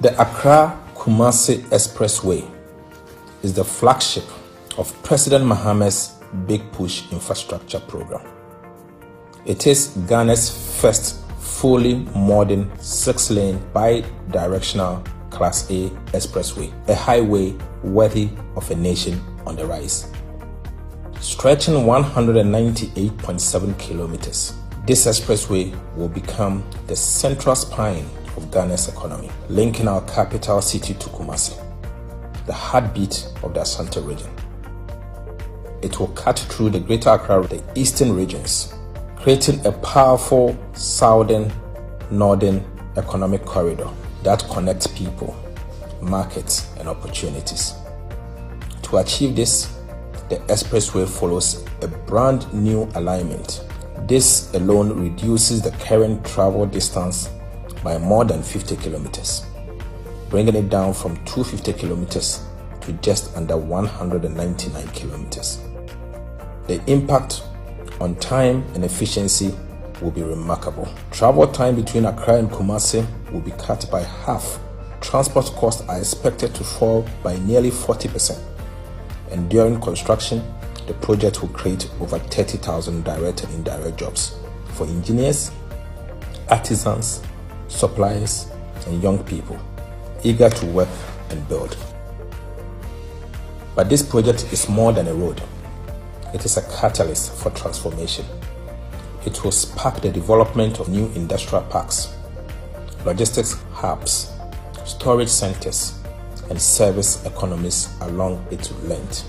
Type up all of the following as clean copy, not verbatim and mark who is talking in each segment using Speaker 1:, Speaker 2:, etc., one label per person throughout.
Speaker 1: The Accra-Kumasi Expressway is the flagship of President Mahamad's Big Push infrastructure program. It is Ghana's first fully modern 6-lane bi-directional Class A expressway, a highway worthy of a nation on the rise. Stretching 198.7 kilometers, this expressway will become the central spine of Ghana's economy, linking our capital city to Kumasi, the heartbeat of the Ashanti region. It will cut through the Greater Accra, the eastern regions, creating a powerful southern-northern economic corridor that connects people, markets, and opportunities. To achieve this, the expressway follows a brand new alignment. This alone reduces the current travel distance by more than 50 kilometers, bringing it down from 250 kilometers to just under 199 kilometers. The impact on time and efficiency will be remarkable. Travel time between Accra and Kumasi will be cut by half. Transport costs are expected to fall by nearly 40%. And during construction, the project will create over 30,000 direct and indirect jobs for engineers, artisans, suppliers, and young people eager to work and build. But this project is more than a road. It is a catalyst for transformation. It will spark the development of new industrial parks, logistics hubs, storage centers, and service economies along its length.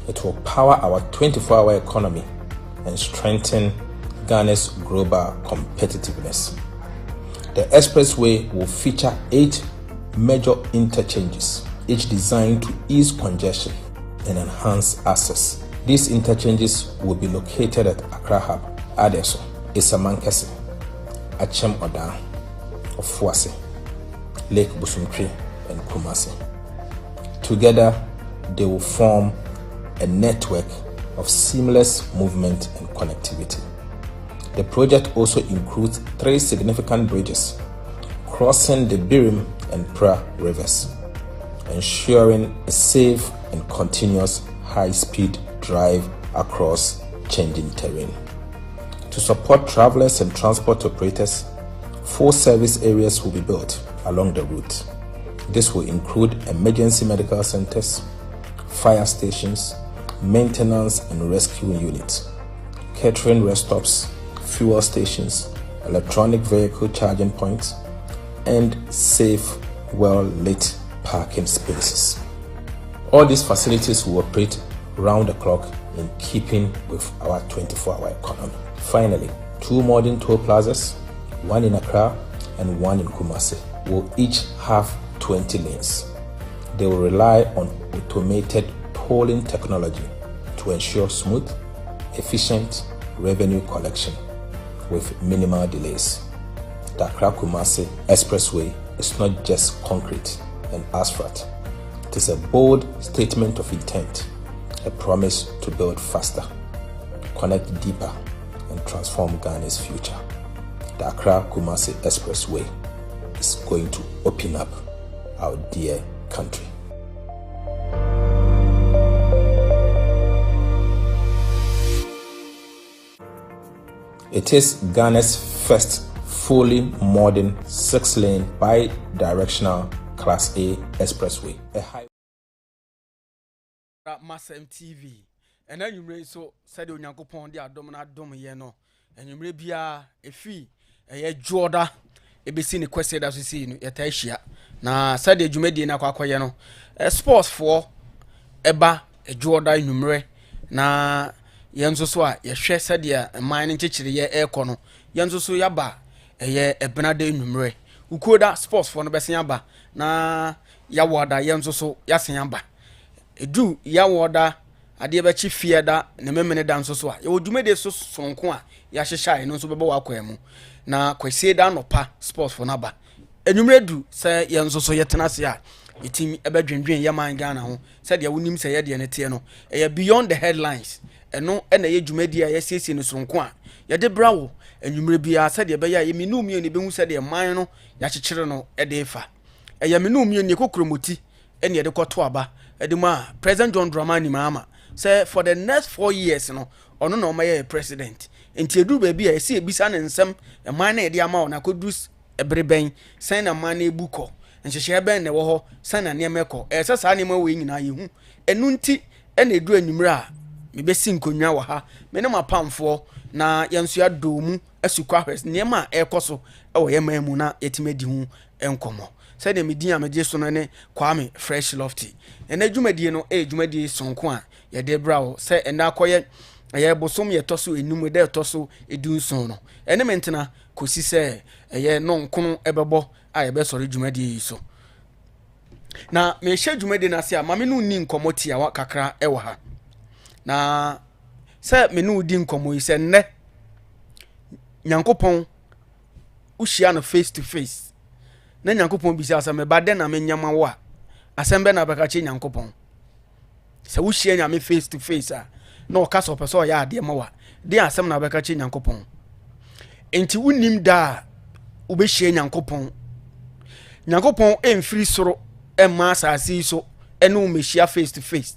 Speaker 1: It will power our 24-hour economy and strengthen Ghana's global competitiveness. The expressway will feature 8 major interchanges, each designed to ease congestion and enhance access. These interchanges will be located at Accra Hub, Adeso, Isamankese, Achem Odan, Ofuase, Lake Busumtwi, and Kumasi. Together, they will form a network of seamless movement and connectivity. The project also includes 3 significant bridges crossing the Birim and Pra rivers, ensuring a safe and continuous high-speed drive across changing terrain. To support travelers and transport operators, 4 service areas will be built along the route. This will include emergency medical centers, fire stations, maintenance and rescue units, catering rest stops, fuel stations, electronic vehicle charging points, and safe, well-lit parking spaces. All these facilities will operate round the clock in keeping with our 24-hour economy. Finally, 2 modern toll plazas, one in Accra and one in Kumasi, will each have 20 lanes. They will rely on automated tolling technology to ensure smooth, efficient revenue collection with minimal delays. The Accra-Kumasi Expressway is not just concrete and asphalt. It is a bold statement of intent, a promise to build faster, connect deeper, and transform Ghana's future. The Accra-Kumasi Expressway is going to open up our dear country. It is Ghana's first fully modern 6-lane bi-directional Class A expressway.
Speaker 2: Masemtvgh and then you may so said on Yankopon dia domina dom yeno and you may be a fee a Jorda a be seen question as we see in Yatasia. Na said the Jumedi na kwayeno a sports for eba a Jorda numere na yanzo so a yehwe sadia mining chichire ye ekono yanzo so yaba eye ebenade numere ukoda sports for no besen yaba na yawoda yanzo so yasen yaba edu yawoda ade be chi fieda ne memene da nso so a ye odumede so sonko a ya hyehya no so bebe wakwemu na kwese da nopa sports for naba enumere du se yanzo so yetena se a yetimi ebedwendwen yaman Ghana ho se de wonim se ye de ne tie no eye beyond the headlines eno ena ye dwumadi a yesiesie no sonko a ye de brawo enumere bia se de be ya ye minum ye ne behu se de man no ya kyekyere no e de fa ɛyɛ me no mi ne kokromoti ɛne yɛde kɔto aba ɛde mu a President John Dramani Mahama sɛ for the next 4 years no ɔno na ɔmayɛ president nti eduru baabi a ɛsi ebisa ne nsɛm ɛman na yɛde ama ɔna kɔduru ɛbere bɛn sɛn na man na ebu kɔ nhyehyɛ bɛn na ɛwɔ hɔ sɛn na nneɛma ɛkɔ ɛsɛ saa nneɛma wɔ nyinaa yɛhu ɛnu nti ɛna eduru anwummerɛ a mebɛsi nkonnwa wɔ ha me ne mapamfoɔ na yɛnso yɛadɔ mu asukɔ ahwɛ nneɛma a ɛkɔ so ɛwɔ yɛ man mu na yɛtumi adi ho nkɔmmɔ sɛdeɛ medin a megye so no ne Kwame Fresh Lofty ɛna dwumadie no dwumadie sonko a yɛde bra wo sɛ ɛna akɔyɛ ɛyɛ bosom yɛtɔ so enum ɛda ɛtɔ so edunson no ɛne mentena kosi sɛ ɛyɛ no nkono ɛbɛbɔ a yɛbɛsɔre dwumadie yi so na mehyɛ dwumadie no ase a mame no ni nkɔmmɔ tiawa kakra ɛwɔ ha na sɛ me no di nkɔmmɔ yi sɛ nnɛ Nyankopɔn uhyia no face to face na Nyankopɔn bisa sɛ meba dɛ na menyama wo a asɛm bɛ na bɛka kye Nyankopɔn sɛ uhyia nyame face to face a na ɔka sɛ ɔpɛ sɛ ɔyɛ adeɛ ma wa de asɛm na bɛka kye Nyankopɔn enti wonim da wobɛhyia Nyankopɔn ɛmfiri soro ɛmma asase yi so ɛne wo mɛhyia face to face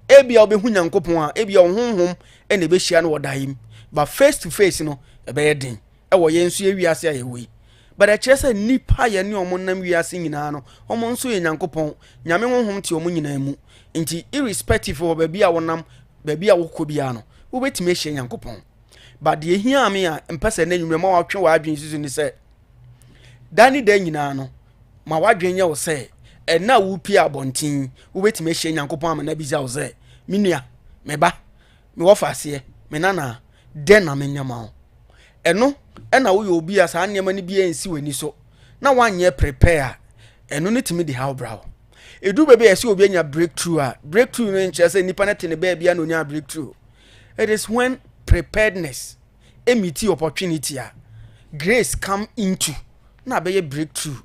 Speaker 2: ebia wobɛhu Nyankopɔn a ebia wo honhom ɛna ɛbɛhyia no wɔ daim but face to face no ɛbɛyɛ den ɛwɔ yɛn nso yɛ wiase a yɛwɔ yi but ɛkyerɛ sɛ nipa yɛ ne ɔmo nam wiase nyinaa no ɔmo nso yɛ Nyankopɔn nyame honhom te ɔmo nyinaa mu nti irrespective of baabi a wonam baabi a wokɔ bia no wobɛtumi ahyia Nyankopɔn but deɛ hia me a mpɛsɛ na nwumre ma watwe wɔ adwen susu ne sɛ dani da nyinaa no ma wadwen yɛ wo sɛ ɛna wo pia abɔnten wobɛtumi ahyia Nyankopɔn ama na bi za wo sɛ menua meba me wɔ faseɛ me nana den na menyama wo ɛno ɛna wo yɛ obi a saa nneɛma no bi ensi w'ani so na wanyɛ prepare ɛno ne timi de how brow edu bebe yɛsi obi anya breakthrough no nkyerɛ sɛ nipa na te ne baabi a no nya breakthrough. It is when preparedness meet opportunity grace come into na be breakthrough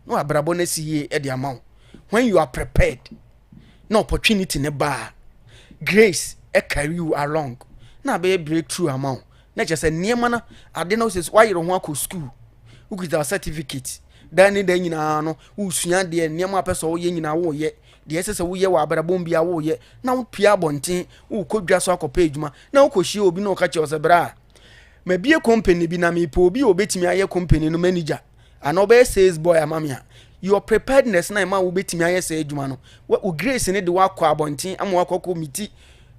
Speaker 2: no abrabo na siye e de amount when you are prepared na opportunity ne ba grace carry you along na be breakthrough amount na just say niema na ade na say why you ho akọ school who get a certificate dan ni dan nyina no usua de niema pese wo ye nyina wo ye de ese wo ye wa abrabom bia wo ye na wo pia bonten wo kodwa so akọ page na wo kohie obi na wo ka che osebra ma bie company bi na me po obi obetimi aye company no manager and obey sales boy amamia your preparedness na ma wo betimi aye say adwuma no wo grace ne de wakọ abonten am wakọ committee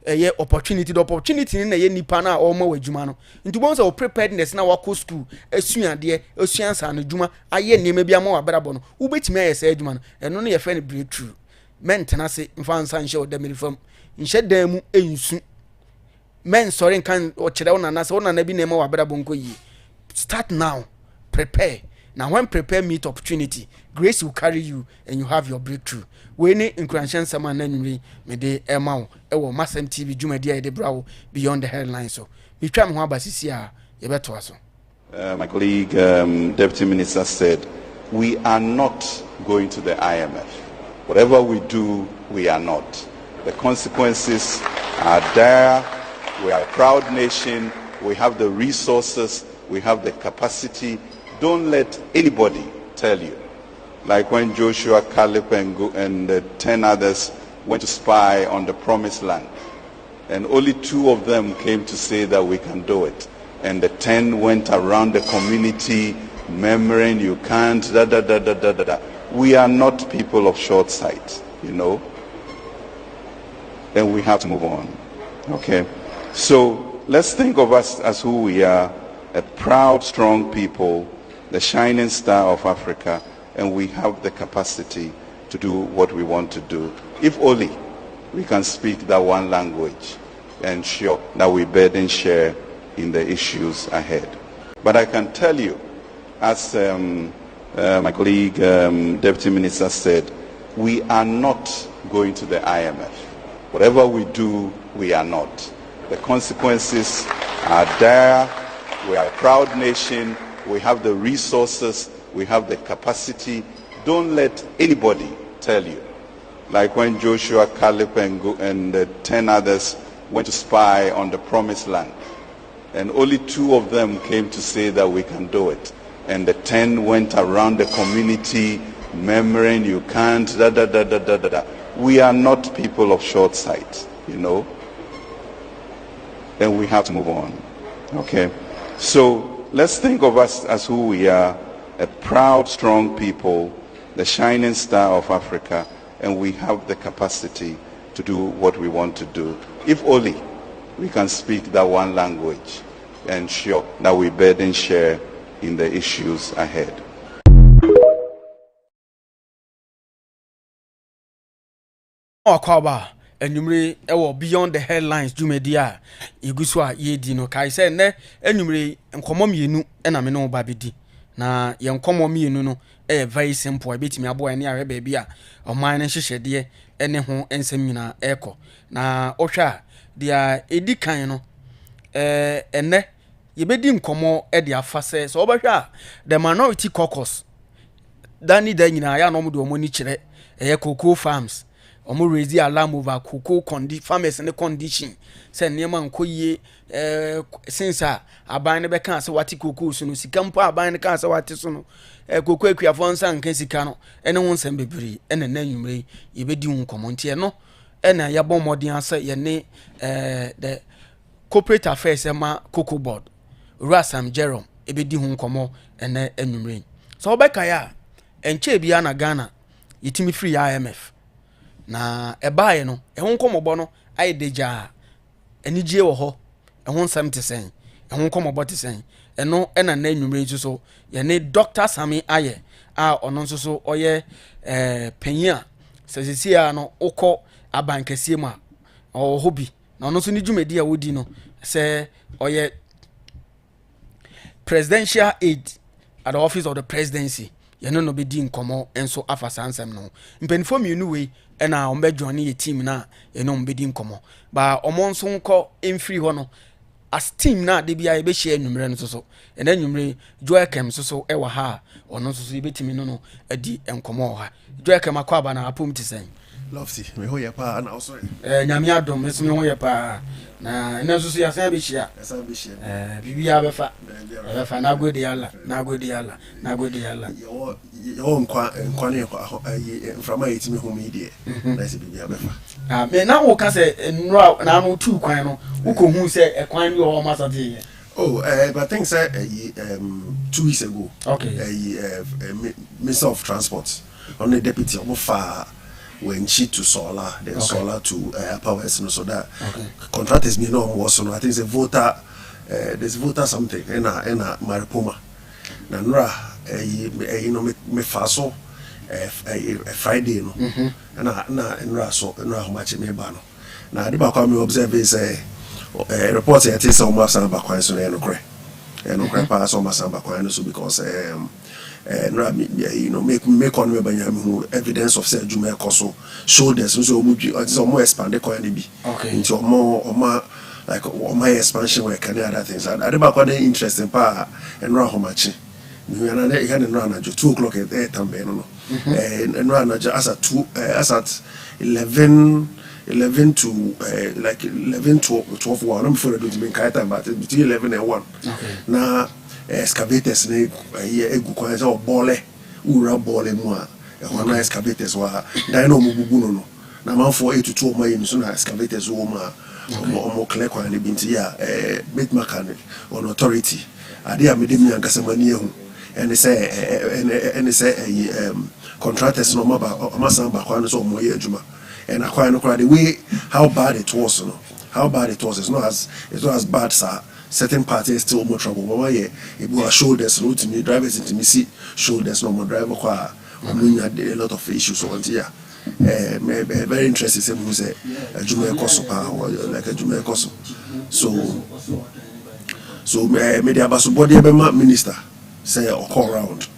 Speaker 2: eye opportunity the opportunity na ye nipa na o ma wadwuma no ntubon say o preparedness na wakọ school asuade asuansa no dwuma aye nneema bi ama wabrabo no wo betimi aye say adwuma no eno no ye fa ne breakthrough mentena se mfa nsa nhye o da merifam nhye dan mu ensu men sorry kan o kire wona na se wona na bi na ma wabrabo nko yi start now prepare now when prepare meet opportunity grace will carry you and you have your breakthrough we ni encouragement sama na nwuri me de ema wo Masem TV dwumadi a de brawo beyond the headlines so me twa me ho abasisi a ye beto aso.
Speaker 3: My colleague deputy minister said we are not going to the IMF. Whatever we do, we are not. The consequences are dire. We are a proud nation. We have the resources. We have the capacity. Don't let anybody tell you. Like when Joshua, Caleb, and the 10 others went to spy on the promised land. And only 2 of them came to say that we can do it. And the 10 went around the community murmuring, you can't, da da da da da da da. We are not people of short sight, you know. And we have to move on. Okay? So let's think of us as who we are, a proud, strong people, the shining star of Africa, and we have the capacity to do what we want to do. If only we can speak that one language and show that we burden share in the issues ahead. But I can tell you, as my colleague deputy minister said, we are not going to the IMF. Whatever we do, we are not. The consequences are dire. We are a proud nation. We have the resources. We have the capacity. Don't let anybody tell you. Like when Joshua, Caleb, and the 10 others went to spy on the promised land. And only 2 of them came to say that we can do it. And the 10 went around the community murmuring, you can't, da da da da da da da. We are not people of short sight, you know. And we have to move on. Okay? So let's think of us as who we are, a proud, strong people, the shining star of Africa, and we have the capacity to do what we want to do. If only we can speak that one language and ensure that we burden share in the issues ahead.
Speaker 2: Akwaba enumere ewo beyond the headlines dwumedi a iguso a yedi no kai se ne enumere nkomo mienu na me no ba bedi na ye nkomo mienu no very simple betimi abo ene ahwe ba bi a oman ne hyehyede ene ho ensem nyina eko na ohwa dia edi kan no ene yebedi nkomo de afase so obahwa the minority caucus dani da nyina ya no mo de omoni kire cocoa farms omo raise alarm over cocoa farmers ne condition say niam nkoyie since aban ne be kan say wati cocoa so no sika mpo aban ne kan say wati so no cocoa akuafo nsa nkan sika no ene ho nsem bebiri ene na nwumre yebedi nkomo ntie no ene ya bom modern asa ye ne the corporate affairs ma cocoa board Rasam Jerome ebedi hu nkomo ene enwumre so obeka ya enche bia na Ghana yitimi free IMF na ebae no ehun komobo no aye deja enigye wo ho ehun sam te sen ehun komobo te sen eno ena na nwumre nso ye ne Dr. Sami aye a ono nso so oye penya sesisia no ukọ abankesie ma o hobi na ono nso ni dwumedi a wodi no se oye presidential aide at the office of the presidency ye no be di nkomo enso afasa ansem no mpenifo mienu we ena ombe join ye team na ye no mbedi nkomo ba omonso nko emfiri ho no as team na de bia ye be share nwumre no so ena nwumre joy kem so e wa ha ono so yebetimi no adi nkomo ha joy kem akwa na apom tisen
Speaker 4: Lovesy, me ho ye pa na also
Speaker 2: nyame adom me so me ho ye pa na ena so ya sa be shia bibia be fa na godi yalla na godi yalla
Speaker 4: yo nkwa ne ko from my team home media na se bibia be fa
Speaker 2: me na wo ka se nra na no tu kwan no wo ko hu se e kwan bi o ma sa de
Speaker 4: but things say 2 weeks ago
Speaker 2: okay
Speaker 4: Minister of Transport on the deputy of when she to solar, then solar to power, so that contractors me no was so I think the voter there's voter something in a Maripoma. Nanra you know me faso Friday no and na so na how much me ba no. Na the back me observe is report here say some Masem bakwan so no kre. No kre pa so Masem bakwan so because you know make on me banyam evidence of say adwuma ekoso shoulders so omo expand the coin be into omo like omo expansion work and other things and adeba kwa dey interesting pa enra homachi me na na ihe na na 2 o'clock at tambe no enra na as at 2 as at 11 to like 11 to 12 1 I'm for do me kai time but between 11 and 1 na excavators ne egu kwa so bole ura bole mu a na excavators wa dan no mububu no na manfo 8 to 2 mayin so na excavators wo ma omo clear kwa ne binti ya bit mechanic on authority ade a medem yan kasamani ehu ene say contractors no Masem bakwan so omo ye adwuma and akwa no the way how bad it was no how bad it was it's not as bad sir. Certain parties still more trouble. But yeah, it was shoulders, no to me, drivers into me see shoulders, no more driver car. We had a lot of issues so on here. Very interesting same who say a Jumel Koso like a Jumel Koso. So media basu body minister say or call round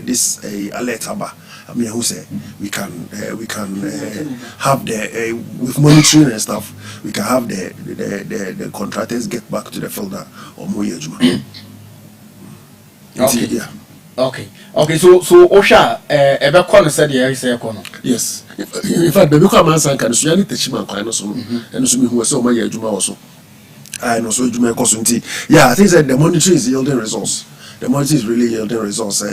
Speaker 4: this alert haba. I mean, who say we can have the with monitoring and stuff. We can have the contractors get back to the fielder or more judgment.
Speaker 2: Okay. Yeah. Okay. So Osha, ebe kono said the say kono.
Speaker 4: Yes. In fact, baby come answer can so yani techiman kwa no so and so me who say o ma yadwuma also. I know so judgment koso nti. Yeah, I think that the monitoring is yielding results. the money is really yielding results.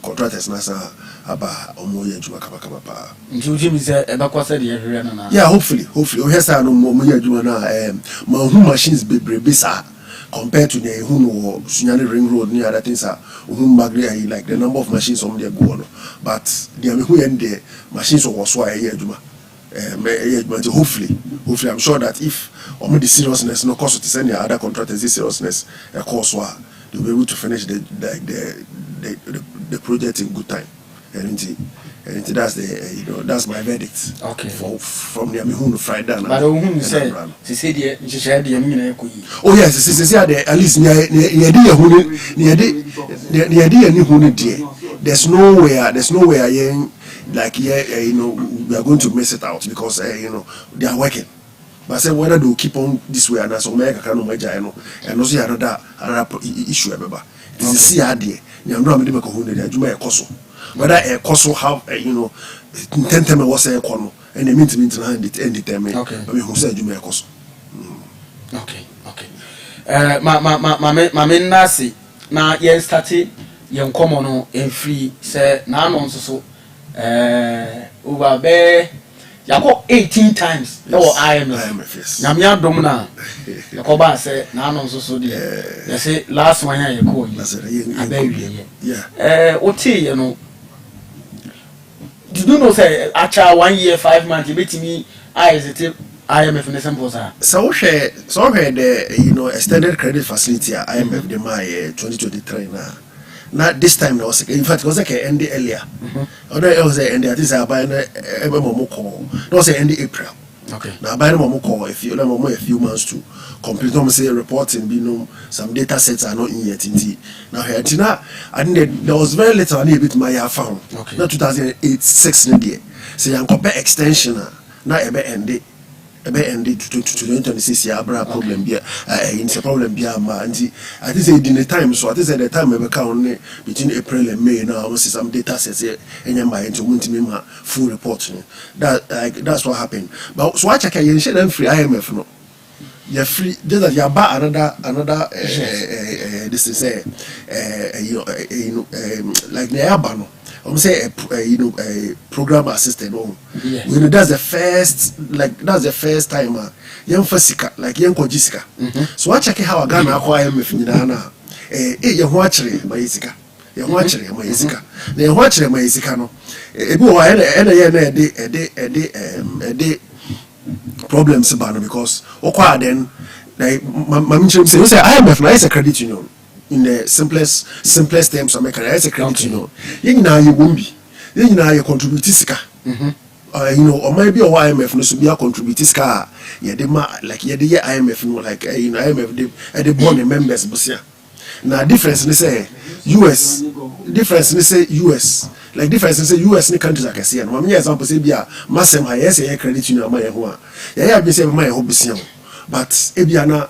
Speaker 4: Contractors nasa aba omoye juma kama pa.
Speaker 2: Njuji say
Speaker 4: yeah, hopefully. O hesa no moye juma na machines be sa compared to the who Sunyani Ring Road near other things are like the number of machines on there go on. But the who end the machines was why juma. Hopefully I'm sure that if the seriousness no cause to send the other contractors this seriousness cause they'll be able to finish the project in good time. And that's the that's my verdict.
Speaker 2: Okay.
Speaker 4: From the Amihunu Friday.
Speaker 2: But who say she said the
Speaker 4: oh yes, she at least there's nowhere like we are going to mess it out because they are working. But I said whether they will keep on this way and as America can and also another issue about this is see idea. You know I'm whether a cost have intent was a corner and they mean to hand it and determine
Speaker 2: okay.
Speaker 4: But who said you may cost.
Speaker 2: Okay. My nasi na yen started yen common and free say na no so over there you go 18 times no IMF
Speaker 4: yes
Speaker 2: nyamia dom na yakoba say na no so dey you say last one here you call
Speaker 4: yeah
Speaker 2: oti you know did you know say actually 1 year 5 months you bet me IMF in the sample
Speaker 4: so the extended credit facility IMF the my 2023 now this time there was in fact it was like end earlier it was end I think I buy it was end April
Speaker 2: okay
Speaker 4: now buy a few months to complete say reporting some data sets are not in yet now here I think there was very little a bit my found
Speaker 2: okay
Speaker 4: not 2008 6 year so you compare extension now end to 2026 year problem be it's a problem be I think say in the time so I think say the time we count between April and May now almost some data sets and my into full report that's what happened but so I check you them free IMF no you're free just that you buy another this is like the Abano I'm say a program assistant
Speaker 2: yes.
Speaker 4: That's the first time young fasika like young kojisika so I check how Ghana acquire me finana you watch my isika you watch my isika they watch my isika no a day problems about because then like my say IMF now is a credit union in the simplest terms America is a credit union you won't be you contribute sika or maybe a IMF no so be a contribute sika like the IMF no like IMF the bond members busia now difference they say US difference they say US like difference they say US ni countries like I say no me example say be a Masem yes a credit union ma ho a ya be say ma ho busia but ebiana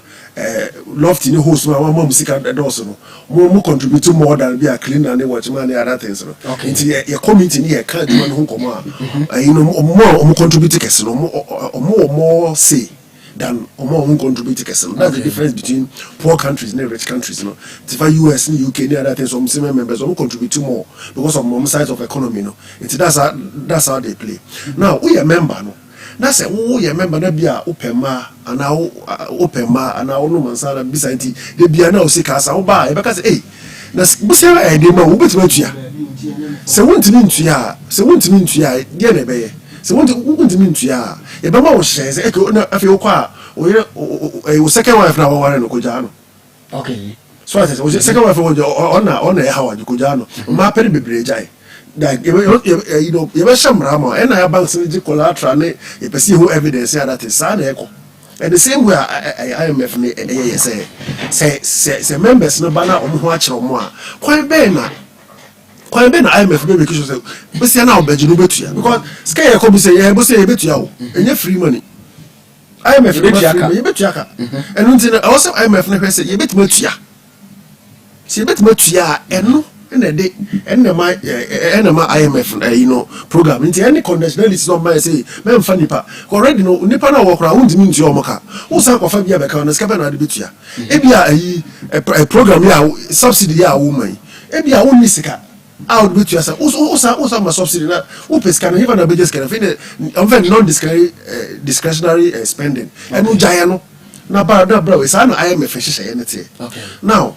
Speaker 4: loft in the host my mom sika doors no more contribute more than be a cleaner and watch man and other things no into your community here can't do no come more contribute kese no more say than more contribute kese no that's the difference between poor countries and rich countries no if US and UK and other things some members who contribute more because of more size of economy no that's how they play now we a member no na say wo ye member na bia opema ana opema ana ono mansara bisanti de bia na o sika sa wo ba e beka say eh na busia e de ma wo betima tua se wontimi ntua de na be ye se wontimi ntua e be ma wo hye say e na afi wo kwa wo second wife na wo ware no koja no
Speaker 2: okay
Speaker 4: so I say wo second wife wo ona e hawa koja no ma pere bebre jai like you shamrama and I banks collateral you perceive who evidence that is sad and the same way IMF say members no banner on who actually more quite bena IMF be make sure say be say na obeji no betua because sky e come say be say e betua o enye free money IMF be betua ka and until also IMF na say e betima tua see betima tua eno and my IMF you know program into any conditionalities on my say men funny pa already no nipa na work around me into omoka who san ko fa bia be ka na ska be na de betua e bia a program ya subsidy ya woman e bia wonni sika out betua sa usa ma subsidy na who pesca na even na budget can fin non discretionary spending and no jaya no na bra we say no IMF hye anything now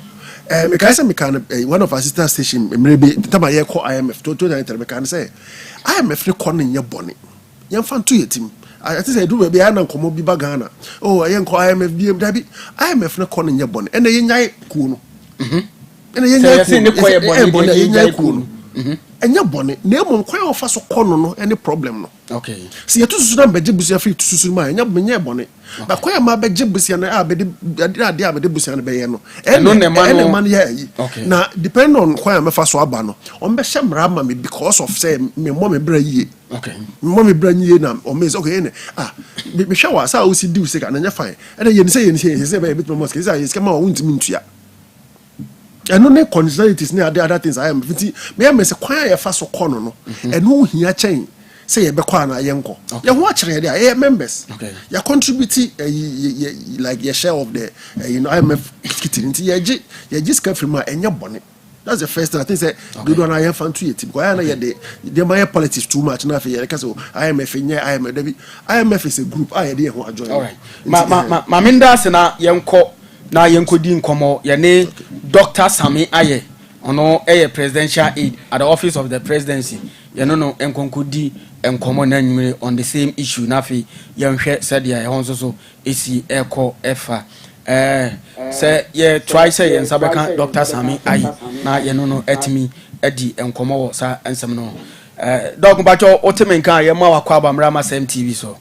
Speaker 4: me can say me can one of our sister station maybe tama ye call IMF to me can say IMF ne kon nye bone ye fan to yetim I think I do be an komo bi bagana oh I call IMF bi dabi IMF ne kon nye bone ene ye nyai ku no ene ye nyai ku no enya bone na emu kwan ofa so kono no any problem no
Speaker 2: okay
Speaker 4: si yetu susu na beje busia free susu ma enya bone ba kwan ma beje busia na abede ade abede busia na be ye no ene man ya yi na depend on kwan ma fa so aba no on be hye ma me because of say me mo me bra yie
Speaker 2: okay
Speaker 4: me mo me bra yie na o me say okay ene me hwe wa sa o si di usika na nya fine ene ye ni say be bit mo say yes kama o ntimi ntua and no conditionalities ne other things I am fiti me say kwan ya fa so kono no and no hia chen say ye be kwa na ye nko ye ho akere dey ye members you contribute like your share of the you know IMF kitchen ye just come from enya bone that's the first thing I think say do do na ye fan to yetim kwa na ye de my politics too much na fe ye ka so IMF nye IMF is a group I dey ho join
Speaker 2: all right ma minda se na ye nko na yenkodi nkomo yene Dr. Sami Aye ono presidential aide at the office of the presidency yeno no enkonkodi enkomo na nwure on the same issue na fi yenhwe said ya ehon so esi eko efa say ye try say yen sabeka Dr. Sami Aye na yeno no etimi edi enkomo wo sa ensem no dog bacho otemenka ye ma wakwa abamra Masemtvgh so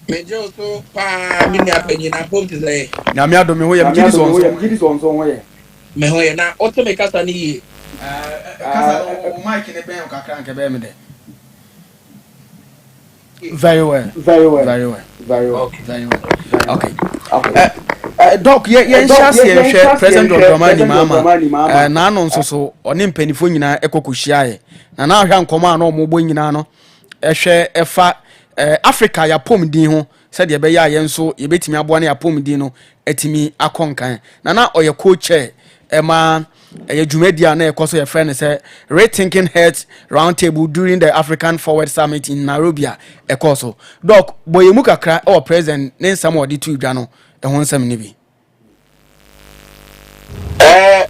Speaker 5: Mejo so pa mi ni apenyi na pom ti say
Speaker 2: na mi ado me ho ye mgidi so ho ye
Speaker 5: me ho ye na oto me kasa ni ye
Speaker 2: kasa o mic ne ben o kakra nke be me de very well okay doc ye nhyase ye hwe president Dramani mama na no nso so oni mpanifo nyina ekokohia ye na ahwa nkoma na omogbo nyina no ehwe efa Africa ya pomdin ho said ye be ya ye nso ye betimi aboa na ya pomdin no etimi akonkan na oye coach ema ye dwumadia na ekoso ye friend say rethinking heads round table during the African Forward Summit in Nairobi ekoso doc boye mu kakra o president ne nsam odi tu dwa no ho nsam ni bi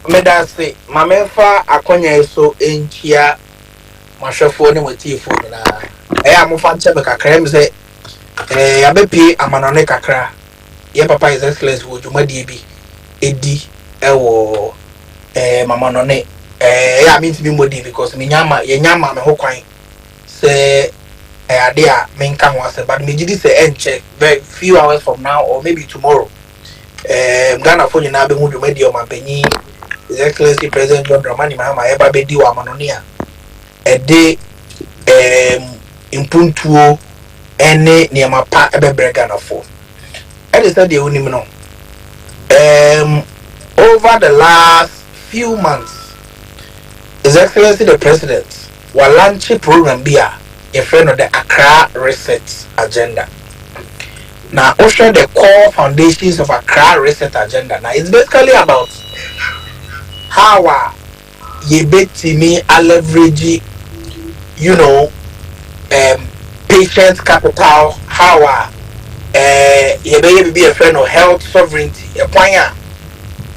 Speaker 5: medase mamemfa akonya so enkia mahwefo ne watifo na amofa nche be kakra em se abepi amanone kakra ye papa is excellence wo dwumadie bi edi ewo mamanone ya mean to be modi because me nyama me ho kwan se ade a menka ho ase but me gidi se enche very few hours from now or maybe tomorrow Ghana for nyina be hu dwumadie o mampanyi his excellency president John Dramani Mahama eba be di wa amanone a ede impuntuo ene niema pa ebebre Ghana for and is that the only no over the last few months his excellency the president will launch a program be a friend of the Accra Reset Agenda. Now also the core foundations of Accra Reset Agenda now it's basically about how ye betimi a leverage you know patient capital how ye be a friend of health sovereignty a point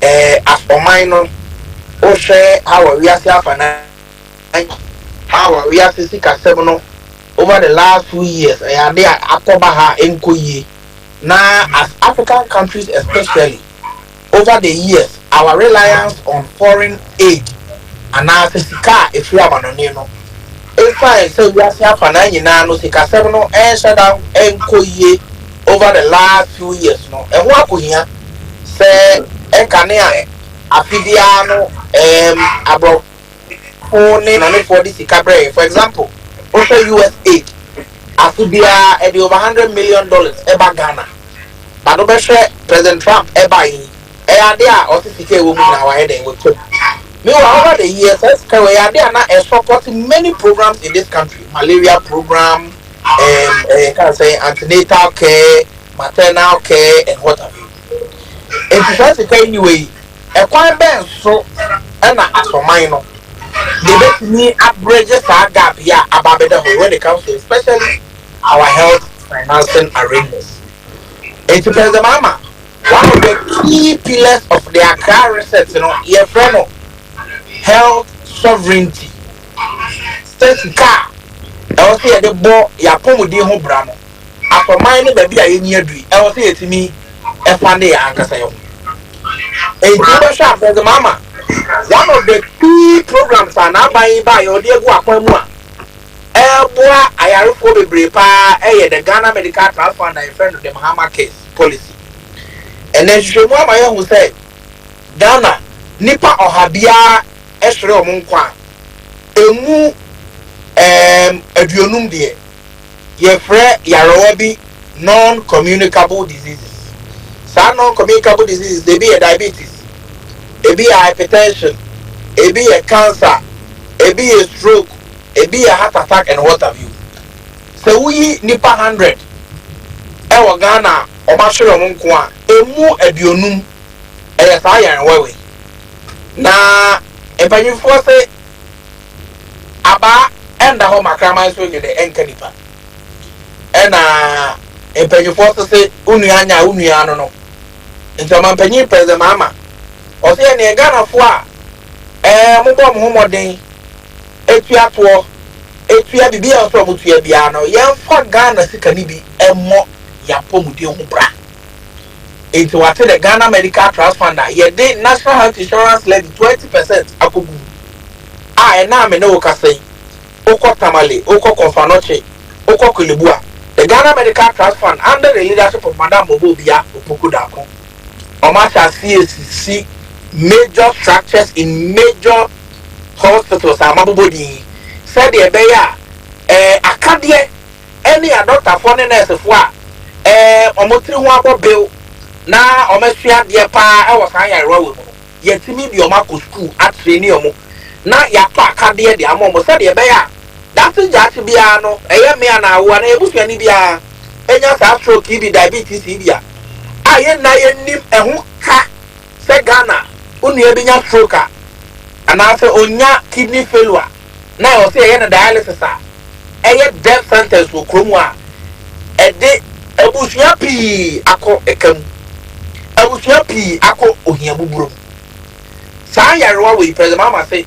Speaker 5: as for minor o share how we are how we are over the last 2 years and they are akoba enkoye now as African countries especially over the years our reliance on foreign aid and now sika if you have an if I say we are saying no sika seven and shut down enkoye over the last few years no and what could here say enkanea afidiano abro phone na for this cabre for example also US aid afidia e over $100 million eba Ghana but obeshe President Trump eba yi e ade a osisike wo mu na wa head we put Meanwhile, over the years, we are there now supporting many programs in this country. Malaria program, can say antenatal care, maternal care, and what have you. It's just anyway. A quite bad so, and as for mine, they let me average our gap here about better when it comes to especially our health financing arrangements. It's because the mama, one of the key pillars of their car research, your friend, health sovereignty. State car, I was here the boy, ya pomu di ho brano. After mine, baby, I near do. I was here to me, a funny anchor. A Juba shop for the mama. One of the key programs are now by your dear Guapamua. Boa, I are for the Brepa, the Ghana Medical Trust Fund, and friend of the Mahama case policy. And then she my own who said, Ghana, Nipa or Habia, Esro Munkwa, Emu, Adionum dear, ye fre Yarobi, non-communicable diseases. Some non-communicable diseases, they be a diabetes. It be a hypertension, it be a cancer, it be a stroke, it be a heart attack, and what have you. So we nipa 100. Ewa Ghana, Omashiro Munkwa, Emu Edionum, Eyasaya and Wewe. Na, if you force it, Aba, and the home akrama is with the Enkanipa. And if you force it, Uniana, no. In some penny, President Mama. Or say near Ghana for Mubom Homodin, Etuato, Etua Bibia from Mutuabiano, young for Ghana Sikanibi, and more Yapomudio Bra. Into what the Ghana Medical Trust Fund, yet the National Health Insurance levy 20% Akubu. I now me no say, Oko Tamale, Oko Confanoche, Oko Kulibua. The Ghana Medical Trust Fund, under the leadership of Madame Mobobia, Upukudako, Omasha CACC. Major structures in major hospitals are mabudi. Said the beya Acadie any a doctor for the nurse of what omotri wabo bill na omesua de pa e was higher row yet me be omako school at training na ya pa Acadie de amomo said the beya that is just bia no eye me na wo na ebusua ni bia enya sa stroke bi diabetes bia aye na ye nim ehu ka se Ghana unu ebinya stroke and after onya kidney failure na o say na dialysis death sentence wo kromwa de ebusua pi akọ ekam ebusua pi akọ ohia buburo sa yarewa we president mama say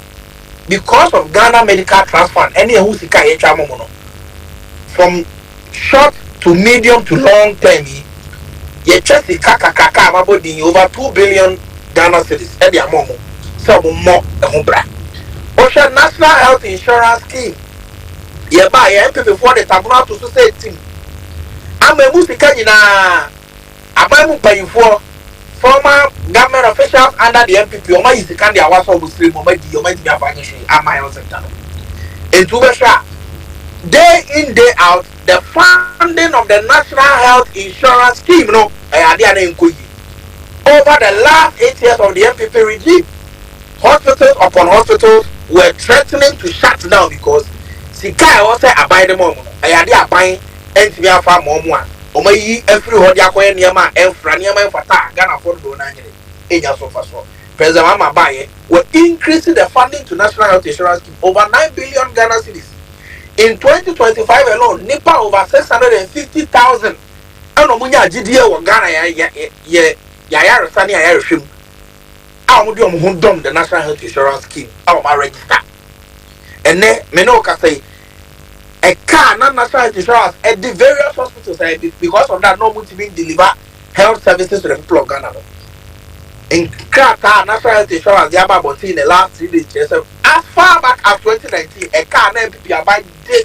Speaker 5: because of Ghana Medical Trust Fund any who sika ye twa momo no from short to medium to long term ye chesi kaka mabodi over 2 billion Ghana cedis e dia momo so mo e bra Ocean National Health Insurance Scheme ye ba ye MPP for the tabuna to say team amemu sika nyina abamu payifo former government officials under the MPP o ma yisika dia waso obusire mo ma di o ma di afanye hwe ama health sector entu be sha day in day out the funding of the National Health Insurance Scheme no ade ana enkoyi. Over the last 8 years of the MPP regime, hospitals upon hospitals were threatening to shut down because Sika was abide the moment. I had the abide and to be a farm more. Omayi every Hodiako Niama and Franiama Fata, Ghana for the Nine. Enya so fast. President Mama Baye were increasing the funding to National Health Insurance Scheme over 9 billion Ghana cedis. In 2025 alone, Nipa over 650,000. And Omunya GDA or Ghana Yaya Sani Yaya Shim. I would do the National Health Insurance Scheme. I will register. And then Menoka say a car non national health insurance at the various hospitals because of that no to be deliver health services to the people of Ghana. In Krata National Health Insurance, the about in the last 3 days. As far back as 2019, a car named MPP by this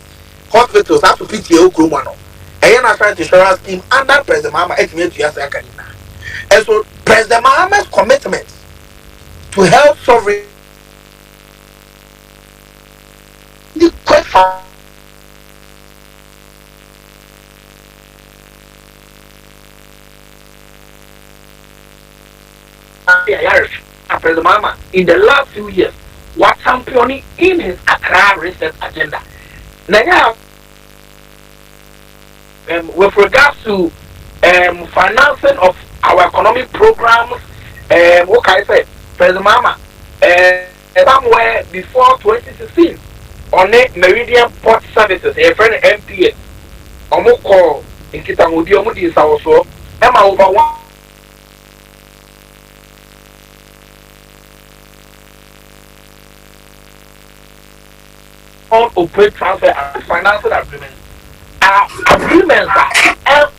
Speaker 5: hospitals have to PTO Krumano. A National Health Insurance Scheme under President Mama estimate years ago. And so President Mahama's commitment to health sovereignty quite far. President Mama in the last few years championing in his Accra research agenda. Now, with regards to financing of our economic programs, what can I say, President Mama, somewhere before 2016, on the Meridian Port Services, a friend MPS, Omoko, in Kitamudi, Omudi is also, Emma over one. On operate transfer and financial agreements are agreements that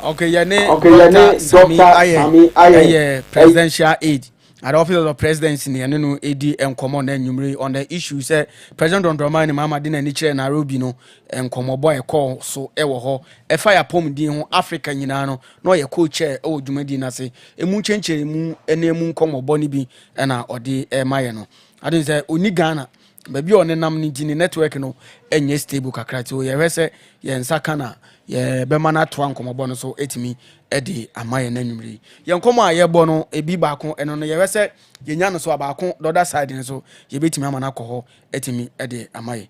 Speaker 2: okay, your name, Dr. Sami Aye, presidential aid at the office of the presidency near no AD and common and numeri on the issue. Say President Don Dramani Mama didn't any chair Nairobi no and come boy call so ever ho a fire pom din Africa yinano no your co-chair oh Jumedina say a moon change moon and a moon come bonny be and or the mayano. I didn't say Unigana. Baby on the nam ni network no enye stable kakra so ye hwese ye nsakana ye be mana to ankomo bono so etimi edi amaye nanwumri ye nkomo a ye bono ebi baako eno no ye hwese ye nya no so abaako the other side so ye betimi amana koho etimi edi amaye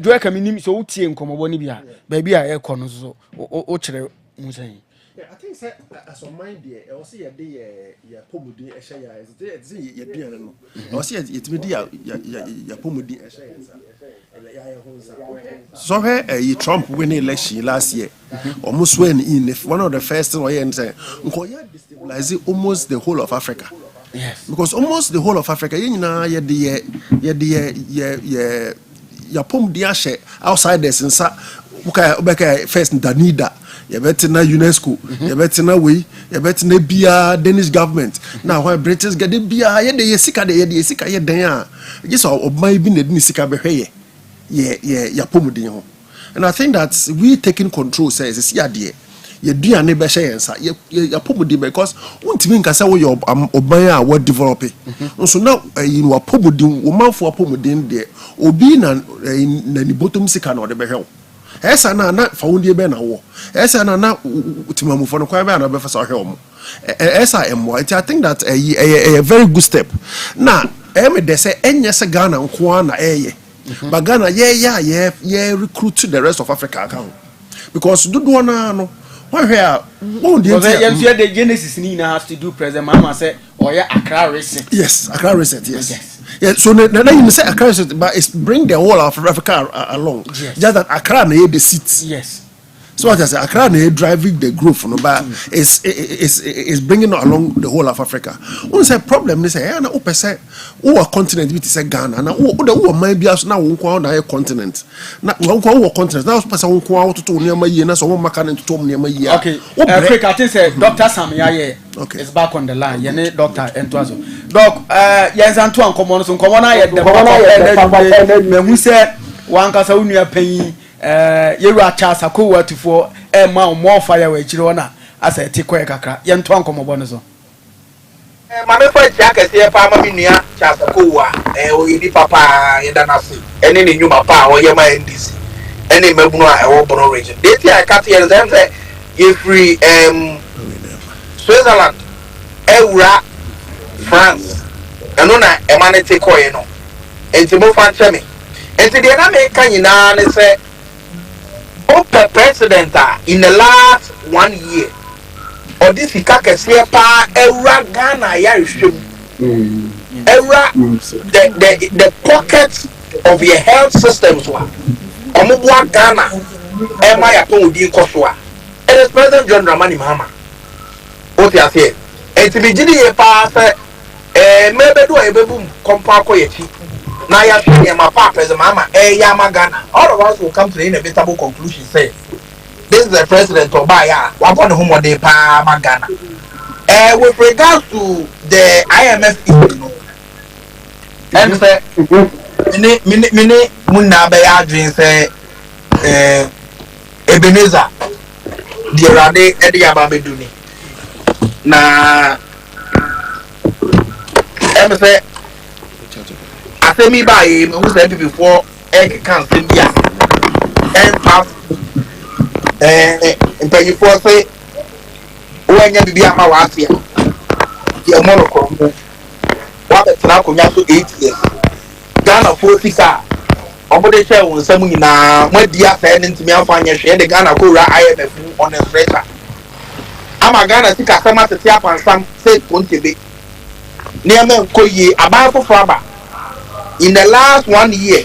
Speaker 2: joe kaminim so utie nkomo boni bia baby a ye kono so o kire musan.
Speaker 4: Yeah, I think say as on mind there, I also your pomudi esha ya. It's your dinner no. I also it me dia your pomudi esha ya. So here Trump win election last year. Almost when in one of the first thing we say, Nkoya destabilize almost the whole of Africa.
Speaker 2: Yes.
Speaker 4: Because almost the whole of Africa, you know, your pomudi esha outside this and sa. Okay, first Danida. You better na UNESCO, you better na we, you better na bia Danish government. Now when British get the bia, ye sika ye den. Just of my bin the sika be hwe ye pomudi ho. And I think that we taking control says see ade. Ye duane be hye yensa ye pomudi because untimi nka say wo ye oban a wo develop. So now you know pomudi wo manfo pomudi de obi na ni bottom sika na de be hwe. Esa na faundi be na wo esa na timamufo no kwa be na be fa so hwe omo esa emmo I think that a very good step na me de say enye se Ghana nko na but Ghana ye recruit the rest of Africa account because do na no why here won
Speaker 2: the genesis ni na has to do President Mama say oya Accra reset.
Speaker 4: Yes, Accra reset, yes. Yeah, so now you say Accra, but it's bring the whole of Africa along.
Speaker 2: Yes.
Speaker 4: Just that Accra na the seats.
Speaker 2: Yes.
Speaker 4: So what I say, Accra na driving the growth, no, but it's bringing along the whole of Africa. One say problem is say, na open say, who continent which is Ghana, na who might be as now who na continent. Na who continent. Now person who to near my year, na so one makan to near my year.
Speaker 2: Okay. Africa, I think say Dr. Sami Aye.
Speaker 4: Okay.
Speaker 2: It's back on the line. Yene Dr. Entwazo. Doc, yes, Antoine, come on, so come on, I the me who say one kasa unua panyin yeru acha sako watu for ma more fire we chiro na asa etikwe kakra ye nto ankomo bo no so
Speaker 5: ma me fa cha ka se pa ma binua cha sako wa o yidi papa ye da na se ene ne nyuma pa o ye ma ndc ene mabunu a e wo bono region dey I cat here them say you free Switzerland Eura France eno na e ma ne take oye no enti mo fa nche me enti dey na me kan nyina ne say open president in the last 1 year or this ikakese pa Eura Ghana ya rehwem Eura the pockets of your health systems wa omubwa Ghana e ma ya pon odi nkoso a it is President John Dramani Mahama o ti ase enti bi gidi ye pa se mebedu a ebebum kompa koyechi na ya hwe ma pa President Mahama ya ma Ghana all of us will come to the inevitable conclusion say this is the president of Baya wapon the home de pa ma Ghana with regards to the IMF issue and say mini munna be ya dream say Ebenezer the rade edi ababeduni na em say I semi by who's the before egg can send ya and pass and pay you for say when you be a mawasia your monochrome what the Tanako 8 years Ghana 40 car Obode share on some na when dia send into me afan ye hwe the Ghana ko ra IMF on a stretcher ama Ghana sika sama tete apansam say 20 be niam ko yi abaafo aba in the last 1 year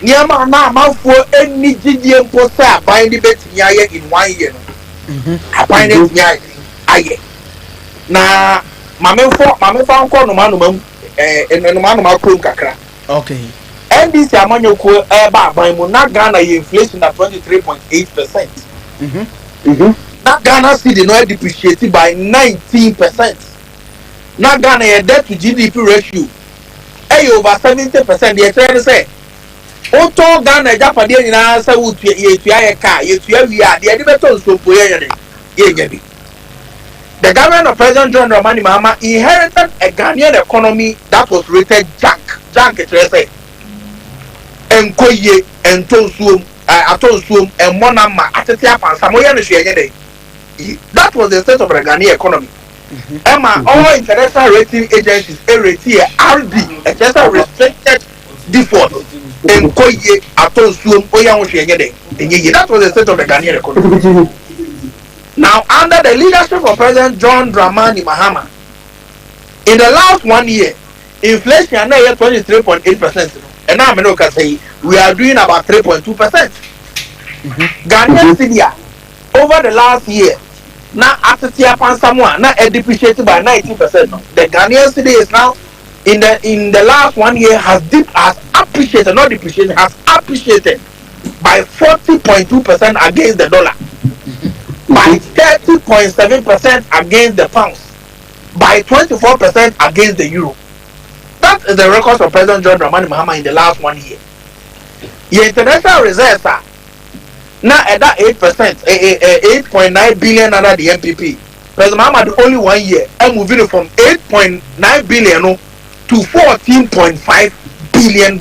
Speaker 5: niam na amanfo eni gidie mpo say aban di betimi aye in 1 year no aban di betimi aye na mamefo anko no manoma no manoma krom kakra
Speaker 2: okay
Speaker 5: NDC amanyoko eba aban mu na Ghana inflation at 23.8%. Na Ghana cedi no depreciated by 19%. Na Ghana your debt to GDP ratio over 70%. The trend say Oto Ghana Japade nyina say wutu ye car ye wi a de beto nsopo ye bi. The government of President John Dramani Mahama inherited a Ghanaian economy that was rated junk it say enkoye entonsuom atonsuom enmonama atetia pansa moye no hwe dey. That was the state of the Ghanaian economy. Emma all international rating agencies rate RD a just restricted default enkoye atonsuom oya ho hwe dey. That was the state of the Ghanaian economy. Now under the leadership of President John Dramani Mahama in the last 1 year inflation now 23.8%. And now I can say we are doing about 3.2%. Ghanaian cedi over the last year now after someone now depreciated by 19%. The Ghanaian cedi is now in the last 1 year has appreciated, not depreciated, has appreciated by 40.2% against the dollar, by 30.7% against the pounds, by 24% against the euro. That is the record of President John Dramani Mahama in the last 1 year. Your international reserves are now at that 8%, 8.9 billion under the MPP. President Mahama the only 1 year and moving from 8.9 billion to $14.5 billion.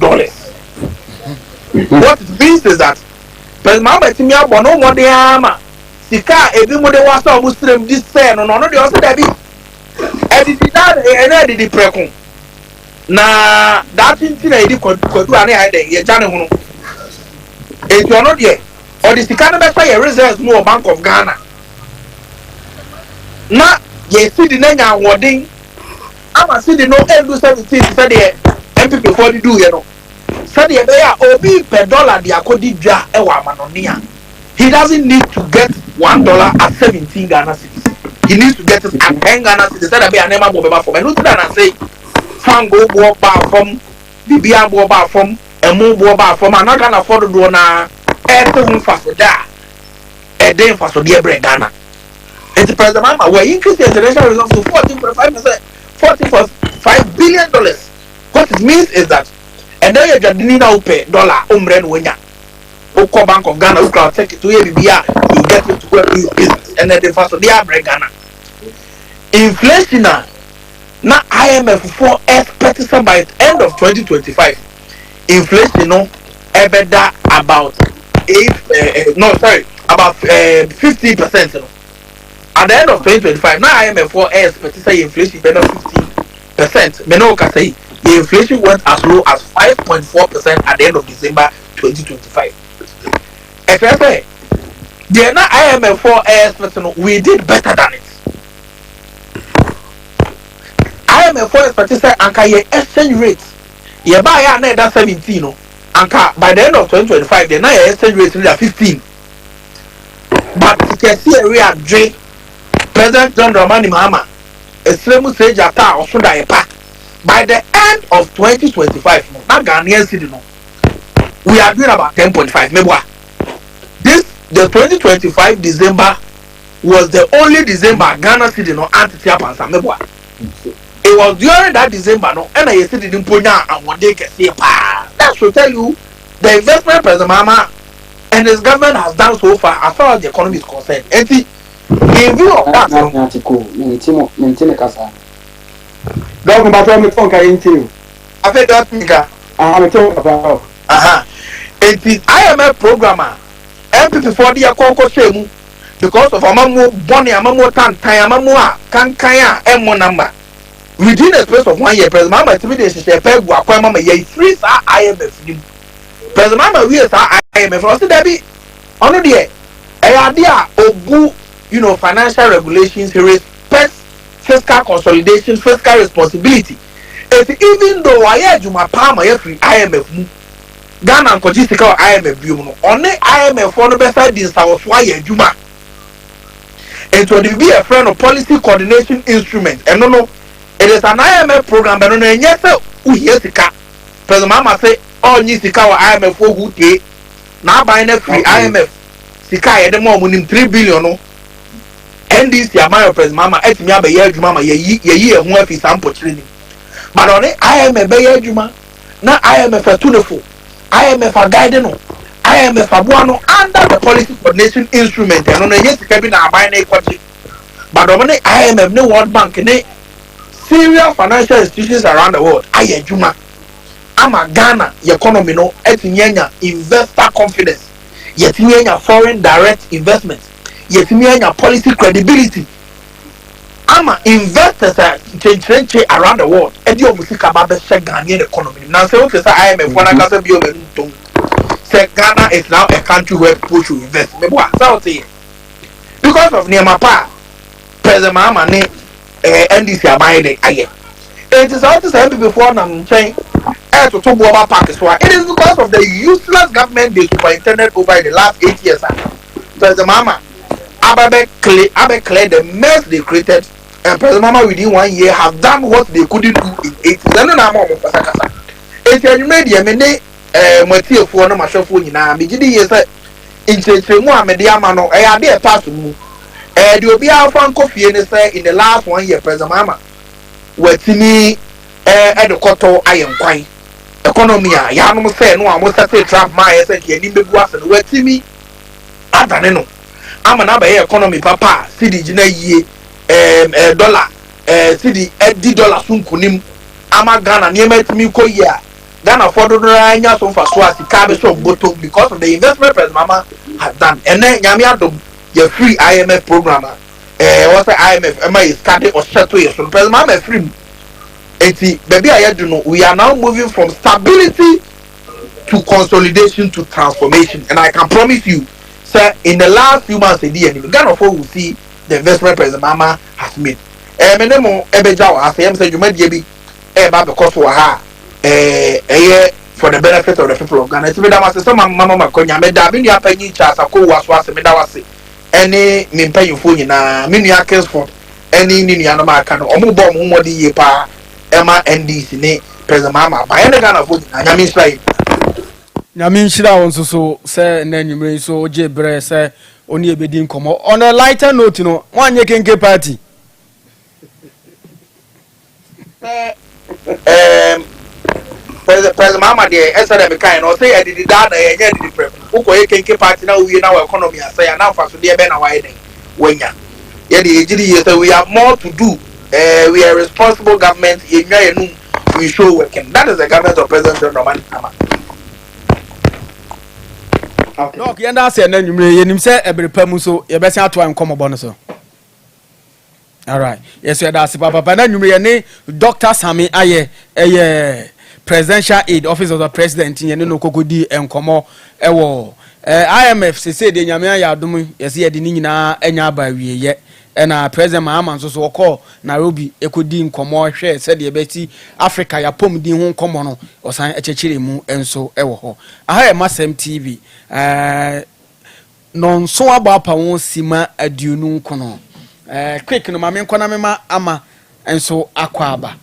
Speaker 5: What it means is that President Mahama Timia Bono Modiama Sika ebi mo de wasa Muslim this say no de also that be edit that and the prekun. Na that thing na edi kwadu ane ha de ye jane ho no enti ono de or the sika na be say reserves no Bank of Ghana na ye see the nya awodin ama see the no elu 17 say the MPP for the do ye no say the be ya obi per dollar de akodi dwa e wa amanone a he doesn't need to get $1 at 17 Ghana cedis. He needs to get it at 10 Ghana cedis. That be an ema bo beba for. And look at that and say fango bo ba from bibia bo ba from emu bo ba from and not can afford to do na everything for da e dey for so dey bread Ghana. And the president mama we increase the international reserves to 14.5%, $14.5 billion. What it means is that and then you just need to pay dollar umre no nya. Oko Bank of Ghana, who take it to ABBR, you get it to go do your business, and then the first of the year break Ghana. Inflation now IMF for expected by the end of 2025. Inflation no EBITDA about 50%. You know. At the end of 2025, now IMF for expected say inflation better 15%. Meno can say the inflation went as low as 5.4% at the end of December 2025. FFA, the IMF for expected we did better than it. IMF for expected say anka ye exchange rate ye buy ya na that 17 no anka by the end of 2025 the na exchange rate is 15. But you can see a real J President John Dramani Mahama extreme stage ata osuda epa by the end of 2025 no na Ghanaian cedi no we are doing about 10.5 mebwa. The 2025 December was the only December Ghana cedi no anti pansa mebwa. It was during that December no and I said didn't ponya and one day can see that should tell you the investment President Mahama and his government has done so far as far as the economy is concerned. And in view of that, I feel that nigga.
Speaker 6: I'm talking about.
Speaker 5: It is IMF programmer. MPP for the Conco Shemu because of Amamu Bonnie Amamu Tantai Amamua Kankaya M1 number. Within a space of 1 year, President Mama to me this is a peg Mama ye free IMF. President Mama we are IMF also Debbie on the idea of financial regulations respect fiscal consolidation, fiscal responsibility. Even though I had my palm free IMF Ghana and Kojisika IMF Buno, only IMF for the best ideas was why Juma. It would be a friend of policy coordination instrument. And no, it is an IMF program, but no, yes, we hear the car. President Mama say, all needs to cover IMF for who take now buying a free IMF. Sika at the moment 3 billion. NDC amount of President Mama, et me a year, Mama, ye, who have his sample training. But on it, IMF Bayer Juma, now IMF a tuneful. IMF a guiding IMF a buano under the policy coordination instrument and on a yes cabin a buying a country. But on the IMF no World Bank in serious financial institutions around the world. Aye Juma. I'm a Ghana economy no etinyanya investor confidence. Yetinyanya foreign direct investment. Yetinyanya policy credibility. I'm a investors change around the world. And you must about the Ghanaian economy. Now say okay, IMF when I got to be over say Ghana is now a country where people should invest. Because of Niamapa, President Mama NDC are buying it. It is also said before I'm saying to talk about Pakistan. It is because of the useless government they superintended over the last 8 years. President Mama Abe clear the mess they created. And President Mama within 1 year have done what they couldn't do in 8 years. No, it's a media, many material for no matter for you now. Begin years in Chemu, Mediamano, I did a pass to move. There will be our fan coffee in the last 1 year, President Mama. Where Timmy at the Koto, I am quite economy. Yanum say no, I must say trap my essence, and in was and where Timmy. I don't know. I'm an economy, Papa, city, ye. Dollar city $80 soon kunim ama Ghana near me ko ya Ghana for do anya so for so as ka be so bottom because of the investment President Mama has done and then nyame adom your free IMF program what's the IMF am is started or settle your so President Mama free enti baby I do know we are now moving from stability to consolidation to transformation and I can promise you sir in the last few months Ghana for will see the investment President Mama has made. Menemo ebejaw as I am saying you might be because for her for the benefit of the people of Ghana. It's me that was some Mama Makonya me da bini apanyi chance ako was me da was any me pay you phone na me nua Kingsford any ni nua no ma aka no omo bom humodi ye pa Emma NDC ne President Mama ba ene Ghana phone na nyame nshrai
Speaker 2: nyame nshira won so say na nwumre so oje bre say oni ebedi nkomo on a lighter note no wanye kenke party
Speaker 5: President Mama de esa me kind no say e did that na e did prep ukoye kenke party na we na our economy say na fa so de be na why den wanya ye de ejiri ye say we have more to do we are responsible government ye nwa ye num we show working that is the government of President John Roman Ama.
Speaker 2: Okay. No, you understand na nwumre ye nim say eberepam so ye be say ato an komobo no so. All right. Yes, we are papa na nwumre ye ne Dr. Sami aye presidential aid office of the president ye ne no kokodi enkomo ewo IMF say de nyame ya adom ye say de ni nyina anya ba wieye na president Mahama so so call Nairobi ekodi nkomo hwe say de beti Africa ya pom din ho nkomo no osan echechire mu enso ewo ho aha Masemtvgh non so abapa won sima aduonu nkono quick no mame nkona mema ama enso akwaba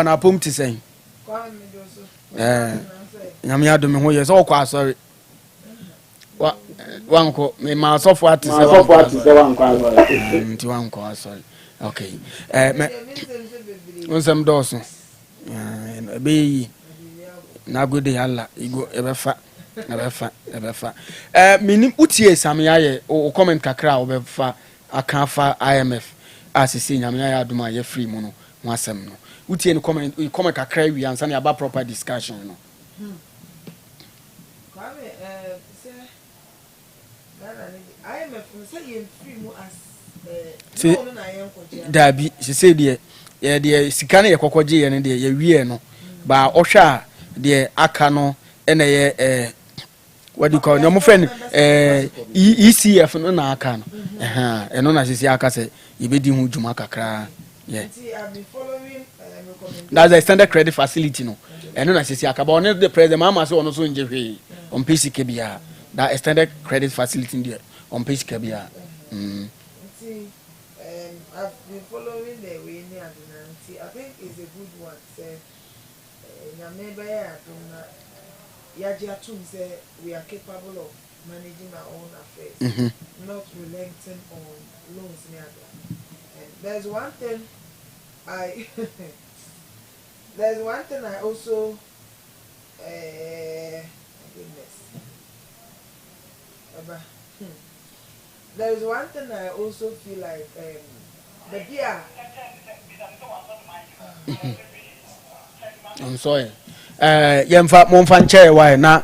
Speaker 2: na pom ti sen nyame adom ho ye so okwa sorry wanko me ma so for at say wanko nti wanko sorry okay me onsam doso be na gode yalla igo ebefa minim utie samiaye o comment kakra obefa akafa IMF asisi nyame ya adoma ye free mu no wasem no utie any comment kakra wi ansa na aba proper discussion no
Speaker 6: Kwame say I am say you free mu as no na yen koje
Speaker 2: dabi se say de sika na ye kokoje ye ne de ye wie no ba ohwa de aka no ena ye what do you call no friend ECF no na aka no eno na sisi aka say ibedi hu djuma kakra yeah
Speaker 6: I've been following
Speaker 2: that's the extended credit facility no eno na sisi aka but on the president mama say ono so nje hwe on PCK bia that extended credit facility there on PCK bia
Speaker 6: I've been following the way near the I think it's a good one say nyame ya tuna yaji say we are capable of managing our own affairs not relenting on loans near that. And there's one thing I also goodness there is one thing I also feel like the beer
Speaker 2: I'm sorry yemfa monfa nche why na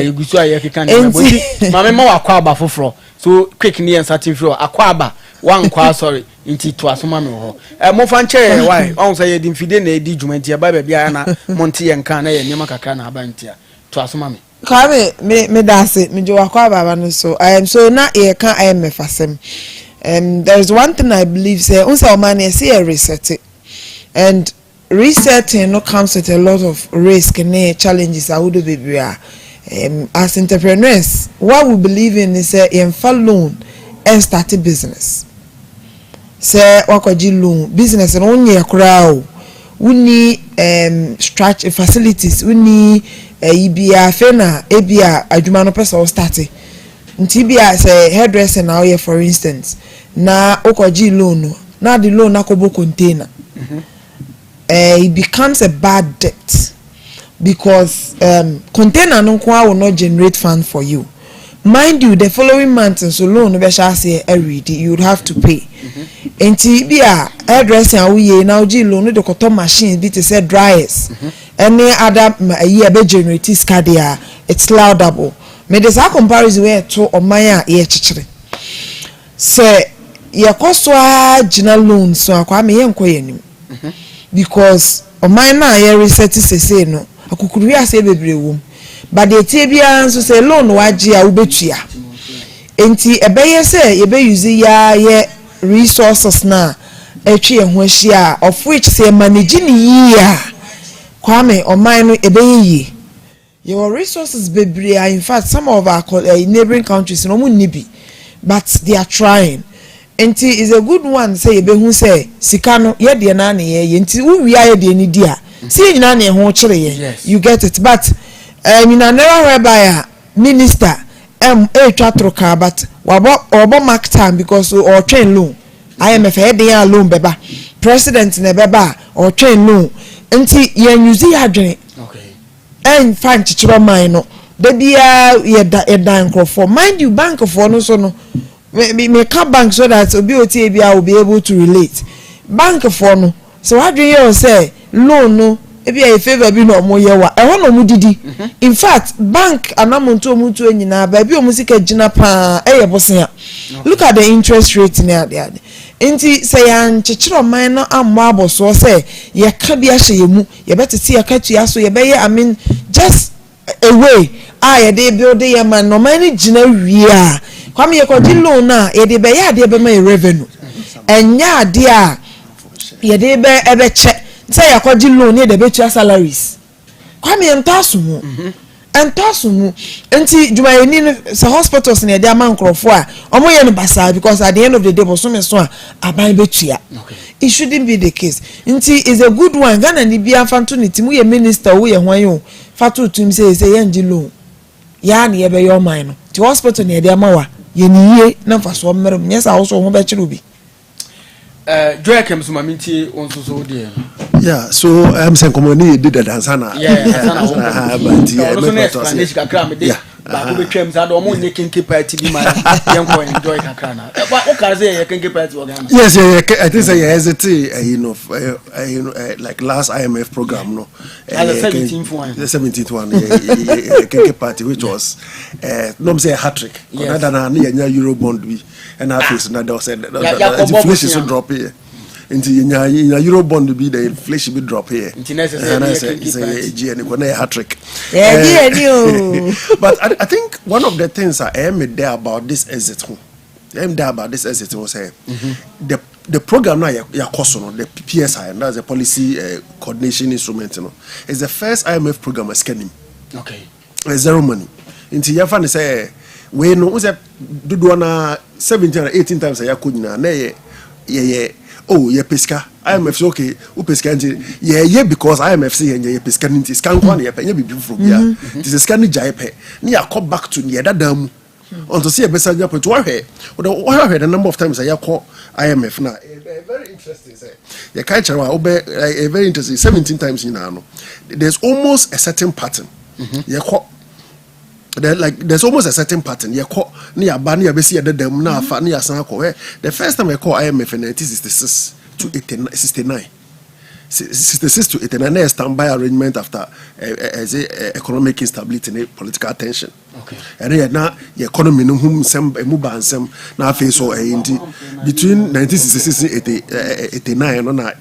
Speaker 2: igusu aye keka ne bozi mama ma wakwa aba foforo so quick ne certain flow akwa aba wan kwa sorry nti to asoma me ho monfa nche why on say ye dimfide na edi dwumanti aba ba bia na monte ye nka na ye nyema kakra na aba ntia to asoma me
Speaker 6: Kwame me dase me jo wakwa aba no so so na ye kan IMF asem there is one thing I believe say unsa o man say a reset and resetting no comes with a lot of risk and challenges I would be as entrepreneurs what we believe in is a loan and start a business say wakoji loan business and only a crowd we need structure facilities we need ibia fena ebia adwuma no person start nti bia say hairdresser now here for instance na okoji loan na the loan akobo container it becomes a bad debt because container no kwa will not generate fund for you. Mind you, the following month and so loan no be shall say every day you would have to pay. Enti bia hairdresser we now G loan no the cotton machines be to say dryers. Any other year be generate scadia it's laudable. Me this a comparison where to o man ye chichire. Say ye koswa gina loan so akwa me ye nkoye nim. Because o man na ye reset say no akukuru ya say bebre wom but the tie bia so say loan waji a ubetua enti ebeye say ye be use ya ye resources na etwe ho ahia of which say manage ni ya Kwame o man no ebeye yi your resources bebre in fact some of our neighboring countries no mu nibi but they are trying. Enti is a good one say be hu say sika no ye de na na ye enti wo wi aye de ni dia see nyina na ho kire ye you get it but nyina never whereby minister twa troka but obo mark time because or train loan IMF he de ya loan beba president na beba or train loan enti ye use ya dwen okay en fan chichiro man no de bia ye dan crofo mind you bank for no so no me can bank so that obi will be able to relate bank for no so what do you say loan no ebi a favor bi no mo yewa e ho no mu didi in fact bank anamonto omuntu anyina ba bi omusika gina pa e ye bosia look at the interest rate near there enti say yan chichiro man no ammo aboso say ye ka bi a hye mu ye betete ye ka tua so ye be I mean just a way ye dey build ye man no man gina wi Kwame ye ko di loan na ye de be ya de be my revenue enya de a ye de be ebe che say ye ko di loan ye de be tua salaries Kwame entaso mu enti jumayeni sa hospitals na de am nkrofo a omo ye no basa because at the end of the day boso me so a aban be tua it shouldn't be the case enti is a good one Ghana ni bia fanto ni timu ye minister wo ye hwan yo fatu tum say ye nji loan ya na ye be your mind no ti hospital na de amawa yeniye na faso mmere nyesa wo so ho be kire obi
Speaker 2: joy kem so maminti onso so de
Speaker 4: yeah so I'm saying community did that ansana
Speaker 2: yeah but yeah ba ko betwam sa do mo nye kenke party bi ma yen ko enjoy kakra na o ka say ye kenke party organ.
Speaker 4: Yes, yeah, I think say hesitate like last IMF program no.
Speaker 2: The 17th one.
Speaker 4: The 17th one, kenke party which was no say a hat trick. Other than na euro bond we and our face na they said the inflation should drop here. Into in euro bond be the inflation be drop here. And I say a hat trick. But I think one of the things I am there about this exit home. I'm there about this exit was the program now the PSI, and that's a policy coordination instrument, is the first IMF program scanning.
Speaker 2: Okay.
Speaker 4: Zero money. Into your fan say we know was a do 17 or 18 times a year could na oh, yeah, pesca. IMF okay. U pesca yeah because IMF say yeah pesca ninti scan one yeah be beautiful yeah. This is scanning jaipe. Ni come back to near that dam. On to see a better point to where the number of times I call IMF now. Very interesting say. You can't a very interesting 17 times in now. There's almost a certain pattern. You call there's almost a certain pattern. You call near Bani Abesi at the dam now for near Sanko. The first time I call IMF in 1966 to 69. 66 to 89 standby arrangement after economic instability and political tension.
Speaker 2: Okay.
Speaker 4: And then now the economy no hum sem emuba ansem na face so between 1966 and 89 no na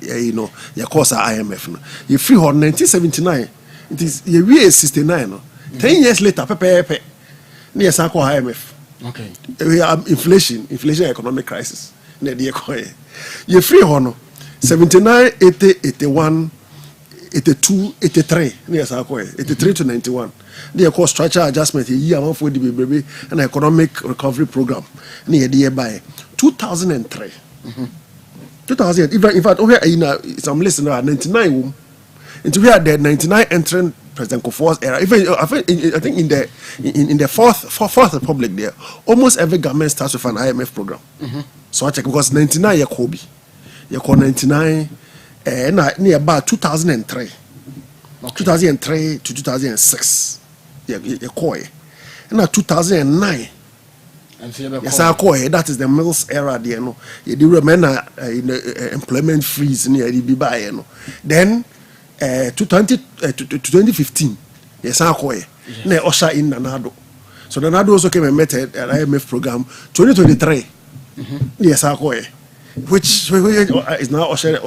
Speaker 4: your course IMF no. You free on 1979 it is ye 69 no. 10 years later pepe near Sako IMF.
Speaker 2: Okay.
Speaker 4: We have inflation economic crisis. Na the economy. You free on 79, 80, 81, 82, 83. Yes, 83 to 91. They call structural adjustment. Year one for the baby and economic recovery program. Near the by 2003. 2000. In fact, over here some listener 99. Into we had the 99 entering President Kufuor's era. Even I think in the fourth republic there, almost every government starts with an IMF program. So I check because 99 year Kobe. You call 99 near about 2003. Okay. 2003 to 2006. You call it. And 2009. Yes, I call it. That is the Mills era there. You do remember in the employment freeze near the Biba. Then to 2015. Yes, I call it. Then usher in Nanado. So Nanado also came and met an IMF program. 2023. Yes, I call it. Which is now ushered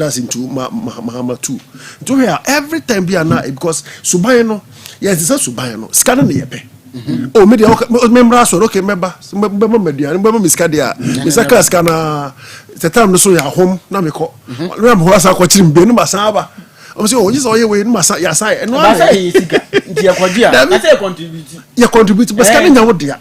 Speaker 4: us into Mahama 2. To here, every time we are now, because Subayano, yes, it's a Subayano, scanning the epe. Oh, media, members, okay, member media, member Miscadia, Misaka scanner, the time the Soya home, Namiko, Ram Hoasa Coaching Benuma Saba. I'm saying, oh, this all your way in Massa Yasai, and why you contribute, but scanning out there.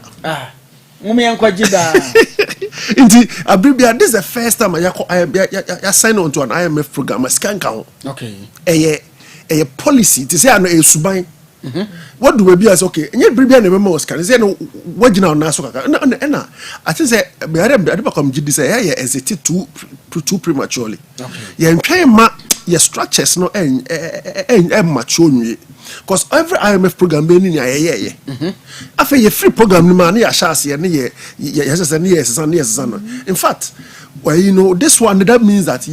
Speaker 4: Indeed, Abribia, this is the first time I sign on to an IMF program, a scan count. Okay. A policy to say I know a subine. What do we be as okay? And yet, Bribia never more scan. Is there no what you know, Nasoka? No, I think say, I become GD say, I hesitate too prematurely. Okay. You try your structures no and mature. Because every IMF program being in after your free program, the money yes. In fact, well, this one that means that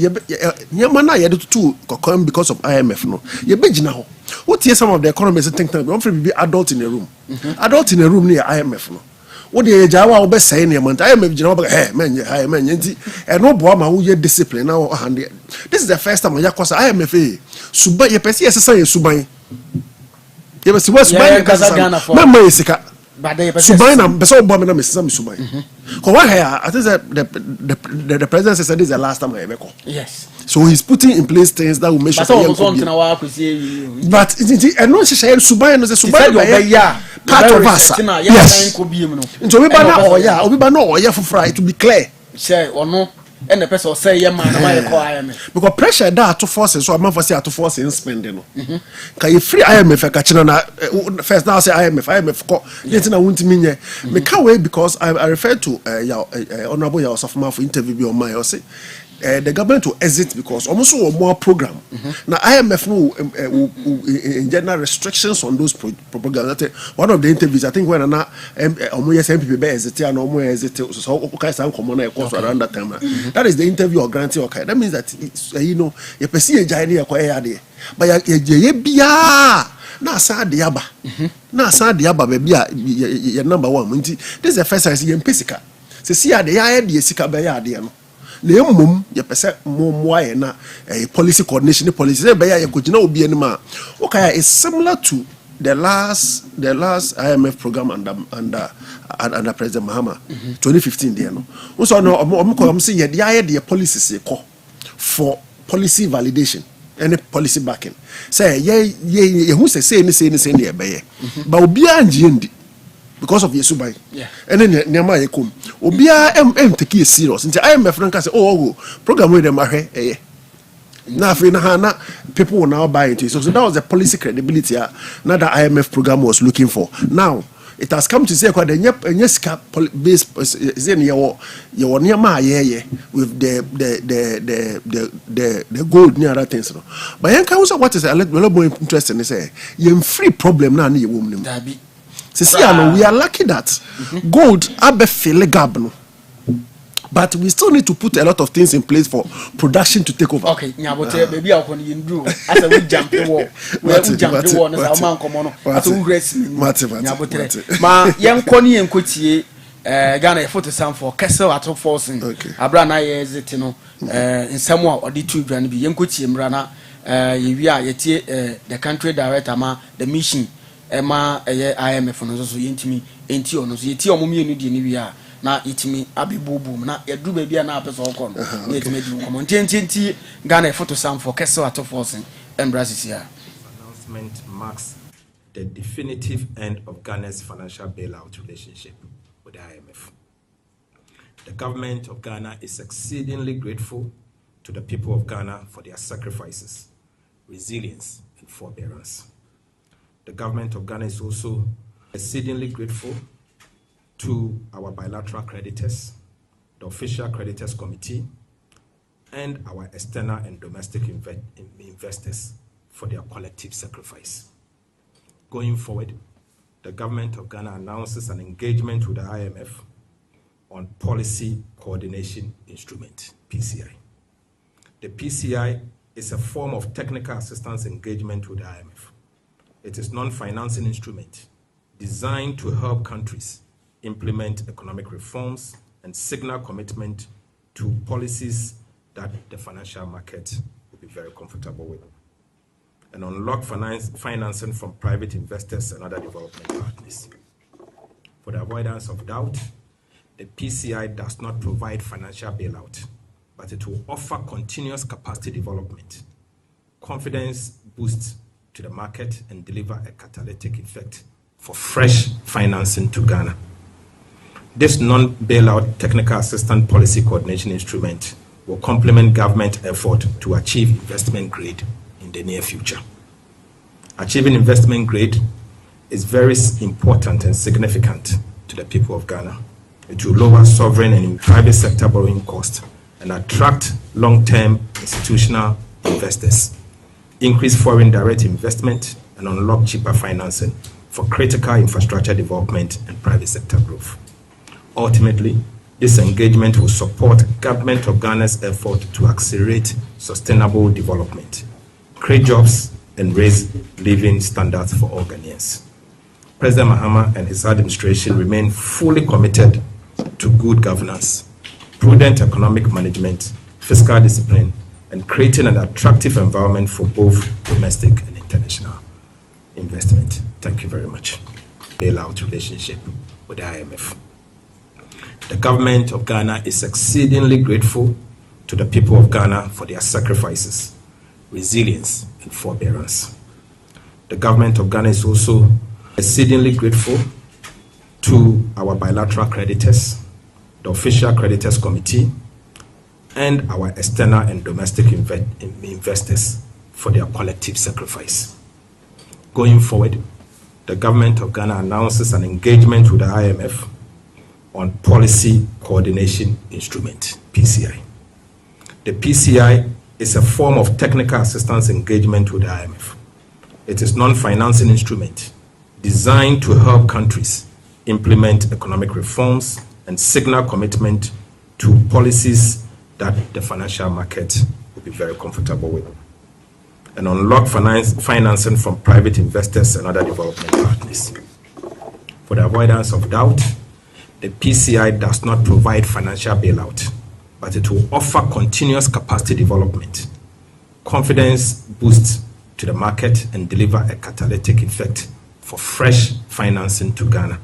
Speaker 4: your money to come because of IMF. No, you're big now. What is some of the economists think that one be adult in a room, adult in a room near IMF. No, what the Jawa best say in a month? IMF, you know, hey man, and no boy who you discipline now. This is the first time I cause IMF. Suba, your PC is a Subai. You must watch my Ghana but they Subai, but so bomb and some Subai. I think that the president said this is the last time I ever call. Yes. So he's putting in place things that will make sure. But and no, she said Subai and the Subai part of us. Yes. Into we banner for Friday to be clear. Say or no. And the person say, yeah, man, because pressure that to force so I'm for say to force in spending. Can you free IMF a catching first now say IMF yet I won't mean me can't wait because I refer to honorable Yosef for interview on my say the government will exit because almost a more program. Now IMF will in general restrictions on those programs. One of the interviews I think when MPP exit and exit so okay some common course around that time. That is the interview of granting okay. That means that you know you perceive a giant but you na sa diaba baby your number one. This is the first time I see in physical. Se see ade ya de sika be ya ade no na mmom ye pese mo aye na policy coordination policy be ya ye kogina obi anim a okay is similar to the last IMF program under President Mahama 2015 there no so no am say ye de aye de policies for policy validation any policy backing say ye who say ni be ye ba obi anji because of Yesubai. Yeah. And then Nyama Yekum. Obia take it serious. Until I am my friend say, oh, program with them are now people will now buy into it. So that was the policy credibility now that IMF program was looking for. Now it has come to say the Nyeska based your Nyama with the gold near that things. But Yanka what is a little more interesting is say you free problem now ni woman. We are lucky that gold abe fele gap no. But we still need to put a lot of things in place for production to take over.
Speaker 2: Okay, nyabote baby akon yin do. As we jump the wall. We jump the wall na sa man komo no. As we rest nyabote. Ma yen koni yen kotie Ghana photo sam for Castle at forcing. Abra na ye exit no nsam a odi tu dwan bi yen kotie mra na ye wi a ye tie the country director ma the mission Emma IMF no so yentimi enti ono so yeti omomie no die ni wi a na yetimi abibubum na yadu ba bia na apeso okon na yetimi di komo enti Ghana photo sam for Kessel at forcing embraces here.
Speaker 1: Announcement marks the definitive end of Ghana's financial bailout relationship with the IMF. The government of Ghana is exceedingly grateful to the people of Ghana for their sacrifices, resilience and forbearance. The government of Ghana is also exceedingly grateful to our bilateral creditors, the official creditors committee, and our external and domestic investors for their collective sacrifice. Going forward, the government of Ghana announces an engagement with the IMF on Policy Coordination Instrument, PCI. The PCI is a form of technical assistance engagement with the IMF. It is non-financing instrument designed to help countries implement economic reforms and signal commitment to policies that the financial market will be very comfortable with, and unlock financing from private investors and other development partners. For the avoidance of doubt, the PCI does not provide financial bailout, but it will offer continuous capacity development, confidence boost to the market, and deliver a catalytic effect for fresh financing to Ghana. This non-bailout technical assistance policy coordination instrument will complement government effort to achieve investment grade in the near future. Achieving investment grade is very important and significant to the people of Ghana. It will lower sovereign and private sector borrowing costs and attract long-term institutional investors, increase foreign direct investment, and unlock cheaper financing for critical infrastructure development and private sector growth. Ultimately, this engagement will support government of Ghana's effort to accelerate sustainable development, create jobs, and raise living standards for all Ghanaians. President Mahama and his administration remain fully committed to good governance, prudent economic management, fiscal discipline, and creating an attractive environment for both domestic and international investment. Thank you very much. Bailout relationship with the IMF. The government of Ghana is exceedingly grateful to the people of Ghana for their sacrifices, resilience, and forbearance. The government of Ghana is also exceedingly grateful to our bilateral creditors, the official creditors committee, and our external and domestic investors for their collective sacrifice. Going forward, the government of Ghana announces an engagement with the IMF on Policy Coordination Instrument, PCI. The The PCI is a form of technical assistance engagement with the IMF. It is non-financing instrument designed to help countries implement economic reforms and signal commitment to policies that the financial market will be very comfortable with, and unlock financing from private investors and other development partners. For the avoidance of doubt, the PCI does not provide financial bailout, but it will offer continuous capacity development, confidence boost to the market, and deliver a catalytic effect for fresh financing to Ghana.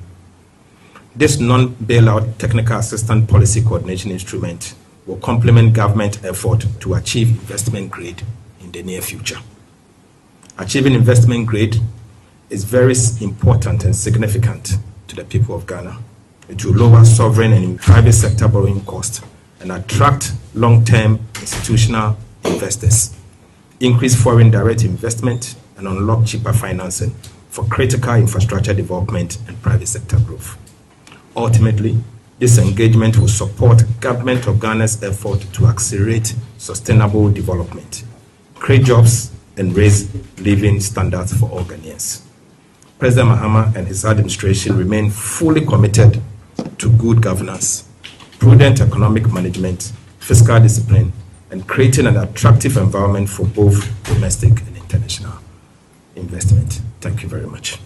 Speaker 1: This non-bailout technical assistance policy coordination instrument will complement government effort to achieve investment grade in the near future. Achieving investment grade is very important and significant to the people of Ghana. It will lower sovereign and private sector borrowing costs and attract long-term institutional investors, increase foreign direct investment, and unlock cheaper financing for critical infrastructure development and private sector growth. Ultimately, this engagement will support Government of Ghana's effort to accelerate sustainable development, create jobs, and raise living standards for all Ghanaians. President Mahama and his administration remain fully committed to good governance, prudent economic management, fiscal discipline, and creating an attractive environment for both domestic and international investment. Thank you very much.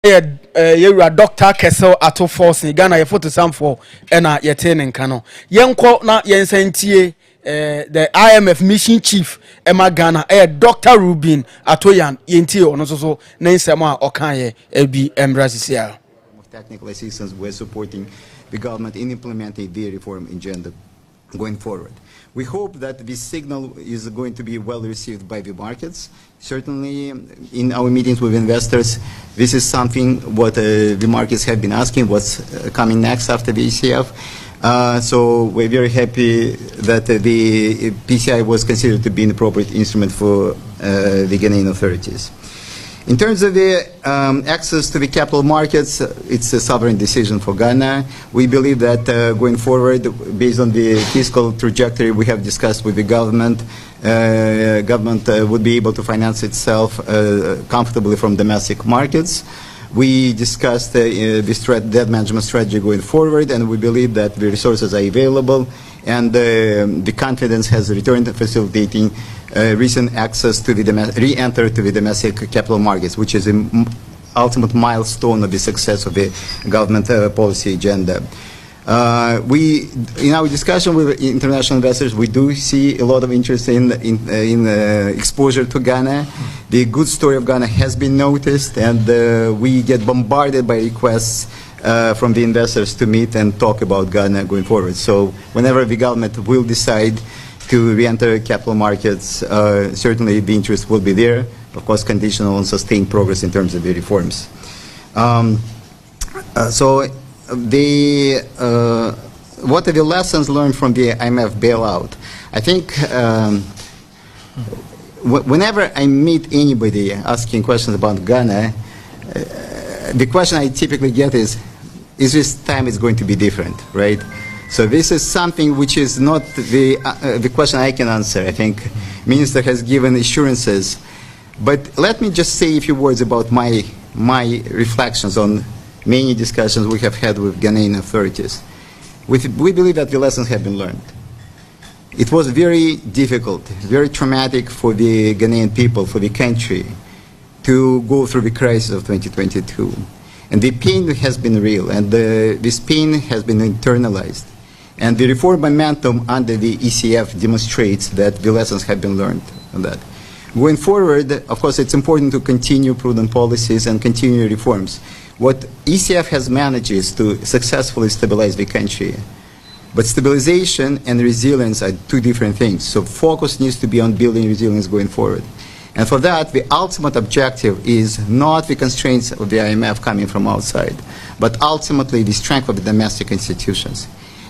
Speaker 2: You're Dr. Kessel ato force in Ghana, your photo sam for ena yetene nkano. Yenko na yensentie the IMF mission chief Emma Ghana Dr. Rubin Atoyan yenti ono so na nsema okaye ebi embrasisia.
Speaker 7: Technical assistance, we're supporting the government in implementing the reform agenda going forward. We hope that this signal is going to be well received by the markets. Certainly, in our meetings with investors, this is something what the markets have been asking, what's coming next after the ECF. So we're very happy that the PCI was considered to be an appropriate instrument for the Ghanaian authorities. In terms of the access to the capital markets, it's a sovereign decision for Ghana. We believe that going forward, based on the fiscal trajectory we have discussed with the government, would be able to finance itself comfortably from domestic markets. We discussed the debt management strategy going forward, and we believe that the resources are available, and the confidence has returned, facilitating recent access to the re-enter to the domestic capital markets, which is an ultimate milestone of the success of the government policy agenda. In our discussion with international investors, we do see a lot of interest in exposure to Ghana. The good story of Ghana has been noticed, and we get bombarded by requests from the investors to meet and talk about Ghana going forward. So whenever the government will decide to re-enter capital markets, certainly the interest will be there, of course conditional on sustained progress in terms of the reforms. What are the lessons learned from the IMF bailout? I think whenever I meet anybody asking questions about Ghana, the question I typically get is this time is going to be different, right? So this is something which is not the question I can answer. I think Minister has given assurances. But let me just say a few words about my reflections on many discussions we have had with Ghanaian authorities. We believe that the lessons have been learned. It was very difficult, very traumatic for the Ghanaian people, for the country, to go through the crisis of 2022. And the pain has been real, and this pain has been internalized. And the reform momentum under the ECF demonstrates that the lessons have been learned on that. Going forward, of course, it's important to continue prudent policies and continue reforms. What ECF has managed is to successfully stabilize the country. But stabilization and resilience are two different things. So focus needs to be on building resilience going forward. And for that, the ultimate objective is not the constraints of the IMF coming from outside, but ultimately the strength of the domestic institutions.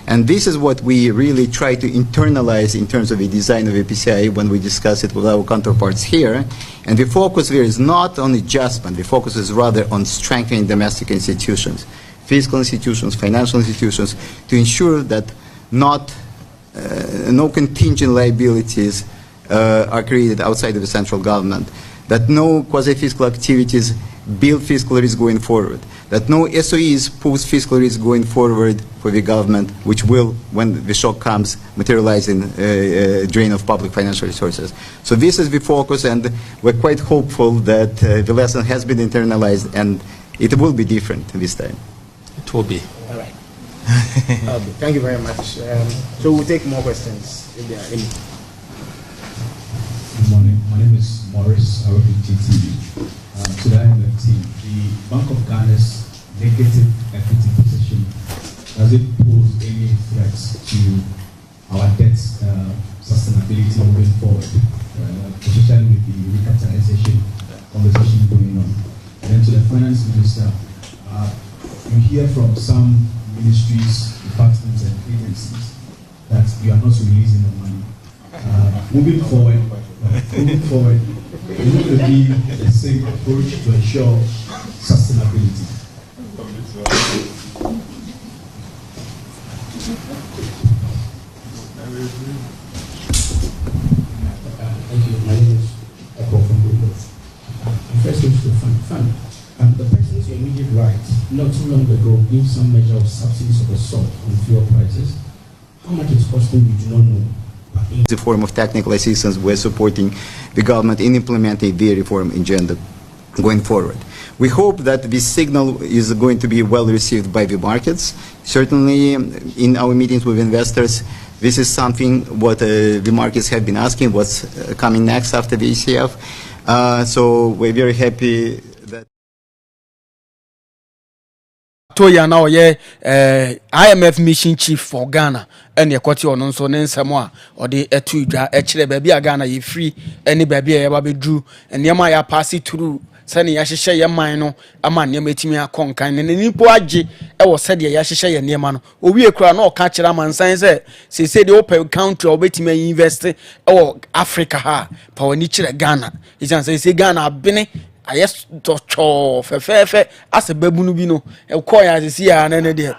Speaker 7: And this is what we really try to internalize in terms of the design of the PCI when we discuss it with our counterparts here. And the focus there is not on adjustment. The focus is rather on strengthening domestic institutions fiscal institutions, financial institutions, to ensure that no contingent liabilities are created outside of the central government, that no quasi-fiscal activities build fiscal risk going forward, that no SOEs pose fiscal risk going forward for the government, which will, when the shock comes, materialize in drain of public financial resources. So this is the focus, and we're quite hopeful that the lesson has been internalized and it will be different this time.
Speaker 1: It will be.
Speaker 8: All right. Thank you very much. So we'll take more questions if there are any.
Speaker 9: Good morning. My name is Morris. I work in GTV. To the IMF team, the Bank of Ghana's negative equity position, does it pose any threats to our debt sustainability moving forward, especially with the recapitalization conversation going on? And then to the finance minister, you hear from some ministries, departments, and agencies that you are not releasing the money. Moving forward, it will be the same approach to ensure sustainability.
Speaker 10: Thank you. My name is Echo from Google. First thing to the fund. The person to immediate right, not too long ago, gave some measure of subsidies of assault on fuel prices. How much it's costing, we do not know.
Speaker 7: It's a form of technical assistance. We're supporting the government in implementing the reform agenda going forward. We hope that this signal is going to be well received by the markets. Certainly, in our meetings with investors, this is something what the markets have been asking, what's coming next after the ECF. So we're very happy that
Speaker 2: Toya now IMF mission chief for Ghana and the kwati ono nso ne nsemo or the etu dwa e kire ba bia Ghana ye free any ba bia ye ba bedru enema ya pass through sani ya hyehyɛ ye man no ama nneema etimi akonkan ne nipo age e wo sɛ de ya hyehyɛ ye nneema no owie kura na ɔka kyerɛ amansan sɛ de open country obetimi invest e wo Africa ha pa wani kyerɛ Ghana isan sɛ Ghana abene ayes tocho fefefe ase babunu bi no e call ya sisi ya na de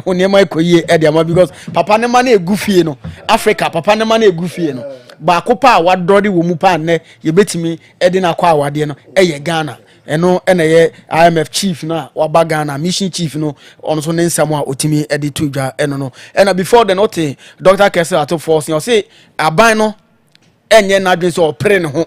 Speaker 2: onema ekoyie e de ama because papa ne ma na egufie no Africa papa ne ma na egufie no ba kopa a wadori wo mu pa ne ye betimi e de na kwa awade no e ye Ghana eno e na ye IMF chief na waba Ghana mission chief no ono so ne nsam a otimi e de tudwa eno no e na before the note Dr. Kessel ato force you say aban no enye na dwen so opre ne ho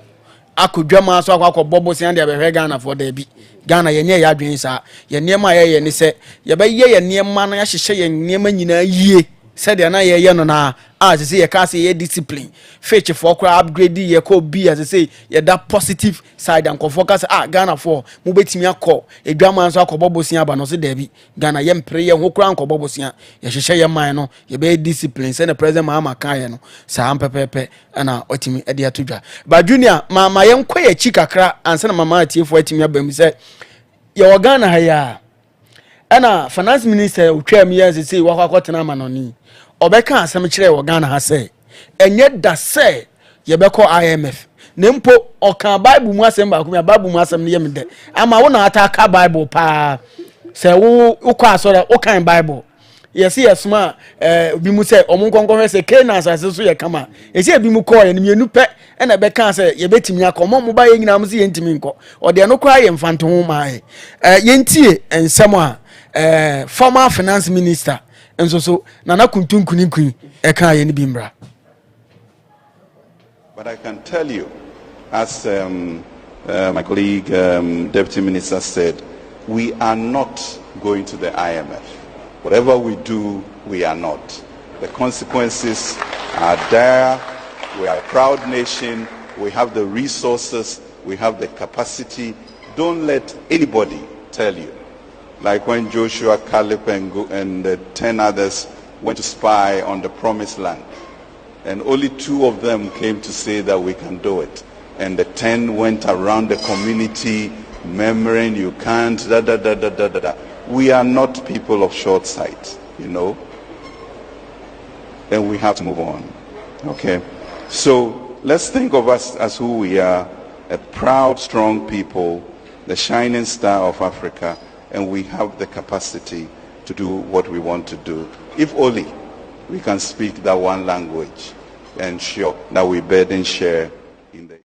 Speaker 2: akudwama so akwa bobo se ande abehwe Ghana for da bi Ghana yenye ya adwen sa ye niema ye ne se ye be ye niema no ya hyehye ye niema nyina yie se de na ye no na as say ye ka say ye discipline fetch for kra upgrade ye ko bi as say ye that positive side and focus Ghana for mo betimi akọ edwama so akọ bobo se aba no se da bi Ghana ye mpre ye ho kra akọ bobo se ye hyehye ye man no ye be discipline se the president Mahama kan ye no sa ampepepe na otimi e de atodwa ba junior mama ye nkọ ye chi kakra anse na mama atiefo atimi abam se ye wo Ghana ha ya ana finance minister otwam ye se say wakakotena manoni obeka asem kire wo Ghana ha se enye da se ye beko IMF nempo oka bible mu asem ba ko bible mu asem ne yemde ama wo na ataka bible pa se wo ukọ asore wo kan bible yesi yesuma bi mu se omunkonkon se Canaan asase so ye kama esi bi mu ko ye ne mienu pe na beka se ye betimi akomo mo ba ye nyina mo se ye ntimi nko ode no kwa ye mfanto ho ma ye ntie ensem a former finance minister enso nana kuntunkunikun e kan ye ne bi mbra.
Speaker 3: But I can tell you, as my colleague, Deputy Minister said, we are not going to the IMF. Whatever we do, we are not. The consequences are dire. We are a proud nation. We have the resources. We have the capacity. Don't let anybody tell you. Like when Joshua, Caleb, and 10 others went to spy on the promised land. And only 2 of them came to say that we can do it. And the 10 went around the community murmuring, you can't, da da da da da da da. We are not people of short sight, you know. And we have to move on. Okay? So let's think of us as who we are, a proud, strong people, the shining star of Africa, and we have the capacity to do what we want to do. If only we can speak that one language and ensure that we burden share in the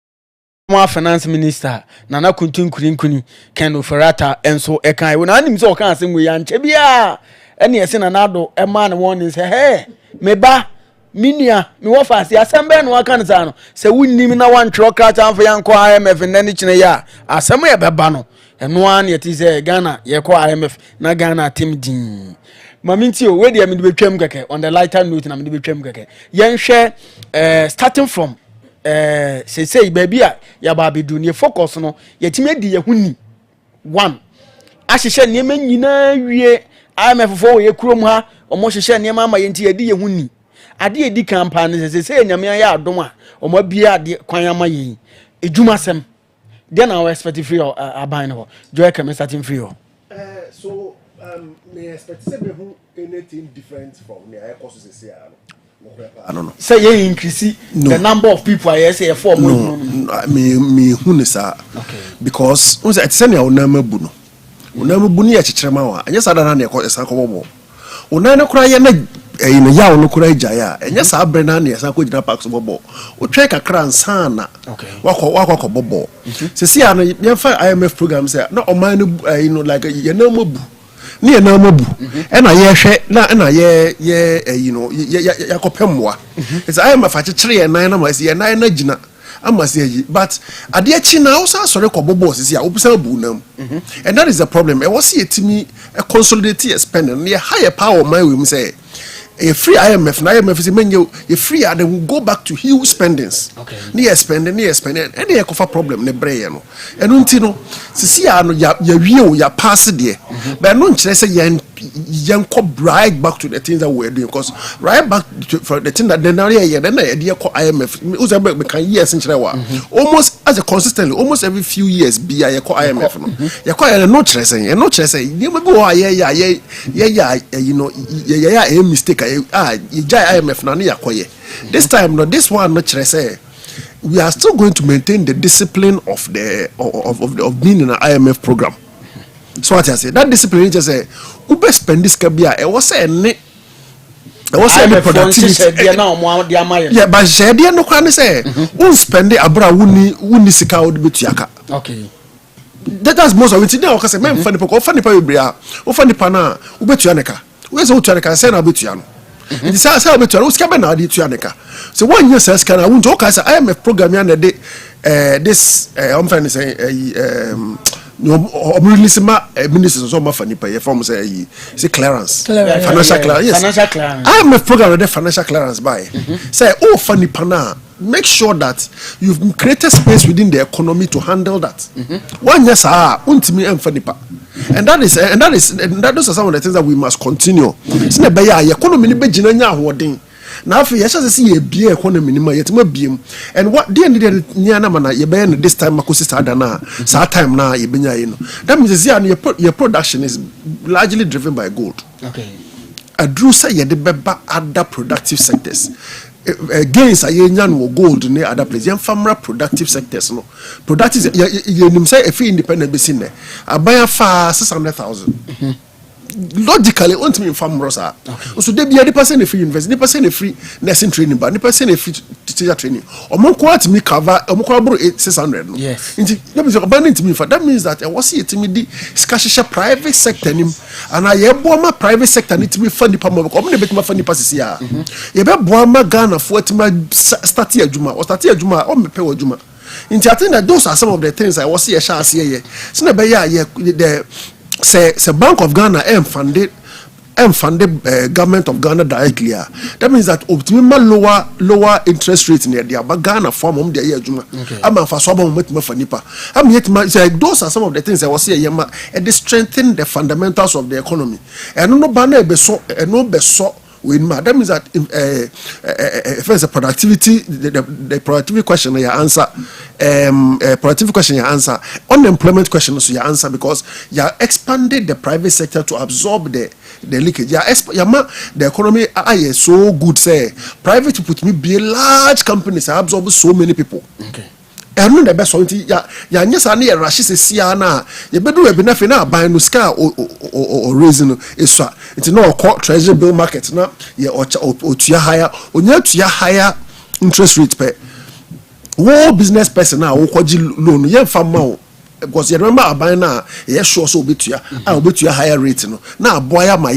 Speaker 2: finance minister Nana Kuntun Kurinkuni Ken Ferrata and so Ekai. When I am so can't sing with Yanchebia and yes in another a man warning say, hey, meba. Minia, me wa fast ya sembe no aka ne sa no se wunnim na wan tro kra chan for yanko IMF na ni chine ya asem ye beba no eno an ye ti say Ghana ye ko IMF na Ghana team din maminti o we de me de betwam keke on the lighter note na me de betwam keke yen hwe starting from say baby a ya ba bedu ne focus no ye ti me di ye huni one ahihye ne ma nyina wie IMF fo ye kurom ha omo hihye ne ma ye nti ye di ye huni ade edi campaign say nyame ya adom a omo bia ade kwan amayi ejuma sem then I expect free aban ho joy come starting free ho
Speaker 4: so me expect say be anything different from the air courses say I don't know
Speaker 2: say you increase the number of people I say for
Speaker 4: no me hu ne sa because we say say na onamabu no onamabu ne ya chichirema wa anya sada na na e san ko bobo onana kura ye na no yawo no kura ijaya enya sa brena na yasa ko gina parks bobo o twe kakra nsana wakọ bobo se si ano ye fa IMF program say na o man no like ye na mabu ni ye na mabu e na ye hwe na ye yakopemwa it's IMF a chire ye nan na ma se ye nan na gina amasi but ade achi na also sorry ko bobo sisi a obusa bu nam and that is the problem e was yetimi a consolidate spending near higher power my we say a free IMF na IMF is menyo a free and will go back to huge spendings near spending and they cover problem ne breye no enu nti no sisi a no ya wie ya pass there but no nkyere say yen right back to the things that we were doing because right back to for the thing that then they call IMF we can years in almost as a consistently almost every few years be I call IMF no you call no kyere say you maybe you know a mistake IMF na yakoye this time no this one no kyere say we are still going to maintain the discipline of the of being in an IMF program. So what I say, that discipline just say, who best spend this kabia? It was any productivity. Yeah, but share the no can say, who spend the abra wuni sika would be tiaka.
Speaker 2: Okay.
Speaker 4: That's most of it now. Because men funny pa bria, o funny pana, ubetu yaneka. Where's o tuyaneka? Say na ubetu yano. It say ubetu yano. Uska na adi tuyaneka. So 1 year says can I won't talk as IMF program yana de this I'm trying to say no release ma ministers so ma fani pa form say clearance financial clearance yes financial clearance IMF program the financial clearance by say oh fani pana make sure that you've created space within the economy to handle that 1 year sir untimi emfani pa and those are some of the things that we must continue since be ya economy ni be gina nya ahoden na afi ya chance see ye bie economy ni ma yetima biem and what the end near na mana ye be this time makosi sada na sa time na ye benya yi no that means your production is largely driven by gold.
Speaker 2: Okay,
Speaker 4: adru say ye de beba other productive sectors gains aye nya no gold ne other place ye famra productive sectors no productive ye nim say if independent be sin ne abaya fa 600,000 logically want me from Rosa. So they be a person a free university, person a free nursing training, but the person a free teacher training. Or more quality me cover or more 600.
Speaker 2: Yes.
Speaker 4: That means abandoned to me for that means that I was here to me the scarce private sector and I have my private sector need to be funny pama because I'm a bit more funny passes here. You better Boama Ghana for it my start here Juma or start here Juma or me pay Juma. I think that those are some of the things I was here chance here. So na be the say Bank of Ghana funded government of Ghana directly. That means that optimal lower interest rate near the Ghana form the year Juma. I'm for some with Mafanipa. I'm yet say those are some of the things I was here yama and they strengthen the fundamentals of the economy. And no banner be so no be so. That means that if there's a productivity, the productivity question you answer, productivity question you answer, unemployment question also you answer because you expanded the private sector to absorb the leakage. The economy is so good. Say private put me be large companies absorb so many people.
Speaker 2: Okay.
Speaker 4: ɛno na ɛbɛ so nti ya nyɛ saa ne yɛ rashi se sia na ye bedu we bi na fe na aban no ska o raise no esua nti na ɔkɔ treasury bill market na ye otua higher onya tua higher interest rate pe wo business person na wo kwaji loan ye mfa ma wo because you remember aban na ye sure so obetua obetua higher rate no na aboy ama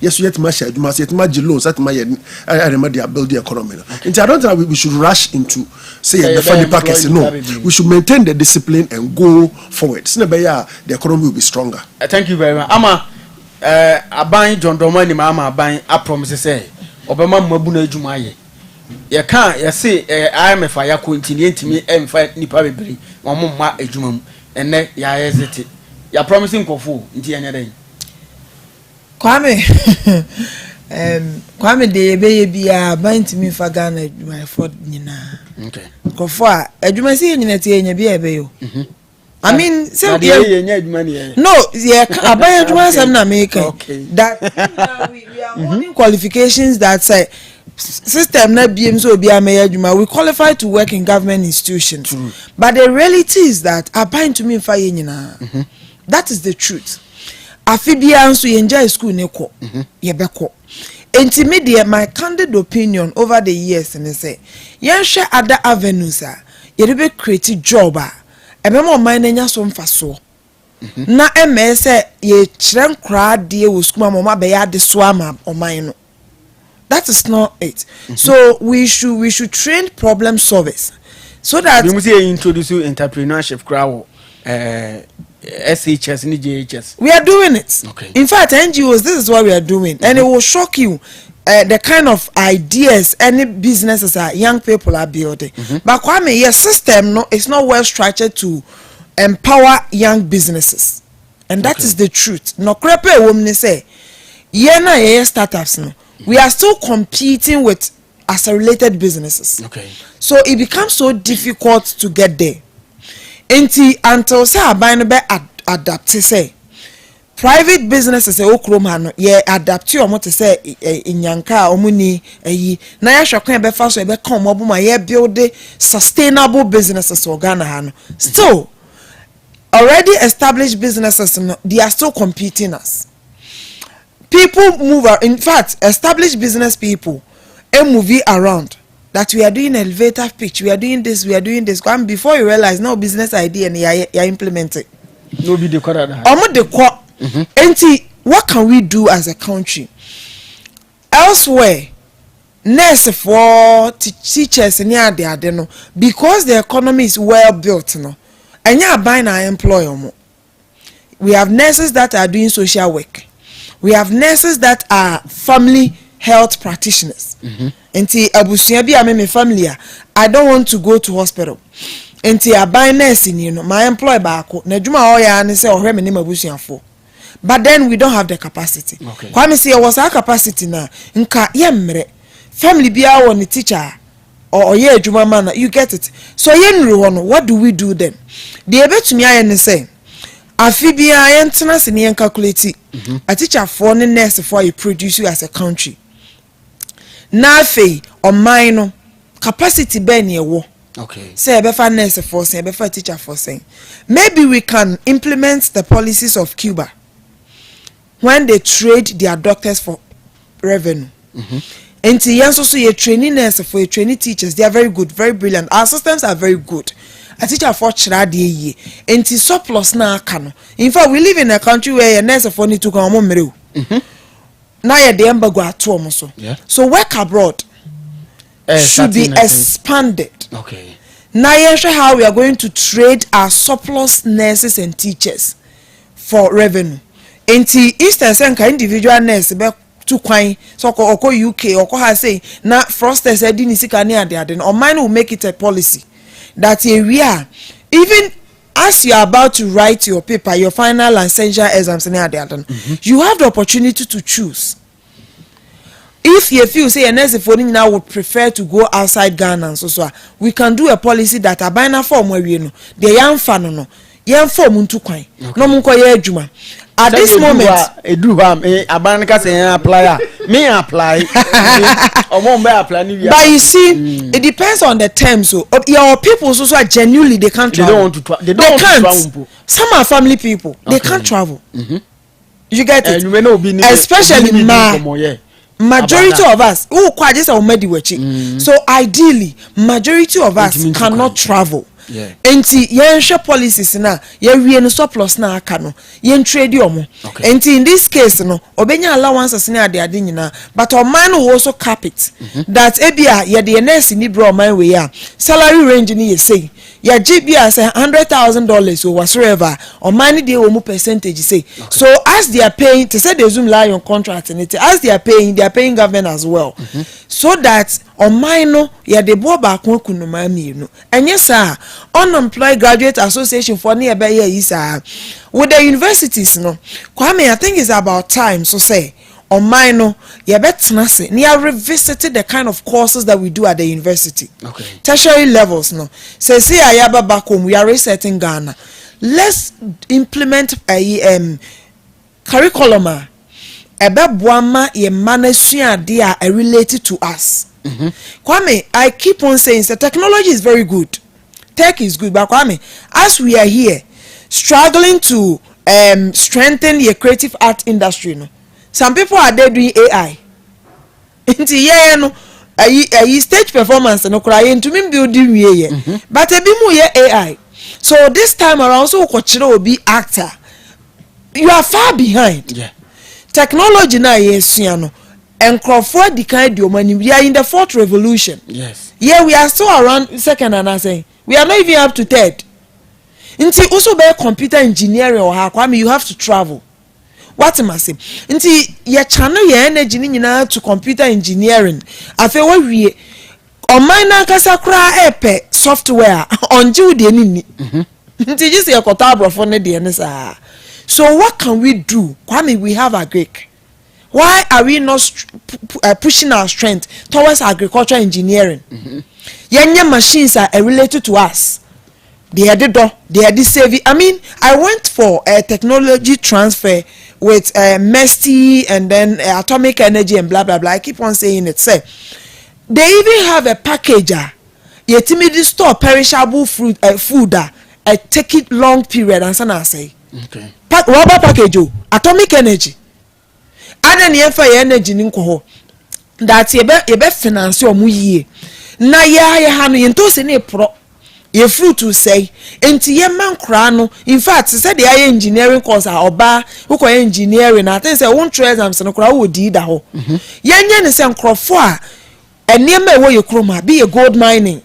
Speaker 4: yeso yet ma share aduma yet ma gi loans at ma ye remedy build the economy no. I don't think we should rush into say the funny packets. No, we should maintain the discipline and go forward. The economy will be stronger.
Speaker 2: Thank you very much. Ama aban John Domani ama aban I promise say obama mabu na adwuma ye. Ye kan ye say IMF ya continue ntimi emfa nipa bebere omo ma adwuma mu enne ya hesitate. Ya promising kofo nti enya den.
Speaker 6: Kwame Kwame de be bia ban ntimi fa Ghana adwuma for nyina.
Speaker 2: Okay.
Speaker 6: Kofo a adwuma si nyina ti enya bia be yo. I mean, say
Speaker 2: no,
Speaker 6: yeah, aban adwuma sam na make that we are holding qualifications that say system na biem so obi amaya adwuma we qualify to work in government institutions. But the reality is that aban to me fa ye nyina. That is the truth. Afibia nso ye enjoy school ne ko ye beko. Enti my candid opinion over the years and say yen hwe other avenues a ye be create job a ebema man nya so mfaso na say ye kyerem kra de wo school mama be ya de so ama oman no. That is not it. So we should train problem solvers so that
Speaker 2: you must introduce entrepreneurship crowd SHS and JHS.
Speaker 6: We are doing it.
Speaker 2: Okay.
Speaker 6: In fact, NGOs, this is what we are doing, and it will shock you the kind of ideas any businesses are young people are building. But Kwame, your system it's not well structured to empower young businesses, and that is the truth. No crepe women say, yeah, startups no. We are still competing with accelerated businesses.
Speaker 2: Okay.
Speaker 6: So it becomes so difficult to get there. Until say aban be adapt say private businesses say okroma no ye adapt you omo to say inyanka omuni eyi na ya hwekwan be fa so be kan omo ma ye build sustainable businesses for Ghana ha no. Still already established businesses no, they are still competing us. People move in fact established business people move around that we are doing elevator pitch, we are doing this, and before you realize no business idea and you implement it.
Speaker 2: Nobody the quarter.
Speaker 6: What can we do as a country? Elsewhere, nurse for teachers and they no because the economy is well built no, and you buying our employer. We have nurses that are doing social work. We have nurses that are family health practitioners. Enti abusuya bi ame me family I don't want to go to hospital. Enti aban nurse ni no my employee baako na adwuma o ya ne say ohwe me ne mabusuafo. But then we don't have the capacity.
Speaker 2: Okay.
Speaker 6: Kwame say was our capacity na nka ye mmere family bia wo ne teacher or ye adwuma man you get it. So ye nru ho no what do we do then? The ebetumi aye ne say afibia ye ntena se ne yen calculate a teacher for ne nurse for you produce you as a country. Na fe o mine capacity ben ye wo.
Speaker 2: Okay.
Speaker 6: Say be fa nurse for say be fa teacher for say. Maybe we can implement the policies of Cuba when they trade their doctors for revenue. Enti yen so ye training nurse for training teachers, they are very good, very brilliant. Our systems are very good. A teacher for chira de ye. Enti surplus na aka no. In fact, we live in a country where a nurse for need to come on mere. Now you're the embargo at home so.
Speaker 2: Yeah.
Speaker 6: So work abroad should be expanded.
Speaker 2: Okay.
Speaker 6: Now you show how we are going to trade our surplus nurses and teachers for revenue. Enti instance enka individual nurse be to kwan so oko UK oko ha say na frosters e di ni sika ne ade no mine will make it a policy that area even as you are about to write your paper, your final licensure exams, you have the opportunity to choose. If you feel say a nurse phone now would prefer to go outside Ghana, so we can do a policy that a binary form where you know the young fan no young form unto coin no munko ye juma at this moment but you see it depends on the terms. So your people also are genuinely they can't travel.
Speaker 2: They don't want to travel. They
Speaker 6: can't
Speaker 2: travel.
Speaker 6: Some are family people. They can't travel. You get it? Especially majority of us who quite just so ideally majority of us cannot travel. Enti yen policies na ye wie no surplus na aka no yen trade omo. Enti in this case no obenya allowances na ade nyina but oman no also cap it that ebia ye de nurse ni bro oman we ya salary range ni ye say ya gbia say $100,000 or whatsoever oman dey omu percentage say. So as they are paying to say they zoom lie on contract and it as they are paying government as well. So that oman no ye de bo ba kon kunuma mi no enye sa unemployed graduate association for nearby here is with the universities no Kwame I think it's about time so say on mine no you better say near revisited the kind of courses that we do at the university. Tertiary levels no say see ayaba back home we are resetting Ghana. Let's implement a curriculum ebe boama ye manasua they are related to us. Kwame I keep on saying the technology is very good. Tech is good, but Kwame, as we are here struggling to strengthen the creative art industry, no, some people are there doing AI. Into yeah, no, stage performance no crying to me building but a bit more AI. So this time around, so will be actor. You are far behind. Yeah, technology now yes, you know, and Crawford declined your money. We are in the fourth revolution. Yes, yeah, we are still around second and I say. We are not even up to third. Inti also be computer engineering or Kwame you have to travel. What am I saying? Inti your channel your energy nyina to computer engineering. Afa we on minor kasakra epe software on Jude ni. Inti just your kotabro for ne de sa. So what can we do? Kwame we have a Greek. Why are we not pushing our strength towards agriculture engineering? Yenye machines are related to us. They are the savvy. I mean, I went for a technology transfer with MESTI and then atomic energy and blah blah blah. I keep on saying it. Say they even have a packager. You timidly store perishable food take it long period and so I say. Okay. Rubber package atomic energy. Ada ni efa energy ni nko that ye be finance omu yie na ya ha no yento se ne pro ye fruit to say enti ye mankra no in fact say the engineering course oba who engineering I think say won try exams no kra wo di da ho yenye ne se nkrofo a enema e wo ye kroma be a gold mining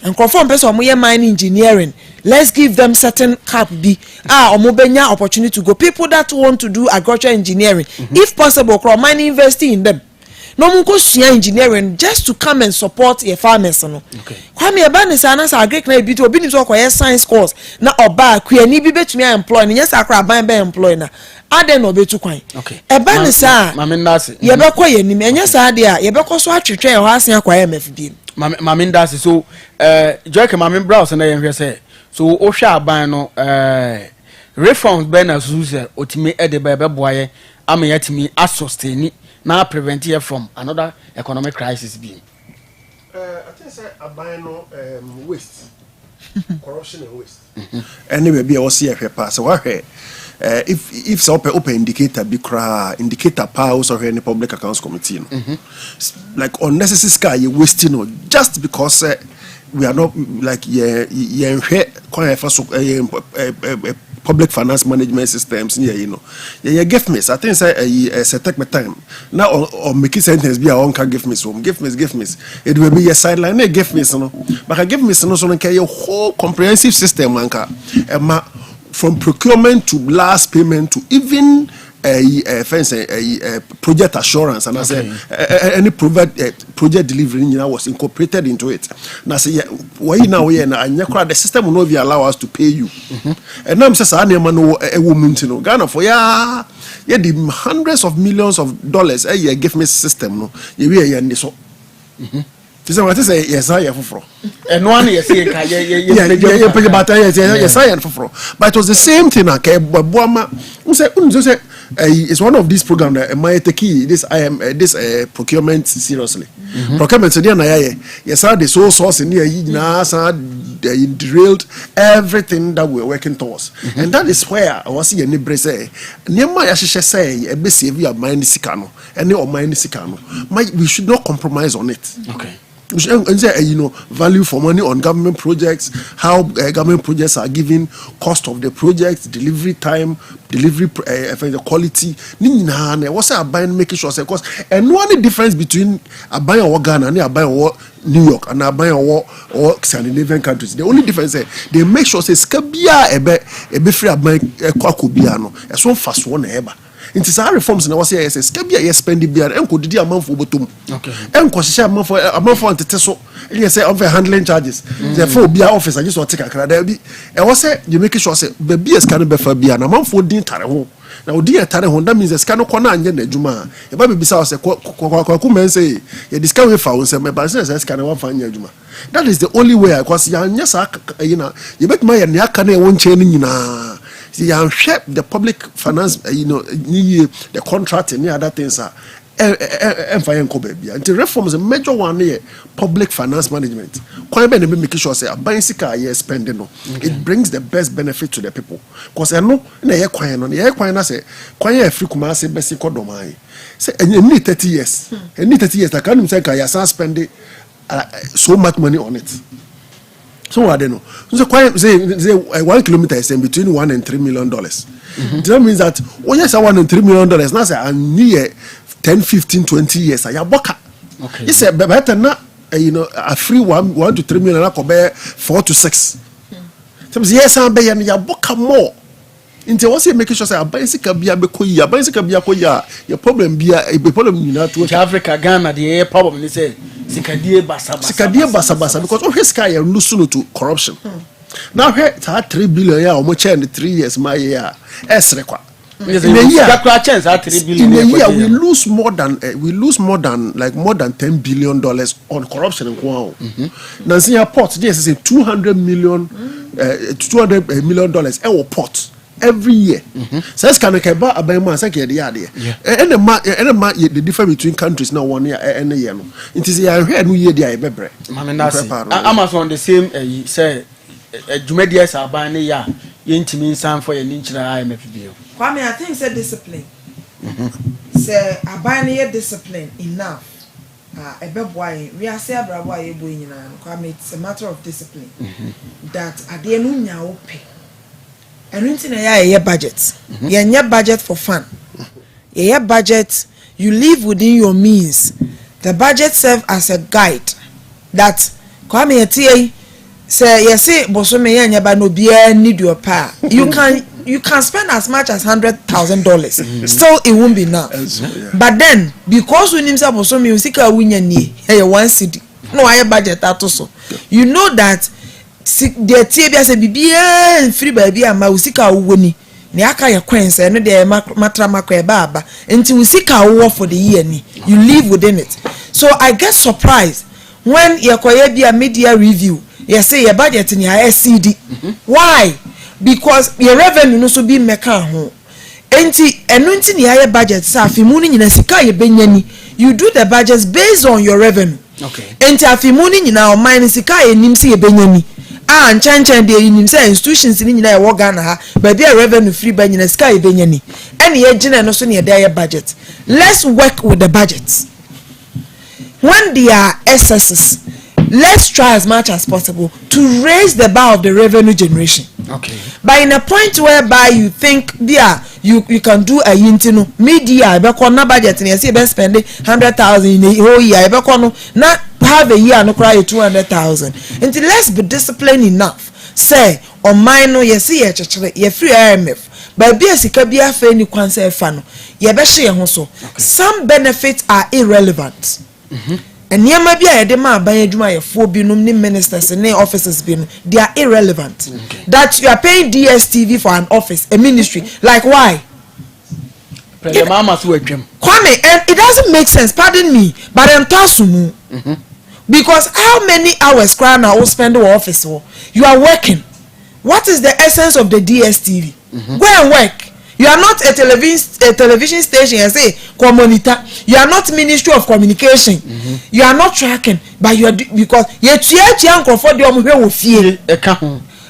Speaker 6: nkrofo mpe so mo ye mining engineering. Let's give them certain cap B. Omobenya opportunity to go. People that want to do agriculture engineering, if possible, mining investing in them. No munko suya engineering just to come and support your farmers. No. Okay. Kwame abane sana sa agric na bitu obi ni so kwa science course na oba kwe ni bi betumi employ ni yes akra ban be employ na ade no betu kwan. Okay. Ebane sa mamindase. Ye be kwa ye nim enya sa ade a ye be kwa so atwetwe ho asen kwa MFB.
Speaker 2: Mamindase so Joke mamin browse na ye hwe say so ohwa aban no reforms be na suze otimi ede be boaye ama yatimi asustain na prevent you from another economic crisis being.
Speaker 4: I think say aban no waste corruption and waste anyway be o see ehwe pass wa hwe if so open indicator be cra indicator powers or any public accounts committee no like unnecessary sky you wasting no just because we are not like public finance management systems you know give me I think say take my time now or make it sentence be on can give me it will be a sideline give me no but I give me so a whole comprehensive system from procurement to last payment to even project assurance and I say any project delivery was incorporated into it. Now say why now the system will not allow us to pay you. And I'm saying a woman to Ghana for the hundreds of millions of dollars a year give me system no you so. So what is yes I for
Speaker 2: and one yes
Speaker 4: but it was the same thing It's one of these programs that my take this procurement seriously. Procurement so yes, the sole source in here they drilled everything that we're working towards, and that is where I was seeing any say a bit save your mind sikano, any or mind sikano. We should not compromise on it.
Speaker 2: Okay.
Speaker 4: Value for money on government projects, how government projects are given, cost of the projects, delivery time, delivery the quality. What's a buying making sure because and one difference between a buyer or Ghana and a buyer or New York and a buyer or Scandinavian countries. The only difference is they make sure say skabia a be free a buy a kwakubiano. As one fast one ever. Into some reforms na wase yes skabia yes spend bia enko didi amanfo botom
Speaker 2: okay
Speaker 4: enko hye amanfo anteteso you say of handling charges the for bia office I just want take akra da bi e wase you make sure say be bia ska no be fa bia na amanfo din tare ho na odi tare ho that means ska no kona anye na adwuma e ba be bisa wase kwaku men say you discount we fa won say me ba say ska no wan fa anye adwuma. That is the only way because ya nya sa you bet my ne aka na e won che ni nyina. See, I share the public finance, the contract and the other things are the reforms a major one here, public finance management. Kwame making sure say buying car spending it brings the best benefit to the people. Because I know in the year Kwame say Kwame free Kumasi best economy. Say and you need 30 years. You need 30 years. I can't say I spend so much money on it. So I don't know. So say 1 kilometer is in between $1 and $3 million. That means that yes, $1 and $3 million. Now say I need 10, 15, 20 years. I boka. Okay. It's a better not a free 1 to 3 million. I could bear 4 to 6. So yes, I bear ya boka more. Into what's making sure say a bicycle be a bekoya, bicycle be a koya. Your problem be a problem you know to
Speaker 2: Africa, Ghana. The problem is say. Sikadie basa
Speaker 4: because all his sky and lose to corruption. Now here it's 3 billion ya omo in 3 years my year. Esrekwa. In a year we lose more than more than $10 billion on corruption in Kwao. Nancy port this is $200 million our port every year. Says can I buy a buy say the idea. And the difference between countries now 1 year and a year. It is a year new year there bebre.
Speaker 2: Amazon the same say Jumedias are buying a year. Intimi san for your ninja IMF bill.
Speaker 6: Kwame, I think it's discipline. Say a buying discipline enough. A beboy, we are say Braboy boy, Kwame, it's a matter of discipline. That at the end now pay. And renting a budget. You budget for fun. You budget, you live within your means. The budget serves as a guide. That Kwame say you say Bosome yanya no be need your power. You can spend as much as $100,000. Still it won't be enough. But then because when himself Bosome you see ka win ye 1 cedi. No I budget that also. You know that the TBS say bibia free baby ama usika woni ne aka ye kwense no de matra makwa baba enti usika wo for the year ni you live within it. So I get surprised when yekoye bia media review you say your budget in your SCD. Why? Because your revenue no so be meka ho enti eno enti ni your budget sa afimu ni nyina sika ye benyani you do the budgets based on your revenue.
Speaker 2: Okay.
Speaker 6: Enti afimu ni nyina o mine sika ye nim se ye benyani and chanchan de nim say institutions ni nyina ye wo Ghana ha ba bia revenue free ba nyina sika ye benyani ene ye gina no so ne dey budget. Let's work with the budgets. When there are excesses, let's try as much as possible to raise the bar of the revenue generation.
Speaker 2: Okay. But
Speaker 6: in a point whereby you think you can do a yintino media be ko na budget ni say be spend 100,000 in a whole year be ko no not have a year no cry 200,000. Until let's be disciplined enough. Say on mine no you see ye free IMF. But be sika bia fa ni kwan say fa no ye be hye ho so. Some benefits are irrelevant. And yema bia yede ma ban adwuma ye fo bi num ni ministers ni offices bi no they are irrelevant. That you are paying DSTV for an office, a ministry, like why? Kwame, and it doesn't make sense, pardon me, but I'm tasumu. Because how many hours crowd now spend the office or you are working? What is the essence of the DSTV? Go and work. You are not a television station and say monitor. You are not Ministry of Communication. You are not tracking, but you are because you for the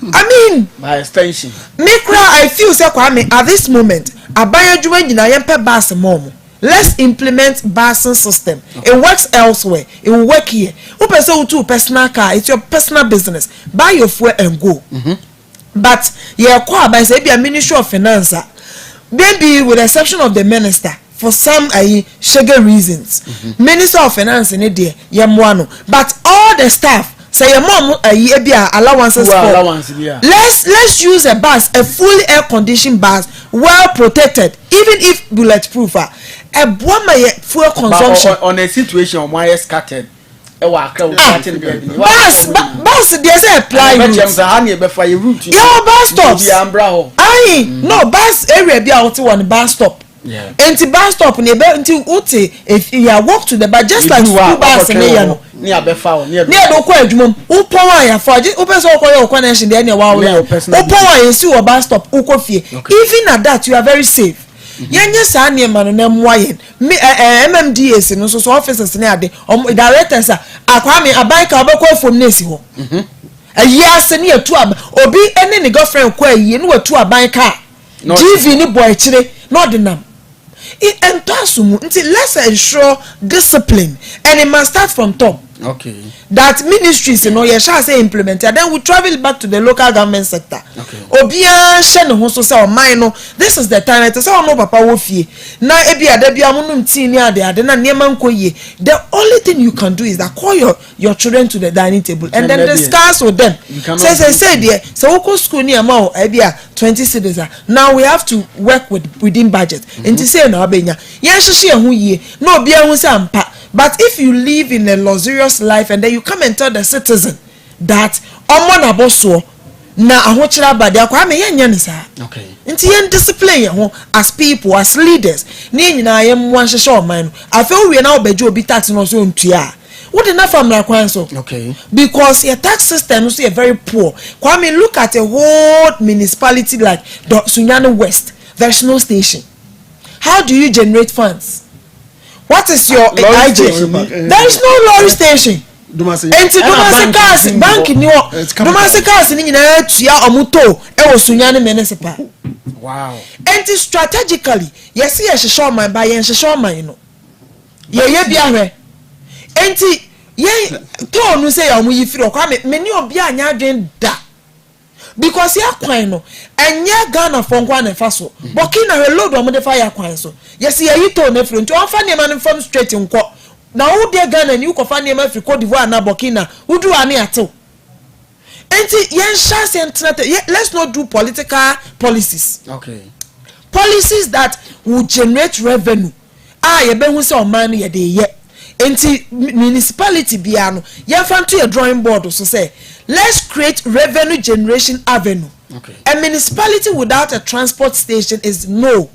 Speaker 6: I mean,
Speaker 2: by extension.
Speaker 6: I feel say Kwame at this moment. Abaya juma nyina yempe bus mom. Let's implement busing system. It works elsewhere. It will work here. Open so to personal car. It's your personal business. Buy your fuel and go. But yeah, by say be a Ministry of Finance. Maybe with the exception of the minister, for some sugar reasons, Minister of Finance in there, but all the staff say your mom allowances for. Let's use a bus, a fully air conditioned bus, well protected, even if bulletproof. A fuel consumption
Speaker 2: on a situation on why scattered. Bus
Speaker 6: there's a apply route. Your bus stops. No bus area be out one bus stop. Yeah. Empty bus stop until if you walk to the bus just like school bus near Befau near the Quadrum, Upoa for open so connection there near Wow. Upoa you see a bus stop Ukofi. Even at that you are very safe. Yenye sa ne man na mwayen MMDS no so officers na ade directors Kwame abaika obekọ from nesi ho ayase ne atu obi ene ne girlfriend kwa yi ne watu abaika GV ni boy chire no de nam let's ensure discipline and it must start from top. Okay. That ministries, you shall say implemented. Then we travel back to the local government sector. Okay. Obia shene ho so say o man this is the time to say o no papa wo fie. Na ebia da bia munum ti ni ade na niema nkoye. The only thing you can do is that call your children to the dining table and then discuss with them. Say there so we go school ni ama o ebia 20 cedis. Now we have to work within budget. Enti say na obenya. Yen hye ho yie. Na obia hu say ampa. But if you live in a luxurious life and then you come and tell the citizen that omo na boso na ahochira bade Kwame yenya ne sa. Okay. Nti yen discipline ho as people, as leaders. Ni nyina yem wan hye o man no. Afa we na obaje obi tax no so ntua. What the na family kwan so? Okay. Because your tax system is very poor. Kwame, look at a whole municipality like Sunyani West. There's no station. How do you generate funds? What is your IG? There is no lorry station. Dumasi cars bank ni wo. Dumasi cars ni nyina tua omuto e wo Sunyani municipal. Wow. And strategically, yes hyehyɛ man ba yen hyehyɛ man no. Ye bia hwe. Enti ye to no say ya mu yifiri Kwame meni obi anya adwen da. Because ya kwan no enye Ghana for nkwa na fa so. Burkina we load o de fa ya kwan so. Yes ye yito na firi nti on fa ne man from straight nko. Na wo de Ghana ni ko fa ne ma firi Cote d'Ivoire na Burkina. Udu ane atew. Enti yen chance let's not do political policies. Okay. Policies that will generate revenue. Ye be hu say o man ye de ye. Enti municipality bia no yen fa to a drawing board so say let's create revenue generation avenue. Okay. A municipality without a transport station is no.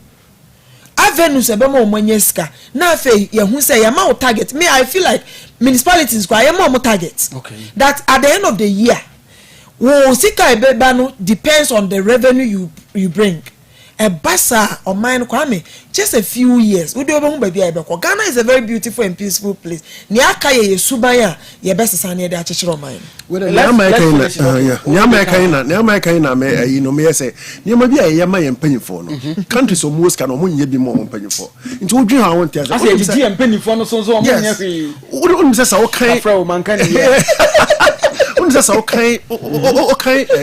Speaker 6: Avenue se be mo manyeska. Na fe ye hu say ma target. Me I feel like municipalities kwa ye mo target. Okay. That at the end of the year wo sika ebeba no depends on the revenue you bring. A basa or mine Kwame just a few years. We do baby Ghana is a very beautiful and peaceful place. Niaka ye subaya ye best sane de achechiro mine.
Speaker 4: Niamaka me you know me say niam bia ye ma ye mpanyifo no. Countries almost can omunye bi mo mpanyifo. Nti wo dwen ha won tia.
Speaker 2: Ase di mpanyifo no so omunye fi.
Speaker 4: Wo say sa wo kan
Speaker 2: afra o man kan ye.
Speaker 4: Okay,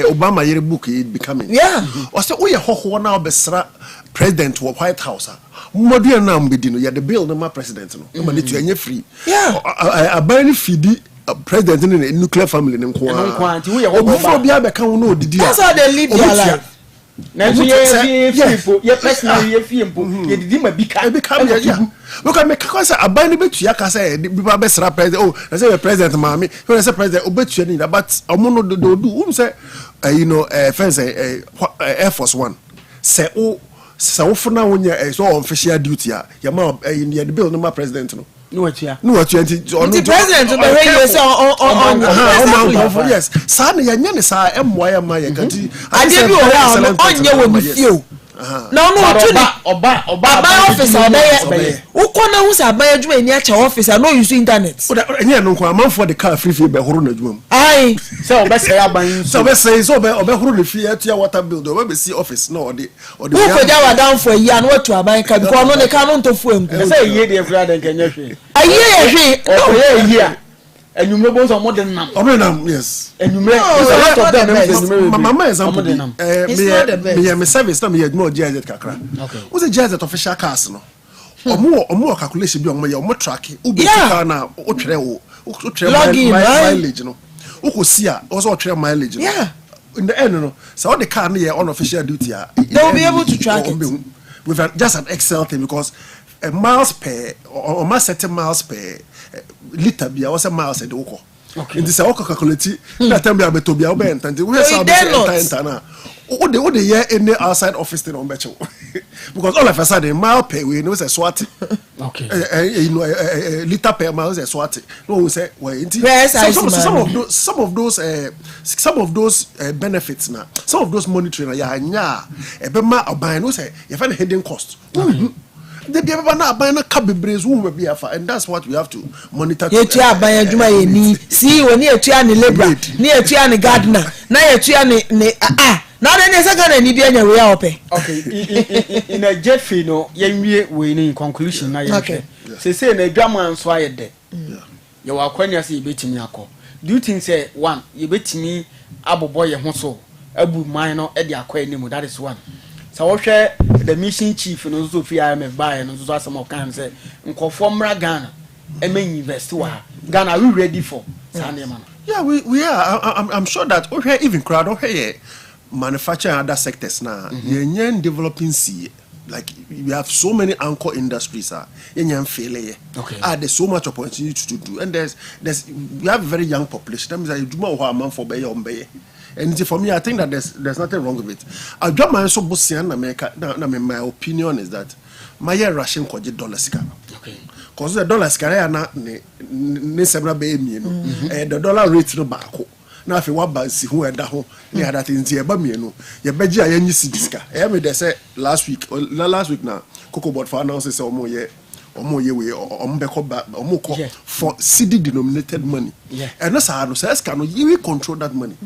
Speaker 4: Obama yere book becoming. Yeah. Or say, oh, yeah, ho now besra president to White House. Modia na mbedi no ya the bill no ma president no. No need to enye free. Yeah. I buy feed president in a nuclear family nko. Nko anti wo ye ho bia be kan no odidi.
Speaker 6: That's how they live their life.
Speaker 2: Na so ye people, ye personal ye fiempo, ye didi ma bika.
Speaker 4: Yeah. Look at me because I buy the betu ya kasa people be sra president. Oh, I say the president mami. When say president obetu ni but omono do say you know fence Air Force 1. Say so funa wonya so official duty ya ma the bill no ma president no.
Speaker 6: No atua.
Speaker 4: The
Speaker 6: president be wey say on
Speaker 4: yes. Sa na ya nya ne sa emwa ya ma ya kati.
Speaker 6: Ade bi o ya onye wo mi fie o. no oba office obey ukona hu say aban adwuma ni acha office no use internet
Speaker 4: enye no kwa man for the car free be horo na adwuma
Speaker 6: ai
Speaker 2: say obe say aban
Speaker 4: so obe say so obe horo le fee atua water bill do obe see office no ode
Speaker 6: who ko jawa down for year no to aban ka because no ne ka no to fu enku
Speaker 2: say ye dey free adan kenya hwe
Speaker 6: aye
Speaker 2: hwe year enumre bo so modern nam
Speaker 4: yes
Speaker 2: enumre
Speaker 6: a lot of them
Speaker 4: mama example me service na me adwuma GIZ kakra wo say GIZ official cars no omo calculation bi omo ye omo track ubi car na o twere wo mileage no uko see a also twere mileage no in the end no so all the car na ye on official duty
Speaker 6: they will be able to track it
Speaker 4: with just an Excel thing because miles per or ma certain miles per liter bia was a miles de woko in this woko calculate na time bia beto bia obe entante we say enter na o de year any outside office thing on becho because all of a sudden mile per we know say swat you know liter per mile say swat no we say well some of those benefits na some of those monitoring ya nya e be ma oban no say you find hidden cost they be na buy na cabebrez who be afa and that's what we have to monitor.
Speaker 6: Yetua aban adwuma ye ni see we ni yetua ni labor ni yetua ni gardener na yetua ni na dey say Ghana ni bia nya we ope
Speaker 2: okay in a jet fee no yenwie we ni conclusion na ye say na adwaman so ayede ye wa kwanya say yebetimi akọ do you think say one yebetimi abobo ye ho so abu man no e de akọ animu that is one. So what the mission chief no so fi IMF buy no so asem kan say nkofo mra Ghana e may invest wa Ghana we ready for sanema.
Speaker 4: Yeah, we are. I'm sure that even crowd manufacturing other sectors now yenyen developing see like we have so many anchor industries yenyen failure. There's so much opportunity to do and there's we have a very young population. That means that you do more man for be. And for me, I think that there's nothing wrong with it. I drop my so Bosian America. My opinion is that my Russian $1
Speaker 2: okay.
Speaker 4: Because the dollar scar na ne sebra be mi no. The dollar rate no back. Now if you want to see who da ho, ne other things here ba mi no. Ye beji ayenyi sidiska. Me they say last week now Cocoa Board for announce say omo ye we omo for CD denominated money. And no say no say can no you control that money.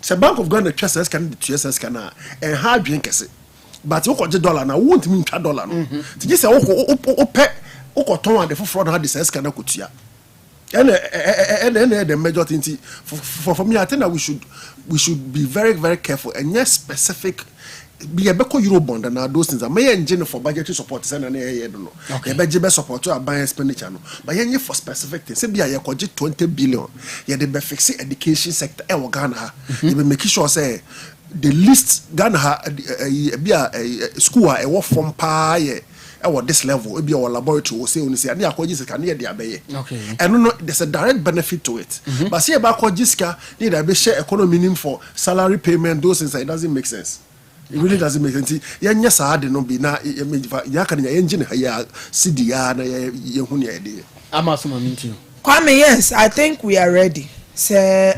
Speaker 4: The Bank of Ghana trust can the TSS can and hard drink it. But you got $1 now, won't mean $1 no. To just say the fraud had this can kutia. And the major thing for me, I think that we should be very, very careful and yes specific. Be a beko Eurobond and those things. May engine for budgetary support send an no. Okay. Budget support to buy expenditure no. But yen for specific things. Say be a 20 billion. Ye dey be fix education sector e Ghana. They be make sure say the list Ghana be a school e work from pa ye e this level e be our laboratory say oni say na akwaji sika na ye dey abeye. Okay. And no there's a direct benefit to it. But say about akwaji sika need to be share economy for salary payment those things it doesn't make sense. It really doesn't make sense. Yanya saade no be na ya kan ya engine ya CDA na ya hu ne ide.
Speaker 2: Amasoma minti.
Speaker 6: Kwame, yes, I think we are ready. Say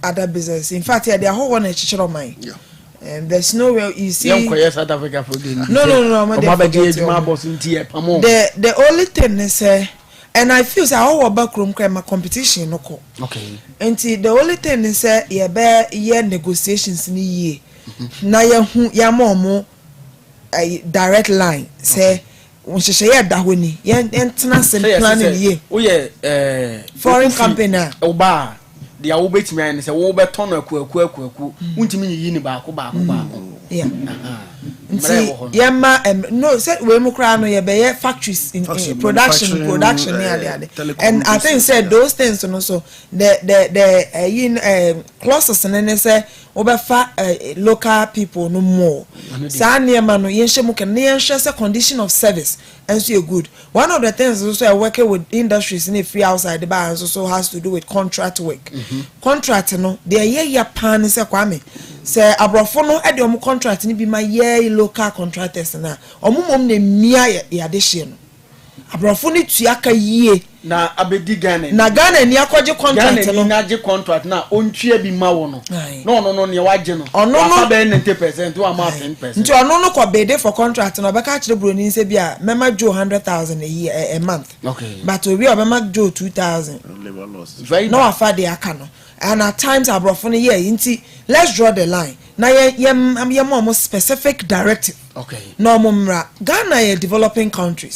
Speaker 6: other business. In fact, they are whole one chichiro mine. Yeah. There's no way you see.
Speaker 2: South Africa for
Speaker 6: no. The only thing is and I feel say our backroom crime competition no ko. Okay. And the only thing is ye negotiations ni ye. Na ya mo direct line say won hye da ho ni ye entena sem plan ni ye
Speaker 2: wo ye
Speaker 6: foreign company
Speaker 2: oba dia wo betimi an say wo beton akuaku untimi yi ni ba ko
Speaker 6: yeah yema no say we mu kra no ye be ye factories in production and I think said those things no so the clauses and say obefa local people no more sa niema no yenhye mu kan yenhye say condition of service and so good. One of the things also I working with industries in free outside the bar also has to do with contract work. Contract no they ye pan say Kwame say abrofo no e de omo contract ni bi ma ye local contractors na omo mom na mia ya de hye no abrofo ni tuaka yie
Speaker 2: na abedi Ghana
Speaker 6: na Ghana ni akwaje contract no
Speaker 2: na je contract na ontua bi ma wo no no ne waje no
Speaker 6: ono
Speaker 2: be 90% wa ma 10%.
Speaker 6: nti ono no ko bede for contract no beka kire broni nse bia mema jo 100,000 a year a month.
Speaker 2: Okay.
Speaker 6: But we mema jo 2,000.
Speaker 4: Labor loss.
Speaker 6: No afa de aka no. And at times abrofo no ye nti let's draw the line. Na ye more specific directive.
Speaker 2: Okay.
Speaker 6: No mumra Ghana a developing country.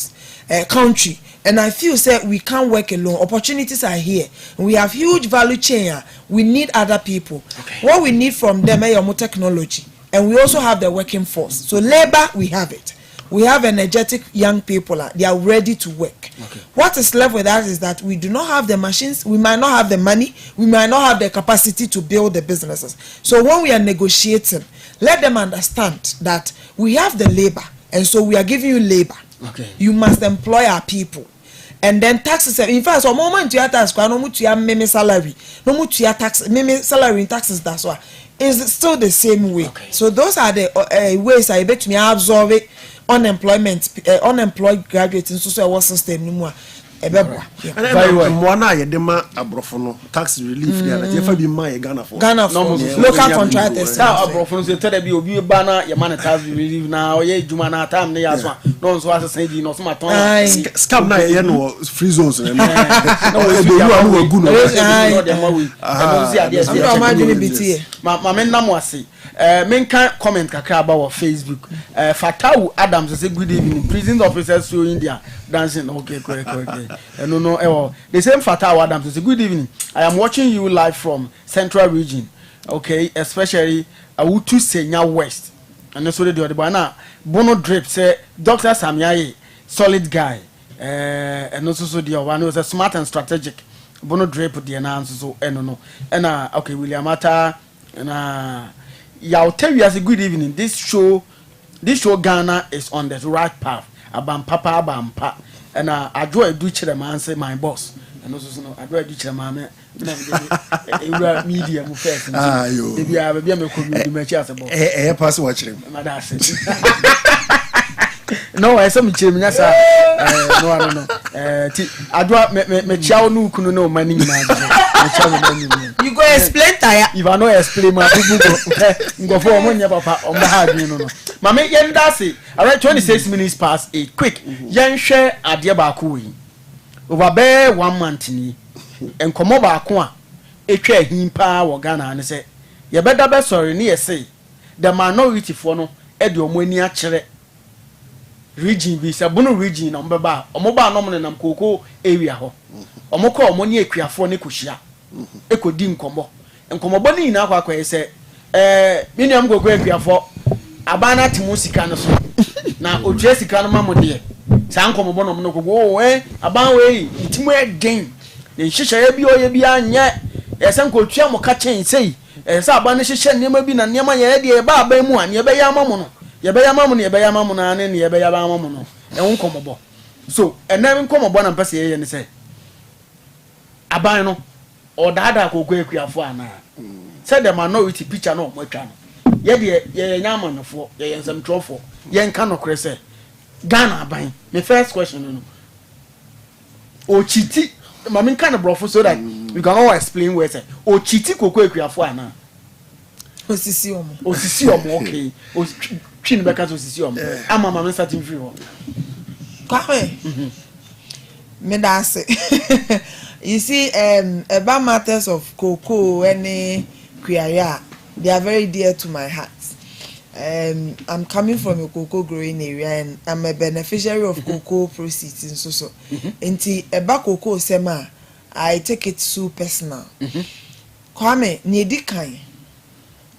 Speaker 6: And I feel say we can't work alone. Opportunities are here. We have huge value chain. We need other people.
Speaker 2: Okay.
Speaker 6: What we need from them is more technology. And we also have the working force. So labor, we have it. We have energetic young people. They are ready to work.
Speaker 2: Okay.
Speaker 6: What is left with us is that we do not have the machines. We might not have the money. We might not have the capacity to build the businesses. So when we are negotiating, let them understand that we have the labor. And so we are giving you labor.
Speaker 2: Okay.
Speaker 6: You must employ our people. And then taxes, in fact, so moment you have tax, no mutu ya meme salary, no mutu ya tax, meme salary in taxes, that's why it's still the same way.
Speaker 2: Okay.
Speaker 6: So those are the ways I bet me absorb it, unemployed graduates in social system no more.
Speaker 4: Very well. Mwana yedema abrofo no tax relief there na jefa bi ma Ghana for
Speaker 6: local contractors.
Speaker 2: Now abrofo no say tell be obi ba na ye man tax relief na oye juma na time na ya so no so asese di no so maton
Speaker 4: scam na ye no free zones na no
Speaker 2: we gu no ma men nam wase men kan comment kakra about Facebook Fatau Adams say good evening prison officers to India dancing. Okay. No. The same Fatah Adams say good evening. I am watching you live from Central Region. Okay, especially Awutu Senya West. And that's what they do. But Bono Drip say Dr. Samyaye, solid guy. And also the one was a smart and strategic. Bono Drip the announce so no. And okay, William Mata and I'll tell you as a good evening. This show Ghana is on the right path. Abampa and I draw a duch the man say my boss and also no I draw a duch the man media mu first if you have a be community match as a
Speaker 4: pass watch him
Speaker 2: no I saw me chim no I don't know I draw me chow no kunu no money
Speaker 6: you go explain tire
Speaker 2: if I know explain my go for money papa on my hard no Mama yen dasi alright 26 minutes past 8 quick yen hwe ade ba ko yi over be 1 month ni enkomo ba ko a etwa himpa wo Ghana ne se ye beda be sorry ni ye say the minority for no e de omani a kire region bi se bono region na mbeba omoba no mo nam koko area ho omoko omoni akuafo ne kohia ekodi nkomo bo ni na akwa kwa se miniam gogo akuafo abana timu sika no so na odwe sika no mamo de sa nkomo bo no no gogo aban we timu again ne hihye ya bi oye bi anye ese nkotwa mo ka chen sei ese aban ne hihye nema bi na nema ye de ba aban mu an ye be ya mamo no ye be ya mamo na ne ye be ya ba mamo no nkomo bo so enam nkomo bo na mpese ye ne se aban no odada kogo ekuafo ana said the minority picture no mo twa no ye de ye nyama mefo ye nsem trofo ye nka no krese Ghana aban my first question no o chiti mama nka no brofo so that we can all explain where say o chiti kogo ekuafo ana
Speaker 6: osisi omo
Speaker 2: okay o twin be ka osisi omo ama mama starting free ho
Speaker 6: Kwame me da say you see about matters of cocoa any kuaya they are very dear to my heart. I'm coming from a cocoa growing area and I'm a beneficiary of cocoa proceeds in so. Inti eba cocoa sema I take it so personal. Kwame ni di kan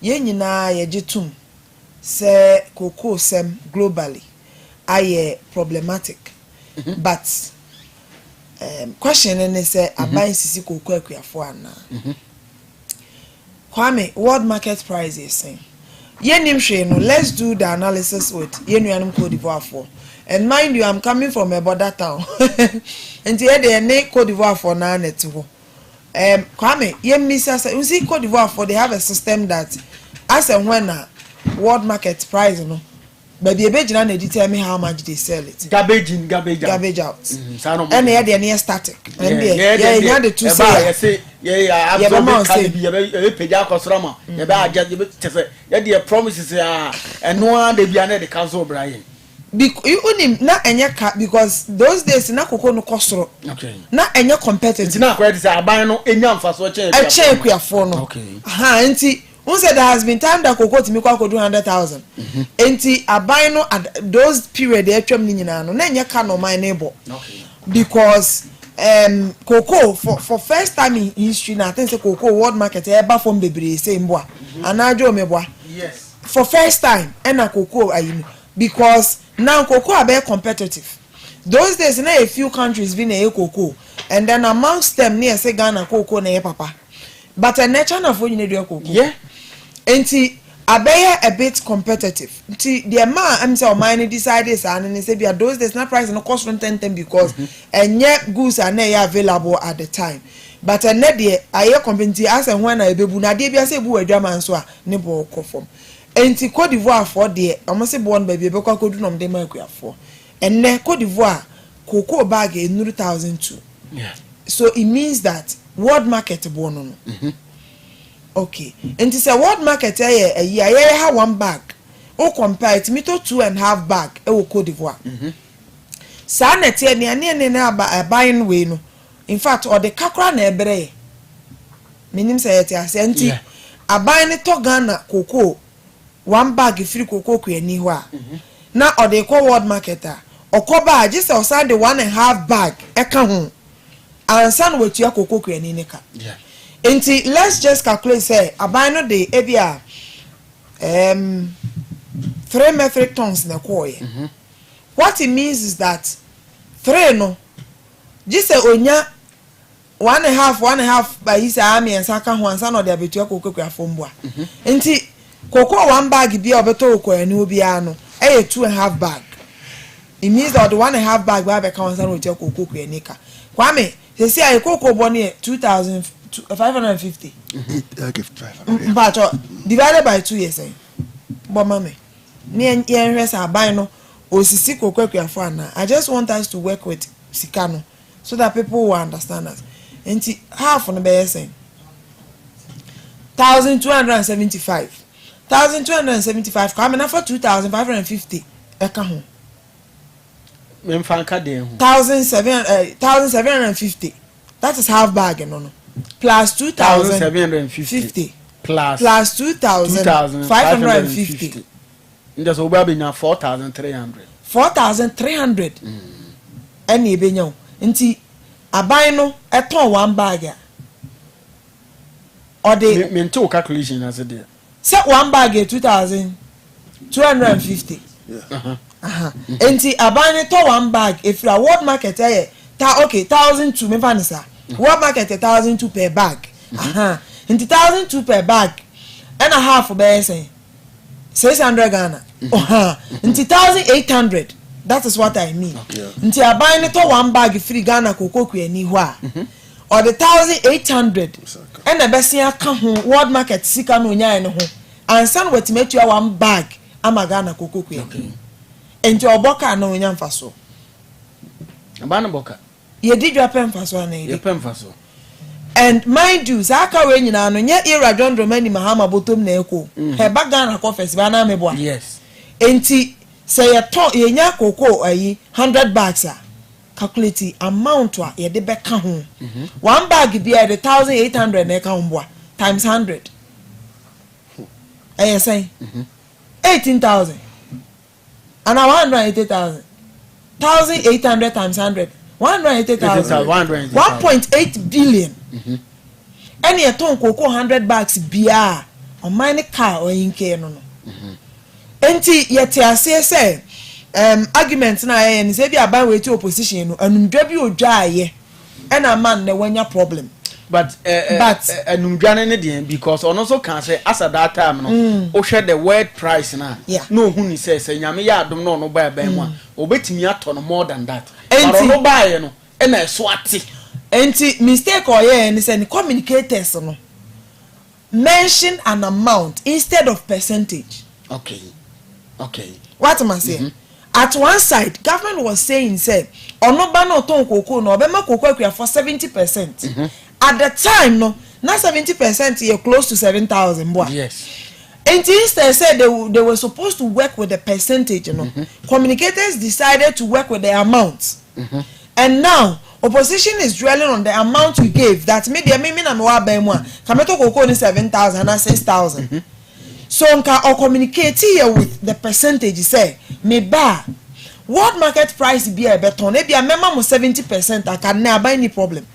Speaker 6: ye nyina ye jetum se cocoa sem globally aye problematic. But question is say abai sisi cocoa akuafo ana. Kwame, world market price is saying. Yenim hwe no, let's do the analysis with yenuanum Cote d'Ivoire for. And mind you, I'm coming from a border town. And here they ne Cote d'Ivoire for na net ho. Kwame, yemisa say, you see Cote d'Ivoire for they have a system that as and when world market price no but the ebejina na tell me how much they sell it.
Speaker 2: Garbage in, garbage
Speaker 6: out. And they are near static. And yeah, the two say.
Speaker 2: Yeah, pay customer. Yeah, promises and no one they be under the council, Brian.
Speaker 6: Because those days na cocoa no cost.
Speaker 2: Okay.
Speaker 6: Na any competitive.
Speaker 2: Na credit I buy no any for so change.
Speaker 6: I check your phone. Okay. Auntie, who said there has been time that cocoa to me could do 100,000. Auntie, I buy no at those period they actually nyina no na any can no my neighbor. Okay. Because cocoa for first time in history na I think say cocoa world market ever from bebre say mboa. Anajo meboa. Yes. For first time and na cocoa ayi because now cocoa are very competitive. Those days na a few countries been a cocoa and then amongst them near say Ghana cocoa na papa. But a nature na for you need your cocoa. Yeah. Enti abeye a bit competitive. Nti the man am say o mine decide this and say be those days na price no cost from 10 because enye goods are na available at the time. But a net there aye competitive as and when I bebu na dey be say bu adwaman so a ne bo ko form. Enti Côte d'Ivoire for there almost born baby be kwa kodu nom dey man for. And ne Côte d'Ivoire cocoa bag e 1,002. Yeah. So it means that world market born no. Okay. And it's a world market a year ha one bag. O compare it me to 2.5 bag e wo Côte d'Ivoire. Sa na tie ne na buying we no. In fact, or the kakra na ebre. Minim say it as enti aban ne to Ghana cocoa one bag free cocoa kwani ho a. Na or the call world marketer. Okoba just outside the 1.5 bag e ka ho. Ansan wetua cocoa kwani ne ka. Yeah. Enti let's just calculate say aban no de ebia 3 metric tons na koye. What it means is that 3 no just say onya 1.5 by his army and saka ho ansa no de abetua cocoa kwa fombo a. Enti cocoa one bag bia obeto ko ani obi ano e 2.5 bag. It means that the 1.5 bag ba be ka ansa no wetua cocoa kwa ani ka. Kwame say I cocoa boni 2,550.
Speaker 4: I give 500.
Speaker 6: But divided by 2 years, but mommy, me and rest are buying no osisi cocoa kwa na. I just want us to work with Sikano so that people will understand us. And half on the base saying 1,275. 1,275 coming for 2,550. Eka ho. 1,750. That is half bag, no. Plus 2,750 plus 2,550.
Speaker 2: There's over 4,300.
Speaker 6: 4,300. Any benyo. Nti aban no eton one bag. Or the
Speaker 2: mental calculation as a day.
Speaker 6: Set one bag 2,250. Yeah. Nti aban no to one bag if you are world market okay 1,002 me fanisa. World market 1,002 per bag. Into 1,002 per bag and a half for say 600 Ghana. Into 1,800. That is what I mean. Into I buy it one bag free Ghana cocoa ni wa. Or the 1,800 and the best world market sika no nya no ho. And san what make you one bag ama Ghana cocoa into oboka no nya mfaso.
Speaker 2: Abana boka.
Speaker 6: Ye did your pen for so na
Speaker 2: ye pen for so.
Speaker 6: And mind you, Saka we nyina no nye era John Romani Mahama botom na eko. He baga na conference ba na meboa. Yes. Enti say ye ton ye nya cocoa ayi 100 bags a calculate amount a ye de beka ho. One bag be at 1,800 na ka homboa times 100. Aye say 18,000. And 180,000. 1,800 times 100. 180,000. 1.8 billion. Any a ton cocoa 100 bags bia or mine car or in care no. Enti yet I say arguments na and say be a buy way to opposition and dwebi o dwa ye and a man na wanya problem.
Speaker 2: But because on also can say as at that time no o share the word price na no who ni say nyame ya adom no buy one obetimi ato no more than that but no buy no e na so ate
Speaker 6: enti mistake or here and say communicators no mention an amount instead of percentage.
Speaker 2: Okay. Okay.
Speaker 6: What am I saying? At one side, government was saying, say, onoba no ton cocoa no, obema cocoa for 70%. At the time, no, not 70%, you're close to 7,000.
Speaker 2: Yes.
Speaker 6: And instead said they were supposed to work with the percentage, you know. Communicators decided to work with the amount. And now, opposition is dwelling on the amount we gave. That maybe na me wa ben mo. Kameto cocoa ni 7,000 and 6,000. So nka or communicate here with the percentage say me ba world market price be a beton e be a member mo 70%. I can never buy any problem.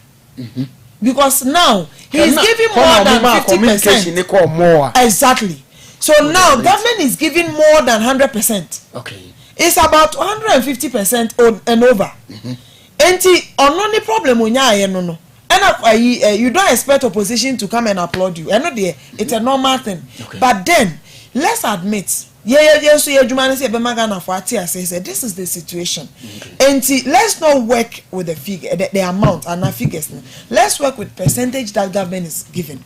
Speaker 6: Because now he is giving more than 50%. Exactly. So now government is giving more than 100%.
Speaker 2: Okay.
Speaker 6: It's about 150% and over. And only problem no. And you don't expect opposition to come and applaud you. I know it's a normal thing. Okay. But then let's admit, so this is the situation. Okay. And let's not work with the figure, the amount and the figures. Let's work with percentage that government is giving.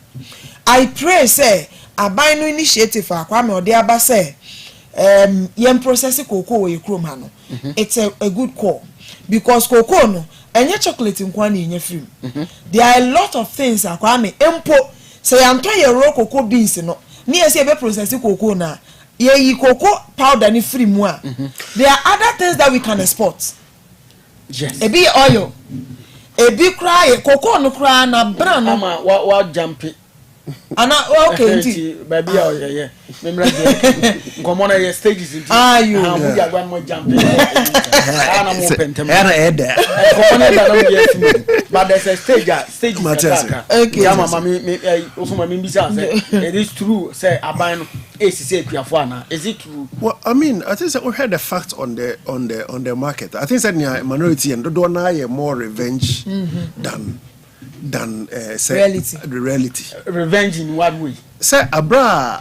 Speaker 6: I pray, say, I buy no initiative for Kwame or the Abba say, processing cocoa you chrome hano. It's a good call because cocoa no. And your chocolate in Kwani in your film. There are a lot of things that Kwame empo say I'm trying your raw cocoa beans no. Near say be processing cocoa na. Ye cocoa powder ni free moi. There are other things that we can export.
Speaker 2: Yes.
Speaker 6: A be oil. A be cry cocoa no cry na brand no.
Speaker 2: Mama what jumpy.
Speaker 6: Ana okay
Speaker 2: baby yeah. Remember come on your stages into.
Speaker 6: You
Speaker 2: we are going more jumping. Ana mo pentem. But there's a stage okay. Yeah mama me also my bisa say it is true say aban no say kuafo na. Is it true?
Speaker 4: Well, I mean, I think that we heard the facts on the market. I think that minority and do na more revenge than
Speaker 6: reality.
Speaker 4: The reality.
Speaker 2: Revenge in what way?
Speaker 4: Say abra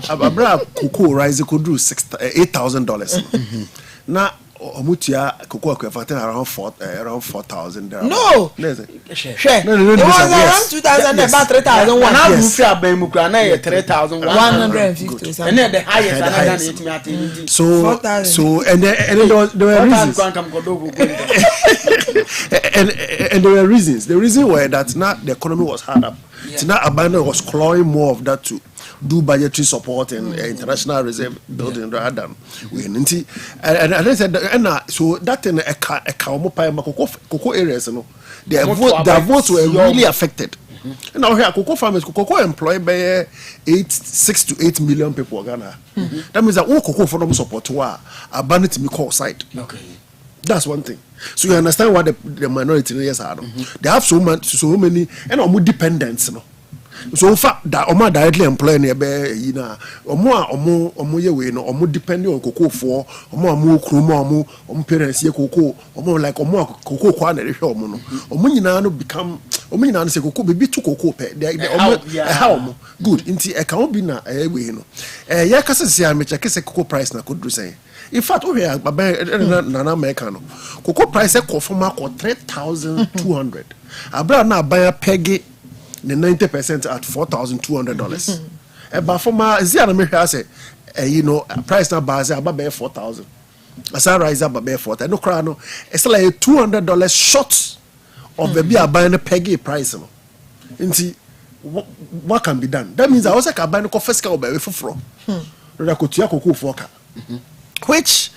Speaker 4: cocoa rise could do $8,000. Now omutia cocoa could around 4,000.
Speaker 6: No.
Speaker 4: No.
Speaker 6: It was around 2,000 about 3,000.
Speaker 2: Now you feel by Mukana
Speaker 6: 3,150.
Speaker 2: And then the highest.
Speaker 4: So and there were reasons. And there were reasons. The reason were that now the economy was hard up. So now Abano was clawing more of that to do budgetary support and international reserve building rather than we and I said so that in a cocoa areas their votes were really affected. And now here cocoa farmers cocoa employed by 6 to 8 million people Ghana. That means that all cocoa for them support were abandoned to me call side.
Speaker 2: Okay.
Speaker 4: That's one thing. So you understand what the minority areas are. They have so many and more dependents. So in fact that omo directly employ nearby omo ye we no omo depending on cocoa for omo krumo omo parents ye cocoa omo like omo cocoa kwa na rehwe omo no omo nyina no become omo nyina no say cocoa be to cocoa pe omo good nti e kan obi na we no ya kase se am check say cocoa price na could do say. In fact, over here, Nana Americano, cocoa price for 3,200. Abra na buy a peggy the 90% at $4,200. But for my Zian America say, price na buy about 4,000. As I rise up about 4,000. No crano, it's like $200 short of the beer buying a peggy price. What can be done? That means I also can buy no first car by from. I could cocoa for which,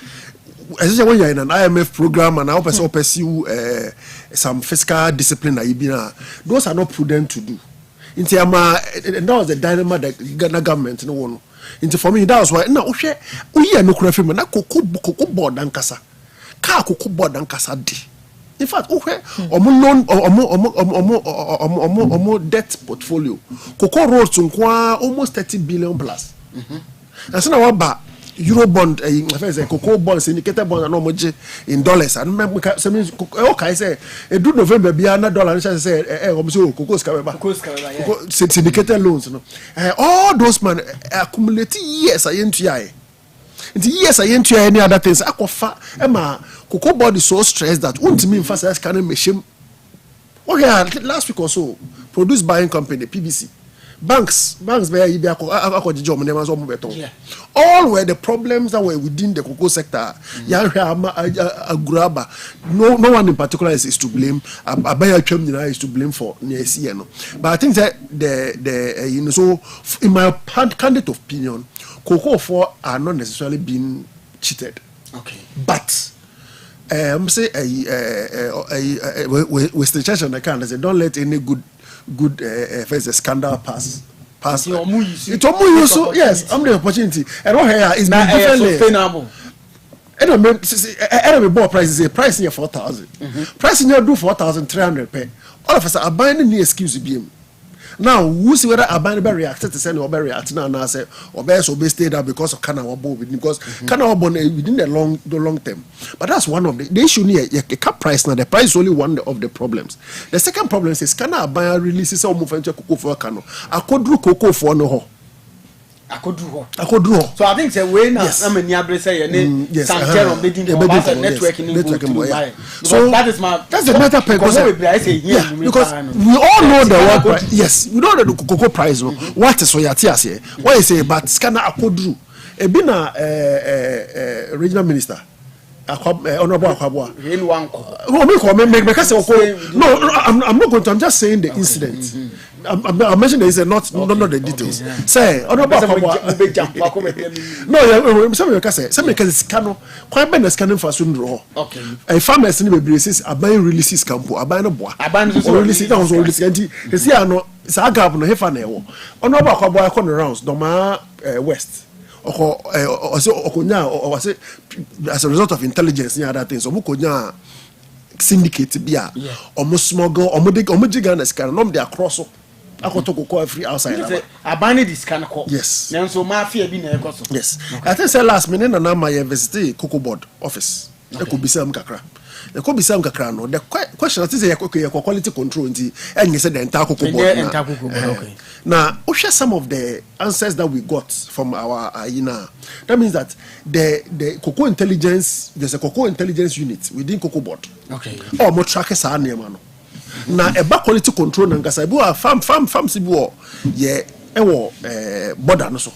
Speaker 4: especially when you're in an IMF program and I also pursue some fiscal discipline, those are not prudent to do. And that was the dilemma that Ghana government no one. For me, that was why now we are no crime. Na cocoa board and casa, car cocoa board and casa di. In fact, omo debt portfolio, cocoa rose to almost 30 billion plus. And so now what Eurobond, cocoa bonds, indicator bonds, and no much in dollars. And okay, say, a do November be $100, and say, cocoa syndicated loans. All those man accumulate years. Yes, I enter any other things. Emma, cocoa board is so stressed that won't mean fast as can machine. Okay, last week or so, produced buying company, PBC. banks where you be all were the problems that were within the cocoa sector. No one in particular is to blame. Abaya is to blame for but I think that the so in my candid opinion, cocoa for are not necessarily being cheated.
Speaker 2: Okay,
Speaker 4: but say with the church and the can say don't let any good first scandal pass. It almost so yes, I'm the opportunity. And what here is
Speaker 2: sustainable.
Speaker 4: I don't bought prices a price near 4,000. Price near do 4,300 pay. All of us are buying the excuse beam. Now, who see whether a band reacted to send or react now and say or best or stay there because of Canada because Canada within the long term. But that's one of the issue here. A cap price now, the price is only one of the problems. The second problem is Canada buy releases or move into cocoa for Cano. I could do cocoa for no. I could draw.
Speaker 2: So I think the way now I'm in Yabresa and some terror bidding networking. So that's
Speaker 4: the matter because we all know the work. Yes, we know the cocoa price. What is Soyatias here? What is it? But scanner I could do. A been a regional minister. Honorable Akwabwa. No, I'm not going to. I'm just saying the incident. I mentioned there is not the details. Say, Honorable Akwabwa. No, some because scanner. Quite better scanning for soon draw. Okay. A farmer is in the basis. I buy releases campo. I buy no boy. I buy no releases. I was releasing. You see, I know. It's a gap no hefa newo. Honorable Akwabwa come around. Doma West. Or as a result of intelligence and other things, or syndicate beer, almost smuggle, or Mojigan scan, no, they are cross. I got to go free outside.
Speaker 2: I banned this kind of call.
Speaker 4: Yes.
Speaker 2: Now, so mafia being a cost.
Speaker 4: Yes. I think last minute, and now my university cocoa board office. There could be some kakra. There could be some kakra. No, the question is a quality control, and you said the entire cocoa board. Okay. Now, we share some of the answers that we got from our that means that the cocoa intelligence, there's a cocoa intelligence unit within cocoa board. Okay. Or more trackers are near man. Now, a back quality control and gasabu farm sibu yeah. Border no so.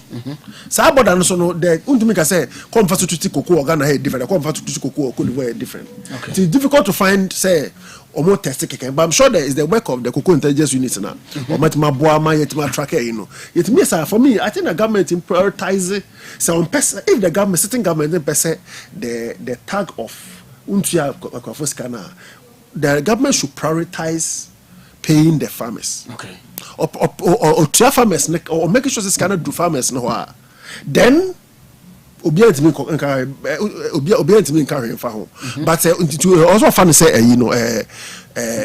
Speaker 4: Sa border no so no the untumika say come for to cocoa Ghana here different, come for to cocoa Cote d'Ivoire different. Okay. It's difficult to find say or more testing, but I'm sure there is the work of the cocoa intelligence unit now. Or matima boama yetima tracker, It means for me, I think the government prioritize some person if the government sitting government the tag of untia scanner, the government should prioritize paying the farmers. Okay. Or to farmers or making sure this cannot do farmers no then obedient me carry for home. But to also fun say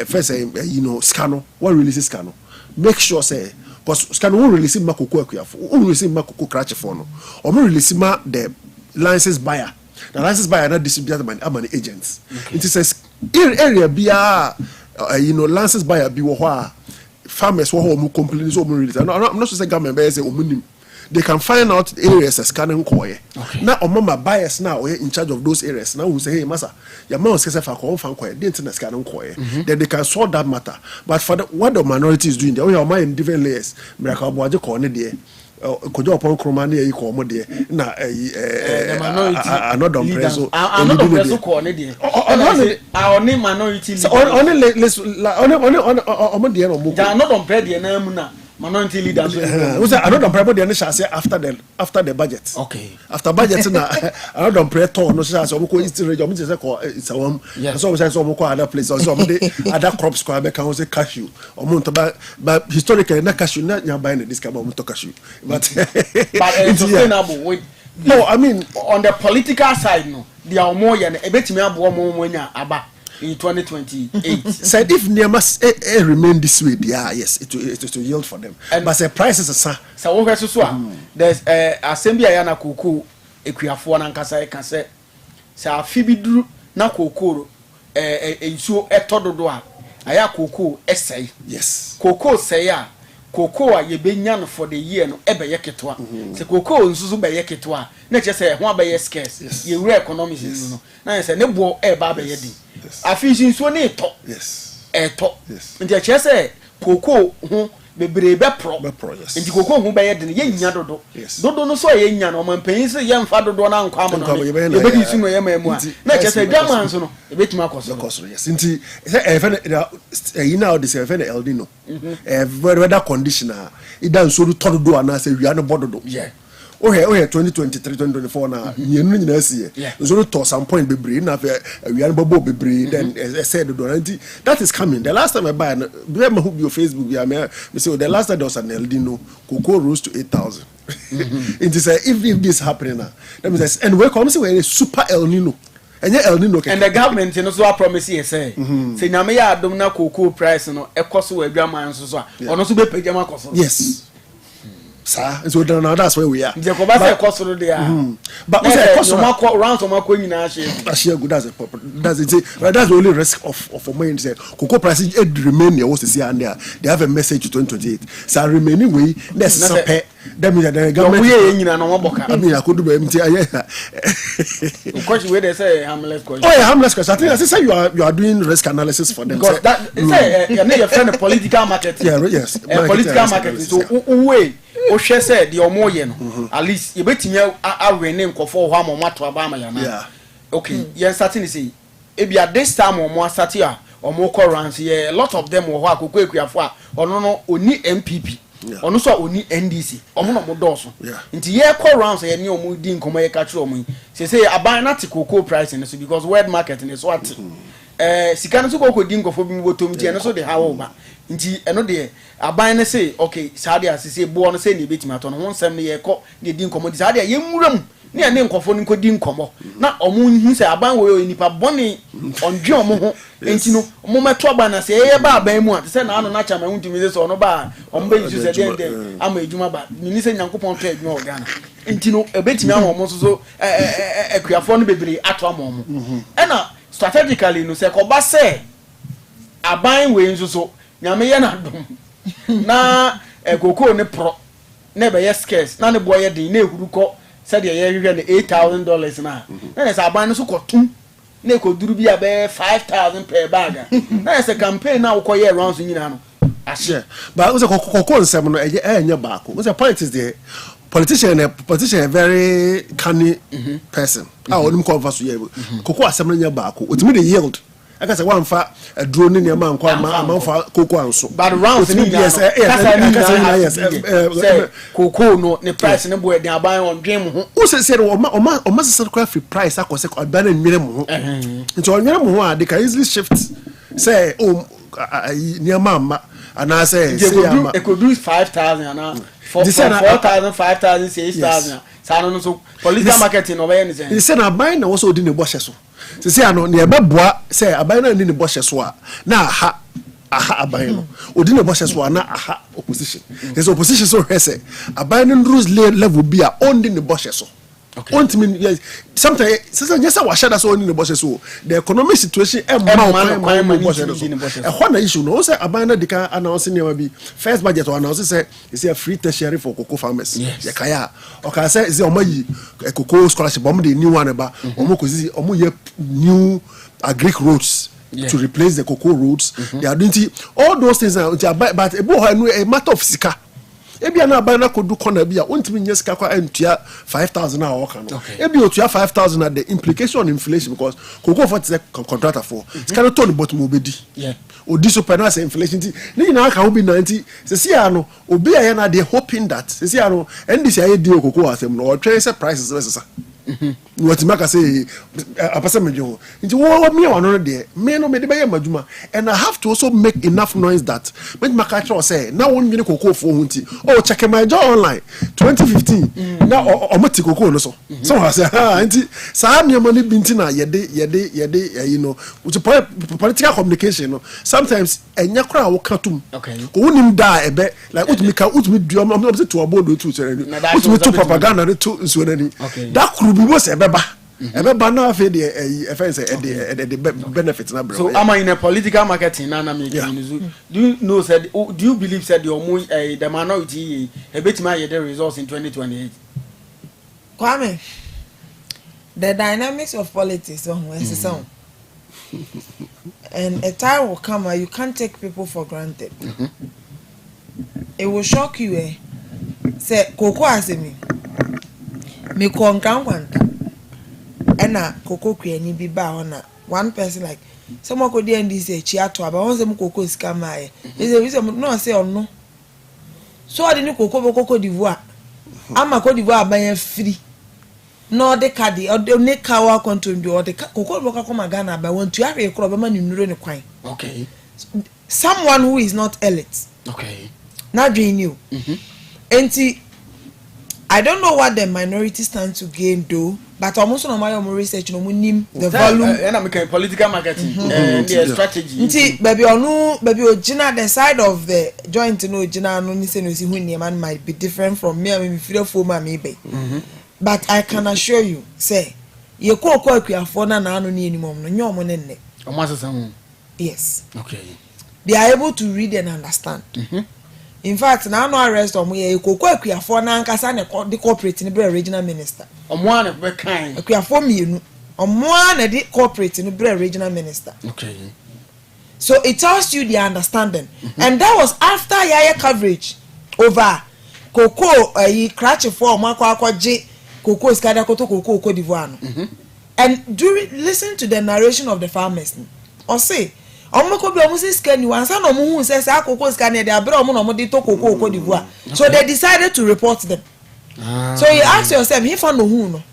Speaker 4: first scano what releases scano make sure say because scano will release makoko release makoko crash for no or release the license buyer. The license buyer not distributed by agents. It says area be license buyer be farmers who complain so release. I'm not sure government say they can find out areas as scanning coy. Now mama buyers now in charge of those areas. Now we say, hey massa, your man says if I come fan coy, the internet scanning coy. Then they can sort that matter. But for what the minority is doing, they are in different layers. Miracle Boajo corner there. Kojo upon Kromani e ko mo de na another preso another preso ko ne de only minority only de no mo another preso de na mu na minority leaders we say another preso de na say after the budget. Okay. After budget na another preso no say so mo ko east region mo say ko it's a one so we say so mo ko other place so mo de other crops ko be kan say cashew o mo to but historically na cashew na nya buy this kind of cashew. But it's sustainable with no, I mean on the political side no they are more than a bit me abo mo nya aba in 2028 said if Niamas remain this way yes it will yield for them but the prices are so what so there's assembly ayana koko ekuafo na nkasa e kan say sa afibiduru na kokoro ensuo etododo a aya koko esai yes koko say a koko a yebenya no for the year no ebe yeketwa se koko nsusu be yeketwa na che say ho abaye scarce ye real economics no na say ne bo e ba abaye di afi nsuo ne to yes eto nti che say koko ho
Speaker 2: bebre be pro
Speaker 4: yes
Speaker 2: nti koko hu be ye de ye nya dodo dodo no so ye nya no man panyin se ye mfa dodo na nkwa mo no ye be di su no ye mamu a na che se dwaman so no e betimi akoso
Speaker 4: yes nti you know this even El Nino weather conditioner it dan so to do ana say wi an bododo
Speaker 2: yeah
Speaker 4: oh 2023 2024 na yenu nyina sie so to some point bebre na wi an bobo bebre then said do anti that is coming. The last time I buy be my your Facebook me say the last time there was an El Nino cocoa rose to 8,000 it is if this happening now that means and we come say we super El Nino and
Speaker 2: the government you know so promise here say say nyame ya adom na cocoa price no ekoso wa adwaman so ono so be pagama koso
Speaker 4: yes sir so that's where we are
Speaker 2: je ko ba say koso no there
Speaker 4: but we say koso
Speaker 2: no ma round so ma ko nyina
Speaker 4: share good that's the only risk of money say cocoa price it remain here what see and they have a message to 2028 so remaining way let's support them the government
Speaker 2: we nyina no boka
Speaker 4: I mean I could do empty
Speaker 2: question where they say harmless question
Speaker 4: harmless question I think say you are doing risk analysis for them
Speaker 2: because that say your friend the political market
Speaker 4: yes
Speaker 2: political market so way o hwe say the omoye no at least you betimi awene nkofo ho amomato abama ya na okay you starting say e bia this time omo start ya omo corrance a lot of them wo ho akoko ekuafo a ono no oni MPP ono so oni NDC omo no modoso nti ye corrance ye ne omo di nkomo ye ka kire omo say aban na te cocoa price ne so because world market ne so at sika no so koko di nkofo bi botom ti ne so de hawo ba nti eno de aban ne say okay saade asese bo no say ne betima to no wonsem ne ye ko ne di nkomo di saade ye nwuram ne ne nkofo no ko di nkomo na omo hu say aban wo nipa boni ondwe omo ho nti no omo meto aban na say ye ba aban mu a say na ano na chama hu ntumi say ono ba omo be use say den ama ejuma ba ni say nyankopon to ejuma ogana nti no ebetimi ama omo so ekuafo no bebre ato ama omo ena strategically no say ko ba say aban we nso so nyame ye na dom na ekoko ne pro na be yes scarce na ne boy din na ehuru ko said ye hwehwe ne $8,000 na say aban no so kotum na ekoduru bi abe 5,000 per bag na say campaign na wo ye rounds nyina no
Speaker 4: ashe but we say kokoko nsem no enye baako we say politics there politician a very canny person onim converse ye koko asem no nya baako otimi dey yield I can say one fa a drone in your man, cocoa and so.
Speaker 2: But round yes, cocoa no the price and the boy they are buying on game.
Speaker 4: Who said, or must sacrifice price? I could say, or ban minimum. It's all minimum, they can easily shift. Say, near mamma, and I say,
Speaker 2: it could do 5,000 and 4,000, 5,000, 6,000. So, political marketing over anything.
Speaker 4: He said, I'm buying also didn't wash so. Say I know near Babwa, say I buy no in the bushes wa. Now aha abayno. Odin the bushes wa na aha opposition. His opposition so say I buy no rules level be a on in the bushes so. Okay. Yes, sometimes yes, I was shadow so in the bushes so. The economic situation one issue no say I buy no the can announce near be first budget or announce say is a free tertiary for cocoa farmers. Yes. Kaya. Okay, say is omoyi cocoa scholarship omo the new one ba omo ko see omo ye new agric roads to replace the cocoa roads. They are doing all those things but a matter of sika. Ebi na buy na kodu corner bia ontimi nye sika kwa entua 5,000 na work no ebi otua 5,000 na the implication on inflation because cocoa for the contractor for sika to no bottom obedi odi so penal inflation ti ni na aka obi 90 se sia no obi aye na they hoping that se sia no ndc aye di cocoa asem no or trace prices versus what maka say apasa mejo nti wo me wano de me no me de be maduma and I have to also make enough noise that make maka try say na won nwene cocoa fo ho nti oh check my job online 2015 na omoti cocoa no so so I say nti sa me money binti na yede you know with political communication no sometimes enya kra wo katum ko wonim da ebe like utmi duo am say to abodo to say utmi to propaganda to nso nani that bi was ebeba na fe de offense the benefits na bro.
Speaker 2: So am I in a political marketing na me do you know said do you believe said the minority betima ye the results in 2028?
Speaker 6: Kwame, the dynamics of politics and a time will come where you can't take people for granted. it will shock you say cocoa as me konkankwanta ena cocoa kwani bi ba ona one person like someone could dey this chi ato aba won say cocoa scam aye is no say ono so ade ni cocoa d'Ivoire ama Côte d'Ivoire ban free no de kadi o de ne kawa konton bi o de cocoa boka come Ghana ba won tu ahwe kro ba ma ni nuro ne kwan.
Speaker 2: Okay.
Speaker 6: Someone who is not elite.
Speaker 2: Okay.
Speaker 6: Not doing you. And I don't know what the minority stand to gain though, but almost on my research no nim the volume
Speaker 2: and I'm political marketing the strategy.
Speaker 6: Nti baby original the side of the joint no original no ni say no see who man might be different from me. I mean feel for me be. But I can assure you say ye ko akuafo na no ni enimom no nyom ne nne.
Speaker 2: Omo.
Speaker 6: Yes.
Speaker 2: Okay.
Speaker 6: They are able to read and understand. In fact, now no arrest on we koko akuafo na nkasa na the corporate ni be regional minister.
Speaker 2: Omo an be kan.
Speaker 6: Akuafo mienu. Omo an the corporate ni be regional minister.
Speaker 2: Okay.
Speaker 6: So it tells you the understanding. And that was after Yaya coverage over koko cratch for makwaje koko iskada koto koko Côte d'Ivoire. And listen to the narration of the farmers. Or say omoko bi omo scan you ansa no mo hu say sa koko scan dey abere omo no mo dey to koko Côte d'Ivoire. So they decided to report them. So you ask yourself if I know who no.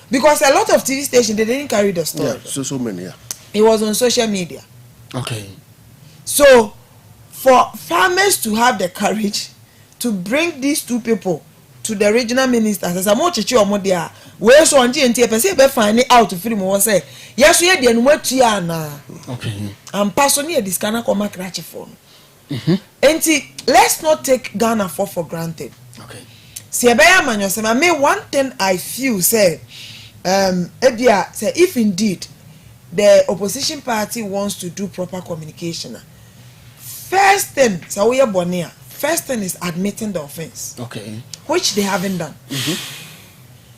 Speaker 6: Because a lot of TV stations they didn't carry the story.
Speaker 4: Yeah, so many. Yeah.
Speaker 6: It was on social media.
Speaker 2: Okay.
Speaker 6: So for farmers to have the courage to bring these two people to the regional ministers as amochichi omo there we so onje ntie pese be find out free mo say yes we dey no matua na.
Speaker 2: Okay.
Speaker 6: And personally this kana come crash for. Let's not take Ghana for granted.
Speaker 2: Okay.
Speaker 6: See ebeya manyosema me one thing I feel say ebia say if indeed the opposition party wants to do proper communication, first thing so we are born first thing is admitting the offense.
Speaker 2: Okay.
Speaker 6: Which they haven't done.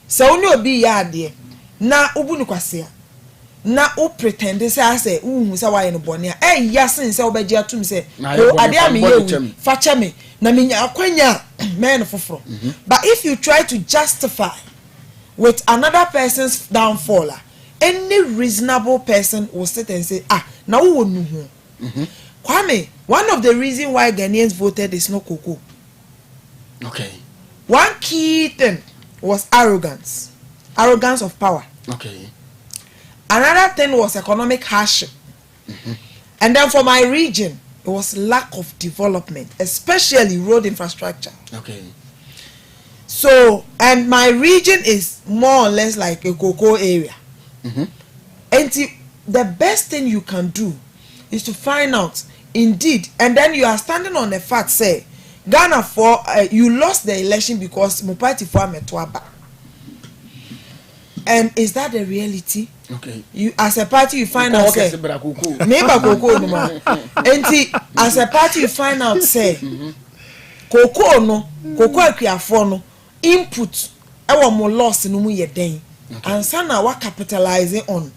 Speaker 6: So no be ya there. Na ubunu kwase. Na o pretend say say why no born here. Yasin say obeji atum say o ade am ye fache me na menya akwanya men foforo. But if you try to justify with another person's downfall, any reasonable person will sit and say na wo nu ho. Kwame, one of the reasons why Ghanaians voted is not cocoa.
Speaker 2: Okay.
Speaker 6: One key thing was arrogance of power.
Speaker 2: Okay.
Speaker 6: Another thing was economic hardship. And then for my region, it was lack of development, especially road infrastructure.
Speaker 2: Okay.
Speaker 6: So, and my region is more or less like a cocoa area. And the best thing you can do is to find out indeed, and then you are standing on the fact say Ghana for you lost the election because Mupati for Metwaba. And is that the reality?
Speaker 2: Okay.
Speaker 6: You as a party you find out say neighbor cocoa no ma. As a party you find out say cocoa akuafo no input e mo loss no mu ye den. And so now we capitalizing on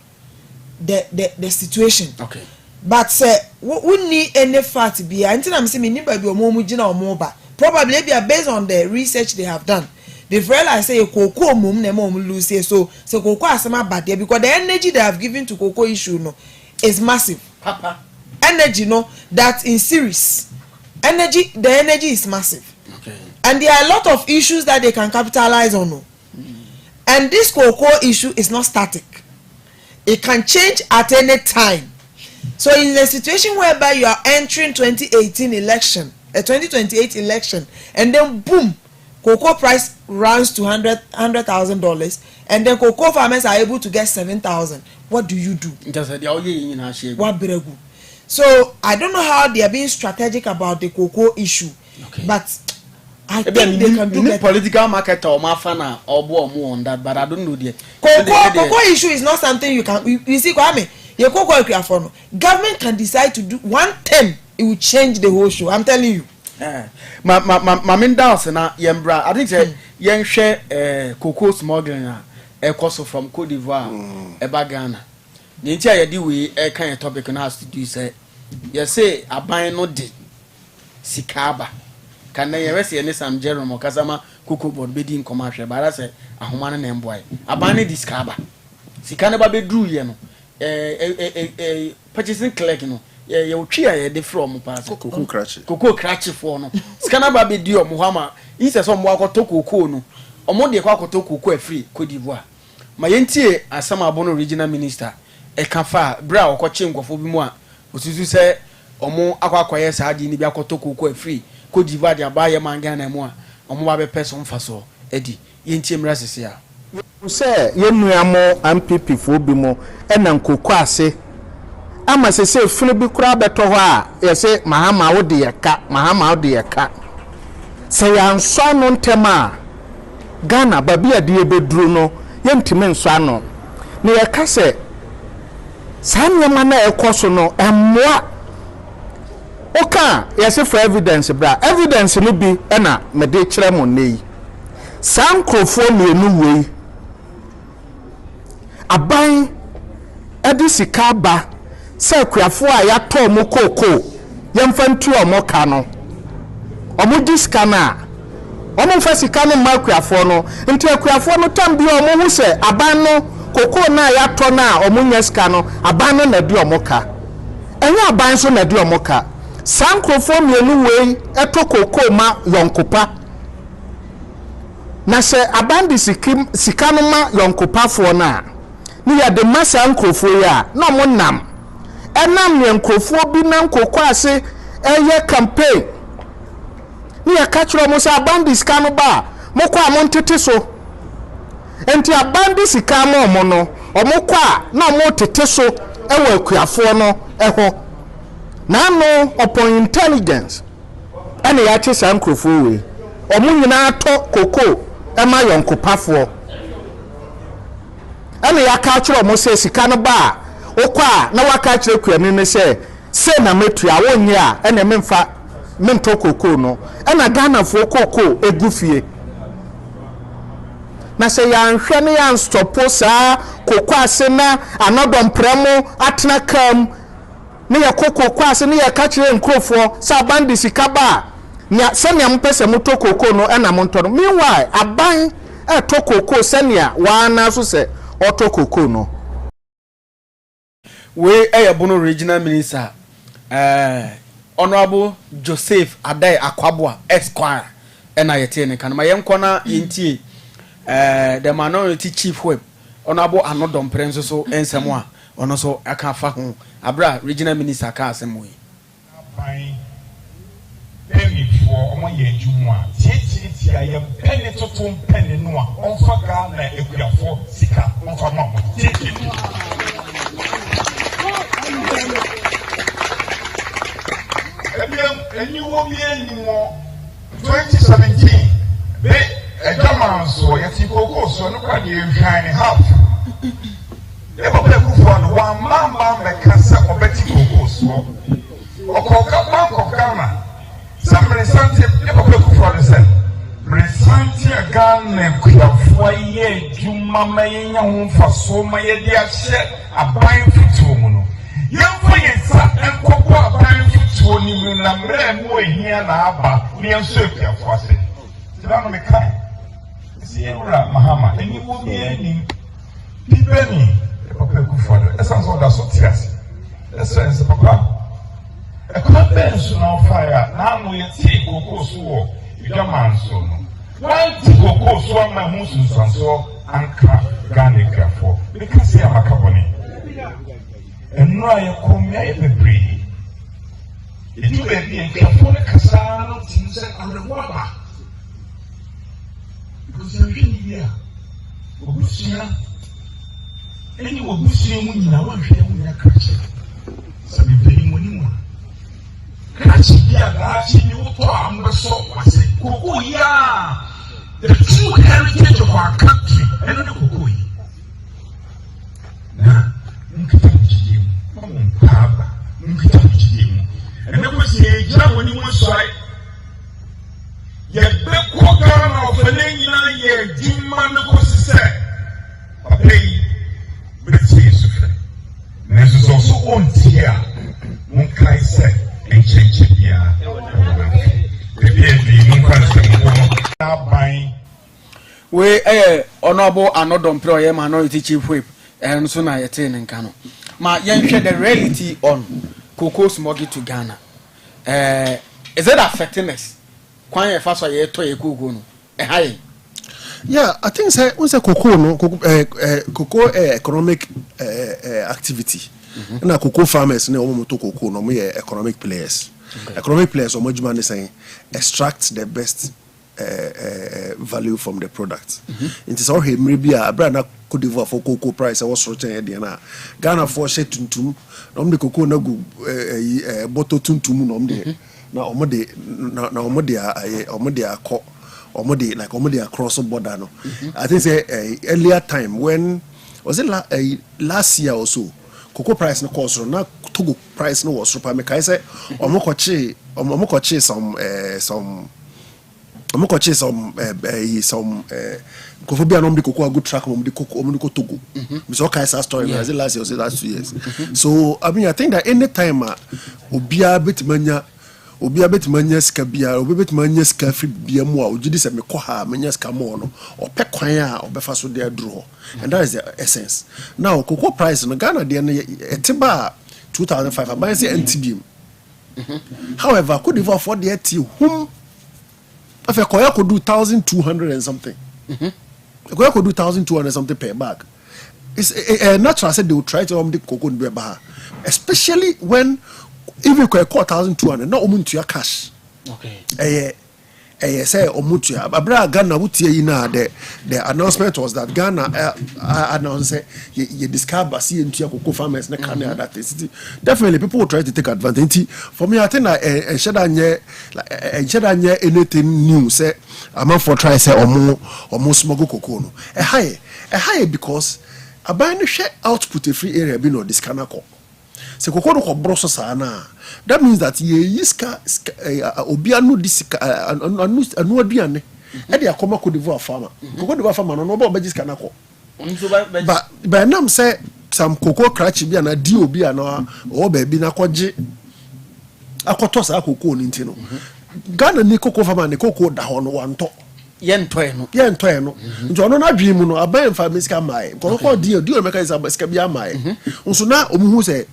Speaker 6: the situation.
Speaker 2: Okay.
Speaker 6: But say we need any fact be until I'm saying me ba bi omo mu gina omo ba. Probably based on the research they have done. They've realized say cocoa mum na mum lose so cocoa asema bad there because the energy they have given to cocoa issue no is massive.
Speaker 2: Papa.
Speaker 6: Energy no that in series. The energy is massive.
Speaker 2: Okay.
Speaker 6: And there are a lot of issues that they can capitalize on. No. And this cocoa issue is not static. It can change at any time. So in a situation whereby you are entering 2018 election, a 2028 election, and then boom, cocoa price runs to $100,000, and then cocoa farmers are able to get 7,000. What do you do? So I don't know how they are being strategic about the cocoa issue, but I think they can do better.
Speaker 2: Political market or mafana or more on that, but I don't know the
Speaker 6: cocoa issue is not something you can. You see, Kwame, your cocoa government can decide to do one thing, it will change the whole show. I'm telling you.
Speaker 2: Maminda na yembra. I think say yen share cocoa smuggling cost from Côte d'Ivoire eba Ghana. Nti ayedi we kind topic na has to do say you say aban no de sikaba Can they ever see any Sam Jerome Kazama Kuku board bidding commercial? But I say, a human and boy. A banny discover. Si canaba be drew, you know. Purchasing clerk, you know. You cheer the from pass. Cocoa cratchy for no. Scanaba be dear Muhammad. He says some walk or toko kono. Or more de quack toko free, Cote d'Ivoire. My auntie, as some abono regional minister, a cafa, brow, or coaching for moi. What you say, or more aqua sadi ni biako toko free. Cote d'Ivoire, ya buy a mangan and moi. Or more a person faso. Eddie, yentim rasia.
Speaker 11: Say, you know, more MPP for bimo, and Uncle Quasi. Ama se funu bi kura beto ho a ye se mahama wo de ye ka se ya nso no ntema Ghana babi ade ebeduru no ye ntime nso ano ne ye ka se sanyema na ekoso no emmoa oka ye se for evidence bra evidence no bi na me de kire mo nei sam krofo mienu wei aban edi sika ba se akuafo a ya to mo koko yemfa ntu omoka no omo sika na omo fa sika no ma akuafo no nti akuafo no tambi omo hu se aban no koko na ya to na omo nya sika no aban no na di omoka enya aban so na di omoka sankrofo mienu wei eto koko ma yonkopa na se aban di sika no ma yonkopa fo na ni ya de masa nkrofo ya na omo nam enam nkrofo bi na nkoko ase eye campaign ni ya kachiro mo sa abandi sika no ba mo kwa mo ntete so enti abandi sika mo mo no omo kwa na mo tete so ewo akuafo no eho na no upon intelligence ene ya che sa nkrofo we omo nyina to koko ema yonkopafo ene ya kachiro mo se sika no ba okwa na waka kire kuani ne se na metu a wonye a ene memfa mento koko no ena Ghana fo koko egufie na se ya nhwe ne ya stopo sa koko ase na anodom premo atena kam ne ya koko ase ne ya ka kire nkrofo sa bandi sika ba nya senia mpese moto koko no ena monto no meanwhile aban to koko senia wa na so se oto koko no
Speaker 2: we Bono regional minister Honorable Joseph Adai Akwabwa Esquire ena yete ne kan ma yenkona yentie the minority chief whip Honorable Anodom Prenso so ensemo a ono so aka fa ho abra regional minister ka asemo yi
Speaker 12: emi for omo ye jumu a titi ya pene totom pene no a onfa ga na ekuafo sika onfa ma mo titi and you will be anymore 2017. Be a German so yet you go so no can you shine half. Never play for one man that can set or betty go so. Or Coca Bank of Ghana. Some resantive never play for the same. Resantia Ghana could have 4 years, Juma may young for so my dear share a buying for 2 mono. Young for and Cocoa buying for 2 new number here na aba near circle for us. Don't make kind. See, Mahama, and you will be any Penny, the Papa Kufa. That sounds all that's what yes. That's sense, Papa. A convention on fire. Now we take Cocoa so you don't man so. Why to Cocoa so my Muslims and so and Ghana for? Because they are Macaboni. And now you come here every breed. You may be in California, Casano, Tinsen, and the water. Because you're really here. Obusia. Any Obusia when you know one share with your catch. Some very money. Catch here, that's in your farm, but so I say, Cocoa, yeah. The true heritage of our country, and the Cocoa. Now, and it was a job when you want to say, yet the Kogan of Felina, ye Juma, the Cossette, a pay, but it's a and this is also on Tia, Monkai said, and change it here.
Speaker 2: we honorable Anodom Pro minority chief whip and so na yete nkano ma yen hwe the reality on cocoa smuggling to Ghana. Is it affecting us? Kwanye fa so ye to ye cocoa no high.
Speaker 4: Yeah, I think say once cocoa no cocoa economic activity. Na cocoa farmers na omo to cocoa no me economic players. Economic players omo juma ne say extract the best value from the product. It is all he maybe a brand Cote d'Ivoire for cocoa price was rotten here na Ghana for share tuntum no the cocoa na go bottle tuntum no de na omo de akọ omo de across border no. I think say earlier time when was it last year or so cocoa price no cost na Togo price no was super make I say omo koche some Kofobia no cocoa a good track of the cocoa Togo. It's all kinds of story. Was it last year or was it last 2 years? So I mean I think that any time obia bet manya skabia obi bet manya skafi bia mu a ogidi se mekọ ha manya skamo no opekwan a obefa so de aduro. And that is the essence. Now cocoa price no Ghana de no etiba 2005 aban say NTB. However could Cote for the eti whom if Koya could do 1,200 and something. Koya could do 1,200 something per bag. It's natural said they will try to the cocoa in Bebaha. Especially when even Koya 1,200, not omuntia cash. Okay. Say omuntia. Abra Ghana wutie ina the announcement was that Ghana announced you discover basi into cocoa farmers na Canada that is definitely people will try to take advantage. For me I think that shouldn't anything new say I'm for try say omo smuggle cocoa no. A high because a buy share output a free area be no this canako. Se cocoa no broso sana. That means that ye yiska obianu disika anu aduane e dey akoma Cote d'Ivoire farmer. Cote d'Ivoire farmer no bo bejiska nako. But by nam say some cocoa crutch bi na di obi ana o ba bi na koje akoto sa cocoa ni ntino. Ghana ni cocoa farmer ni cocoa da ho no wanto. Yento eno nti ono na dwi mu no aban fa mesika mai ko di meka is abasika bia mai nso na omuhu se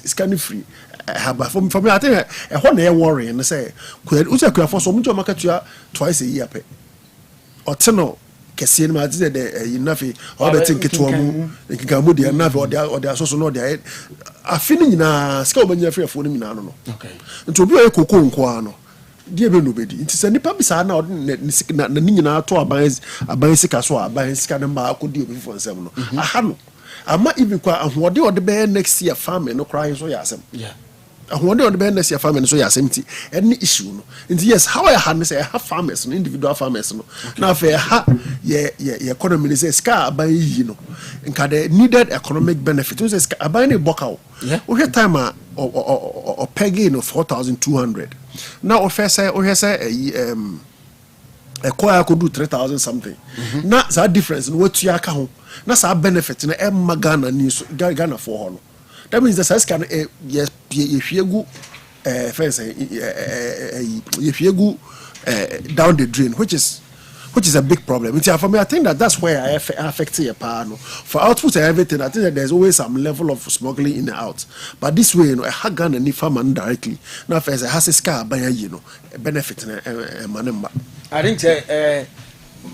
Speaker 4: scan free haba from I think e ho na e worry no say u say kwa for so mu market twice a year pe oteno kese ni ma ti de inafi o be think to mu nkika mu de na o de asoso no de afini nyina sika obanya free afo ni nyina no okay nti obi o ekoko nko ano die be no bedi nti se nipa bisa na na nyina to aban sika so aban sika na ma akodi obi fo nsem no aha no ama even kwa ahode ode be next year farming no cry so yasem yeah ahode ode be next year farming so yasem ti any issue no nti yes how I had say have farmers no individual farmers no na fa ha ye economy say sika aban yi no nka the needed economic benefit so sika aban ne bokaw o he time or peggy no 4,200 now o say a coin could do 3,000 something. Not that difference in what you are count. Not that benefit in a Ghana news Ghana for honor. That means the size can yes if you go if you go down the drain, which is a big problem. For me, I think that's where I affect your power. For output and everything, I think that there's always some level of smuggling in and out. But this way, I have gone and farmer directly. Now, if I has a scar by benefit and
Speaker 2: I think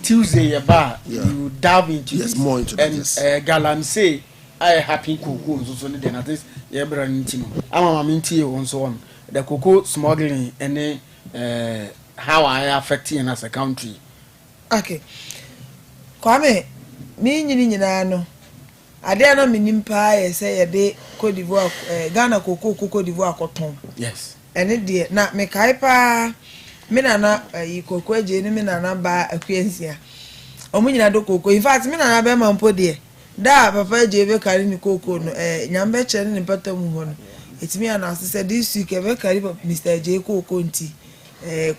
Speaker 2: Tuesday you dive into
Speaker 4: yes, more into this.
Speaker 2: And Galan say I happy cocoa so then at least yeah brand I'm minty on so on the cocoa smuggling and how I affecting as a country.
Speaker 6: Okay. Kwame, me nyina no. Ade na minim pa say ye de Cote d'Ivoire Ghana cocoa Cote d'Ivoire koton.
Speaker 2: Yes.
Speaker 6: Ene de na me kai pa me nana yi cocoa je ni me nana ba akwensia. Omo nyina do cocoa. In fact me nana be mampo de. Da papa je be kari ni cocoa no nyambe che ni patam ho no. Etimi ana say this week be kari Mr. J cocoa nti.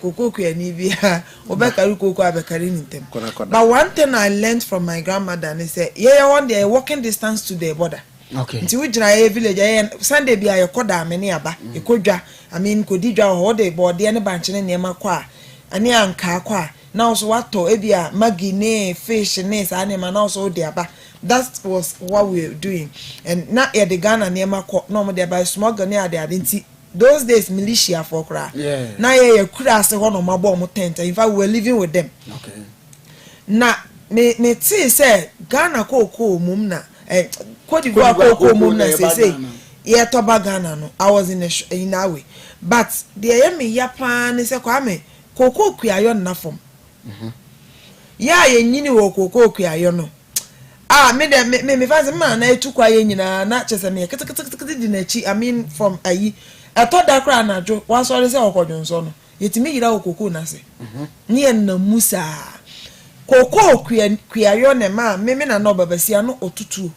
Speaker 6: Cocoa ni bia obekari cocoa abekari nintem. But one thing I learned from my grandmother and say one day walking distance to the border.
Speaker 2: Okay.
Speaker 6: Nti we gina village Sunday bia ye koda me ne aba ekodwa I mean kodidwa ho de bode ne banche ne nema kwa ani anka kwa now so what to ebia magi ne fish ne sa ne ma now so dey aba. That was what we were doing. And now at the Ghana near my no more there by small Ghana they didn't. Those days militia for cry.
Speaker 2: Yeah.
Speaker 6: Now you could ask one of my bomb tent. In fact, we were living with them.
Speaker 2: Okay.
Speaker 6: Now me say Ghana ko mumna. Cote d'Ivoire ko mumna say yeah toba Ghana no. I was in a way. But the me Japan say Kwame koko kuayon na form. Yeah ye nyini wo koko kuayon no. Me fancy man na etu kwa ye nyina na chese me kete di na chi I mean from ayi eto da kra na jo wa so se okodwonso no yetimi yira okoko na se ne na musa koko kuayo ne ma me na no babasia no otutu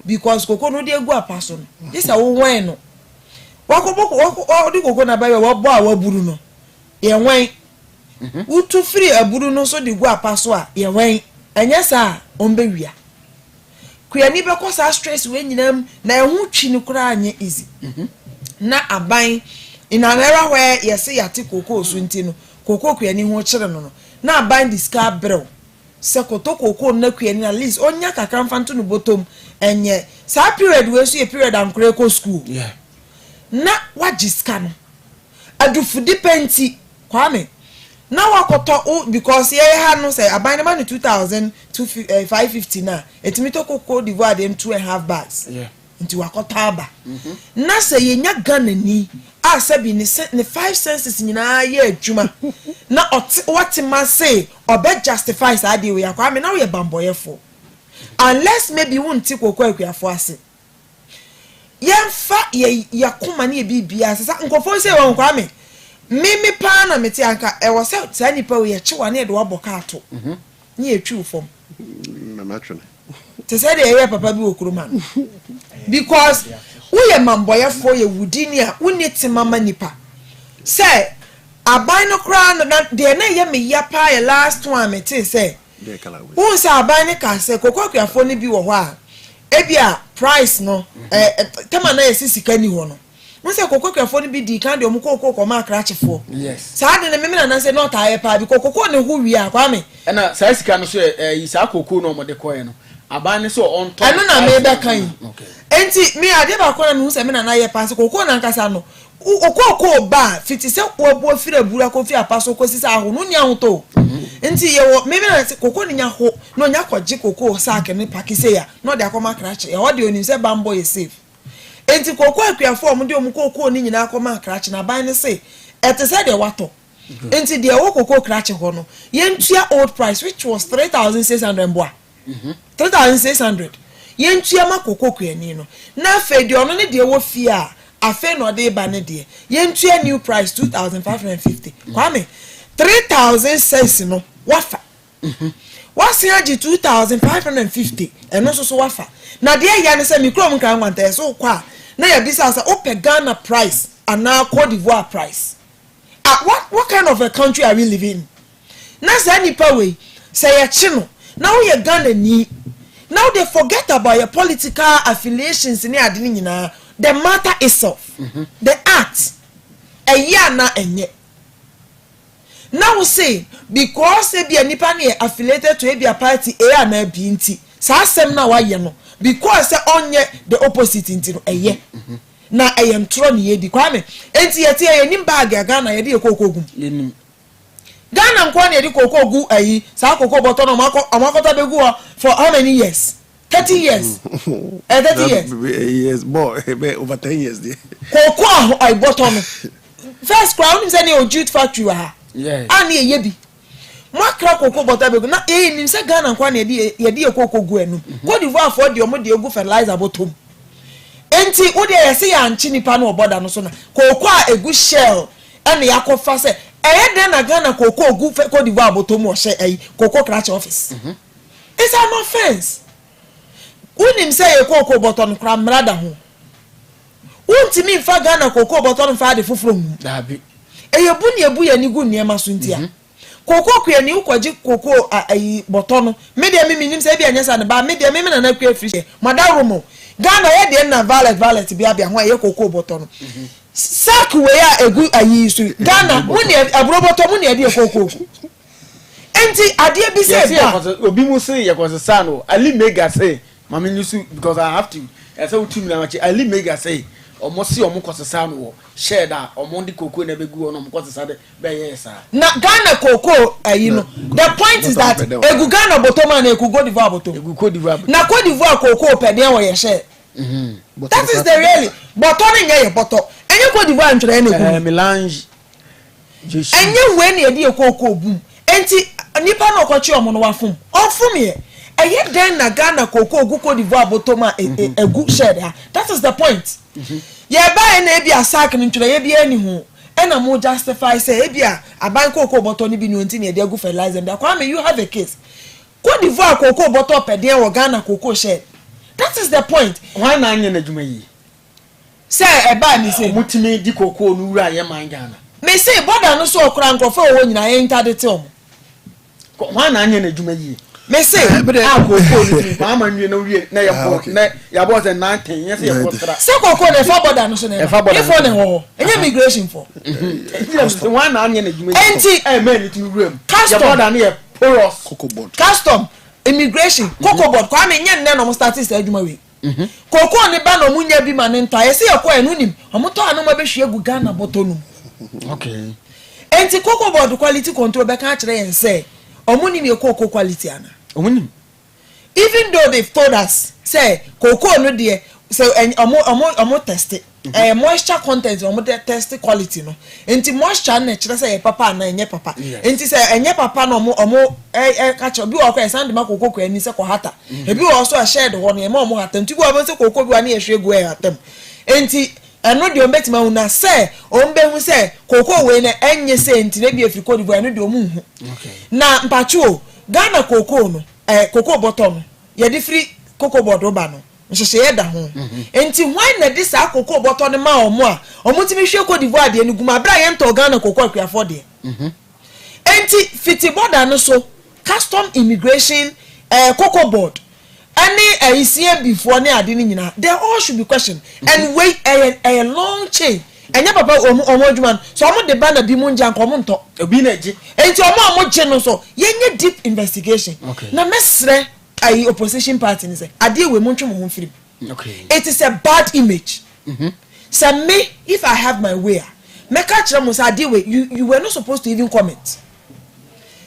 Speaker 6: because koko no de egu apaso no this a wo wen no wako di koko na bayo wo bo a waburu no ye wen utu free aburu no so de gu apaso a ye wen anya sa ombewia kuani be ko sa stress we nyinam na ehu twi ni kura anye easy na aban in an era where you say yati koko so nti no koko kuani ho kire no na aban discard brew se koto koko na kuani at least onya kakra mfanto no bottom enye sa period we so ye period am kure ko school
Speaker 2: yeah
Speaker 6: na wajiska no adufu depenti Kwame now wakoto because ye ha no say aban man 2550 na etimi to koko divoire dem 2.5 bags
Speaker 2: yeah
Speaker 6: nti wakoto aba na say ye nya Ghana ni a sabi ni 5 cents nyina ye adwuma na what man say obe justify sa dey we Kwame now ye bamboyefo unless maybe won't koko akuafo ase yemfa ye yakoma na bibia sesa nkofo say won Kwame mimi pa na meti anka e wo se tani pa we ye chewa na e do aboka ato ni etwi fom
Speaker 4: mama twene
Speaker 6: te say dey ye papa bi okuruma because we ye mamboyefo ye wudini a uniti mama nipa say aban no kra na de na ye me ya pa ye last one meti say won say aban ne ka say kokokuafo ni bi wo ho a ebia price no tema na yesisika ni ho no Muse kokokuafo ni bi di kan de omukoko ma krachefo
Speaker 2: yes
Speaker 6: saa de me na say not aye pa bi kokoko ne ho wi a Kwame
Speaker 2: na saa sika no so yi saa kokoko no mo de koye no aban ne so on top
Speaker 6: eno na me be kan okay enti me ade ba ko na no se me na aye pa so kokoko na nkasa no okoko ba fiti se obo fira bura ko fi apaso ko sisa aho no nya ho to enti ye wo me na se kokoko ni nya ho no nya kwaji kokoko sack ne pakise ya no de akoma krache e ho de onim se bambo ye safe enti kokoko akuafo om de omukoko ni nyina akoma krache na ban ne se ete se de wato enti de wo kokoko krache ho no ye ntua old price which was 3600 mboa 3600 ye ntua ma kokoko ani no na fe de ono ne de wo fi a afe no de ba ne de ye ntua new price 2550 Kwame 3000 cents no wafa wasi aji 2550 eno so wafa na de ya ne se mikrom kan kwanta so kwa na ya bisa sa ope Ghana price and now Cote d'Ivoire price what kind of a country are we living in na say nipa we say ya chino now you Ghana ni now they forget about your political affiliations ni ade nyina the matter itself the act eya na enye now say because e be nipa na affiliated to a party e na bi nti sa asem na wa ye no because say onye the opposite nti no eye na eye ntro ne ye di Kwame enti yete ye nim bag Ghana ye di kokogum
Speaker 2: yenim
Speaker 6: Ghana nko na ye di kokogu ayi sa kokoko boto no amakota begu for how many years 30 years 30 years
Speaker 4: yes boy over 10 years there
Speaker 6: koko ai boto no first crown say na o jute factory ha
Speaker 2: yeah
Speaker 6: ani ye bi makra koko boto begu na nim say Ghana nko na ye di kokogu enu Cote d'Ivoire for de omo de egu fertilizer botom enti wo de ye say ya nchi nipa na oboda no so na koko a egu shell ene yakofa say eye de na Ghana koko ogu Cote d'Ivoire botom o she ayi koko crash office it's an offense unim say ye koko boto no kra mrada ho untimi mfa Ghana koko boto no fa de foforo mu
Speaker 2: dabi
Speaker 6: eye bu ne ebu ya ni gu niema so ntia koko kuya ni ukwaji koko ayi boto no me de me nim say bia nyesa ne ba me de me na na kwa free madaromo Ghana ye de na valet bia ho ye koko boto no sak we ya egu ayi su Ghana mu ne abro boto mu ne de koko enti adie bi say
Speaker 2: obi mu say ye cause san o Ali Mega say mama nyusu because I have to I say utu na machi Ali Mega say omo si omo cause san wo share da omo ndi koko na begu ono cause san de be yes
Speaker 6: na Ghana koko you know the point is that egu Ghana botoma na egu Cote d'Ivoire bottom
Speaker 2: egu Cote d'Ivoire
Speaker 6: na Cote d'Ivoire koko pede wo ye share that is the really bottom nye ye bottom enye Cote d'Ivoire ntwere na egu
Speaker 2: melange
Speaker 6: enye we na ye di koko boom enti nipa no kwachi omo no wafum ofum ye eye den na Ghana koko ogu Cote d'Ivoire botoma egu share ha that is the point ye ba na e bia sack ni ntwere ye bia ni hu ena mo justify say e bia aban koko bottom ni bi no enti na ye egu fertilizer bia Kwame you have a case Cote d'Ivoire koko bottom pede wo Ghana koko share that is the point
Speaker 2: why na anya na dwuma yi
Speaker 6: say e ba ni say
Speaker 2: mutimi di koko no wura ye man Ghana
Speaker 6: me say border no so okra nkofo wo nyina ye interdite omo
Speaker 2: why na anya na dwuma yi
Speaker 6: me say
Speaker 2: koko ni mama nwie na wie na ye bo na ya bo say 910 yes ye bo tra
Speaker 6: say koko na fa border no so na if on ho enye immigration for
Speaker 2: why na anya na dwuma yi
Speaker 6: enti
Speaker 2: man it room
Speaker 6: ya
Speaker 2: border na ye porous
Speaker 4: Cocoa board
Speaker 6: custom immigration Cocoa board kwa me nye nne no mo start say adwuma we koko ni ba no munya bi ma ne nta ye say ye ko enu nim omoto anu ma be hwe egu Ghana botonu
Speaker 2: okay
Speaker 6: enti Cocoa board quality control be kan kire yen say omuni me cocoa quality ana
Speaker 2: omuni
Speaker 6: even though they've told us say cocoa no de so omo test moisture content omo test quality no enti moisture na kire say papa na enye papa enti say enye papa no omo catch bi o kwa sand ma cocoa kwa ni say ko hata e bi o so a share ho no e ma omo hata enti go omo say cocoa bi wa na ye hwe gu e hatam enti eno de ometima una say ombe hu say cocoa we na enye say enti na bi afiri Cote d'Ivoire no de omu hu na mpachuo Ghana cocoa no cocoa bottom ye di free cocoa board oba no nhye ye da ho enti why na dis a cocoa bottom ne ma omo a omo timi hwe Cote d'Ivoire de ni guma bra ye nto Ghana cocoa akwa de enti fiti border no so custom immigration cocoa board any isia before ne ade ni nyina they all should be questioned and wait a long chain enya papa omo adwuma so omo de ba na bi mu nja nkomo nto
Speaker 2: obi na ji
Speaker 6: enti omo je no so yenye deep investigation na mesre ai opposition party ni say ade we mu ntwe mo firi it is a bad image so me if I have my way make a kire mo say ade we you were not supposed to even comment.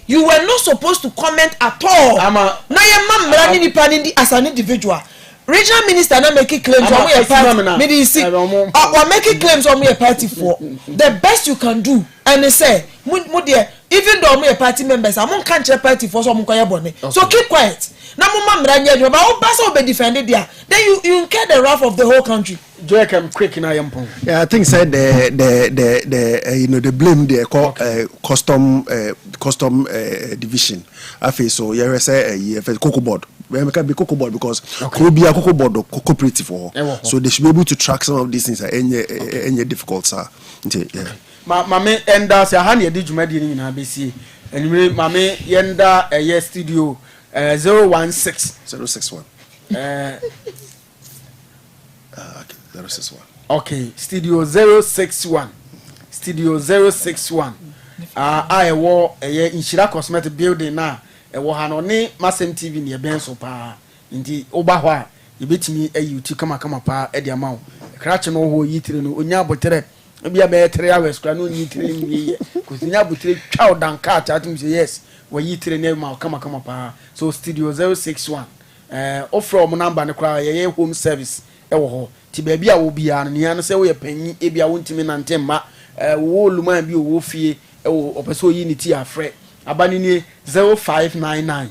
Speaker 6: You were not supposed to comment at all. Na ye mamra ni nipa ni as an individual. Regional minister na make claims on your party. Me dey see. Or make claims on your party for. The best you can do and they say, mo there even though my party members am can't check party for some koye bone. So keep quiet. Na mo mamra nya but o pass be defended there. Then you incur the wrath of the whole country.
Speaker 2: Joy come quick na yampon.
Speaker 4: Yeah, I think said the you know the blame the custom division. I feel so yeah say cocoa board. We can be cocoa board because could be a cocoa board or cooperative for so they should be able to track some of these things any difficult sir. Yeah.
Speaker 2: Mame enda se ha ne di dwumadi ni na besi anwure mame yenda studio 061 061 okay studio 061 I wo Inshira cosmetic building na wo ha no ne Masemtvgh ne ben so pa ndi oba ho a yebetimi ayuti kama pa e dia ma wo krache no ho yitire no onya botere bia be 3 hours kra no yitire ni ko nya botere twa danka atim say yes wo yitire ne ma kama pa so studio 061 offer mo number ne kra ye home service e wo ho ti ba bia wo bia no nia no say wo ye panyi e bia wo ntimi nante ma wo luman bi wo fie e wo opeso yi ni ti afre abani ni 0599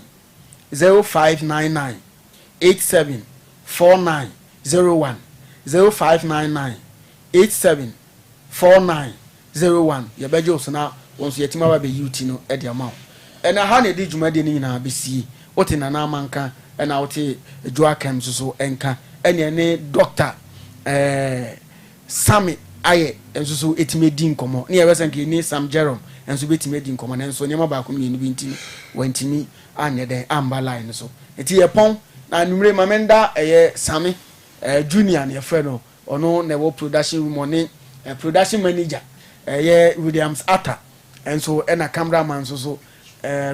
Speaker 2: 874901 0599874901 ye bejo so na wonso yetima ba be yuti no e de ama ena ha na di dwuma de ni na besi wote na na manka ena wote adwa kam so enka ene ne doctor Sami aye enso so etime di nkomo ne ye wesen ke ni Sam Jerome enso betime di nkomo na enso nyema ba ko mi ni bi ntini wantini anye den amba line so eti ye pon na numre mamenda Sami junior ne friend no ono na wo production room oni production manager Williams Atta enso ena cameraman so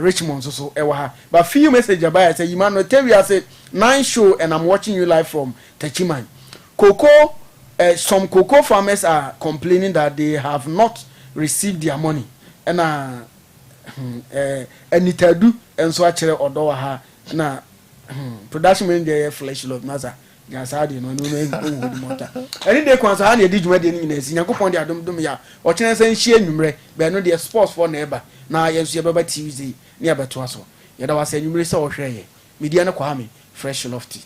Speaker 2: Richmond so ewa but few message about say Emmanuel tell you I say 9 show and I'm watching you live from Techiman. Cocoa some cocoa farmers are complaining that they have not received their money and itadu and so actually odo ha na production mean dey flesh love nasa gasadi no mota any day kwanso ha na edi dwuma de ni na si yakopon de adom ya o kene san hie nwumre be no de sports for neighbor na yenso ye baba Tuesday ni abeto aso ye da wase nwumre se o hwe ye media ne Kwame fresh lofty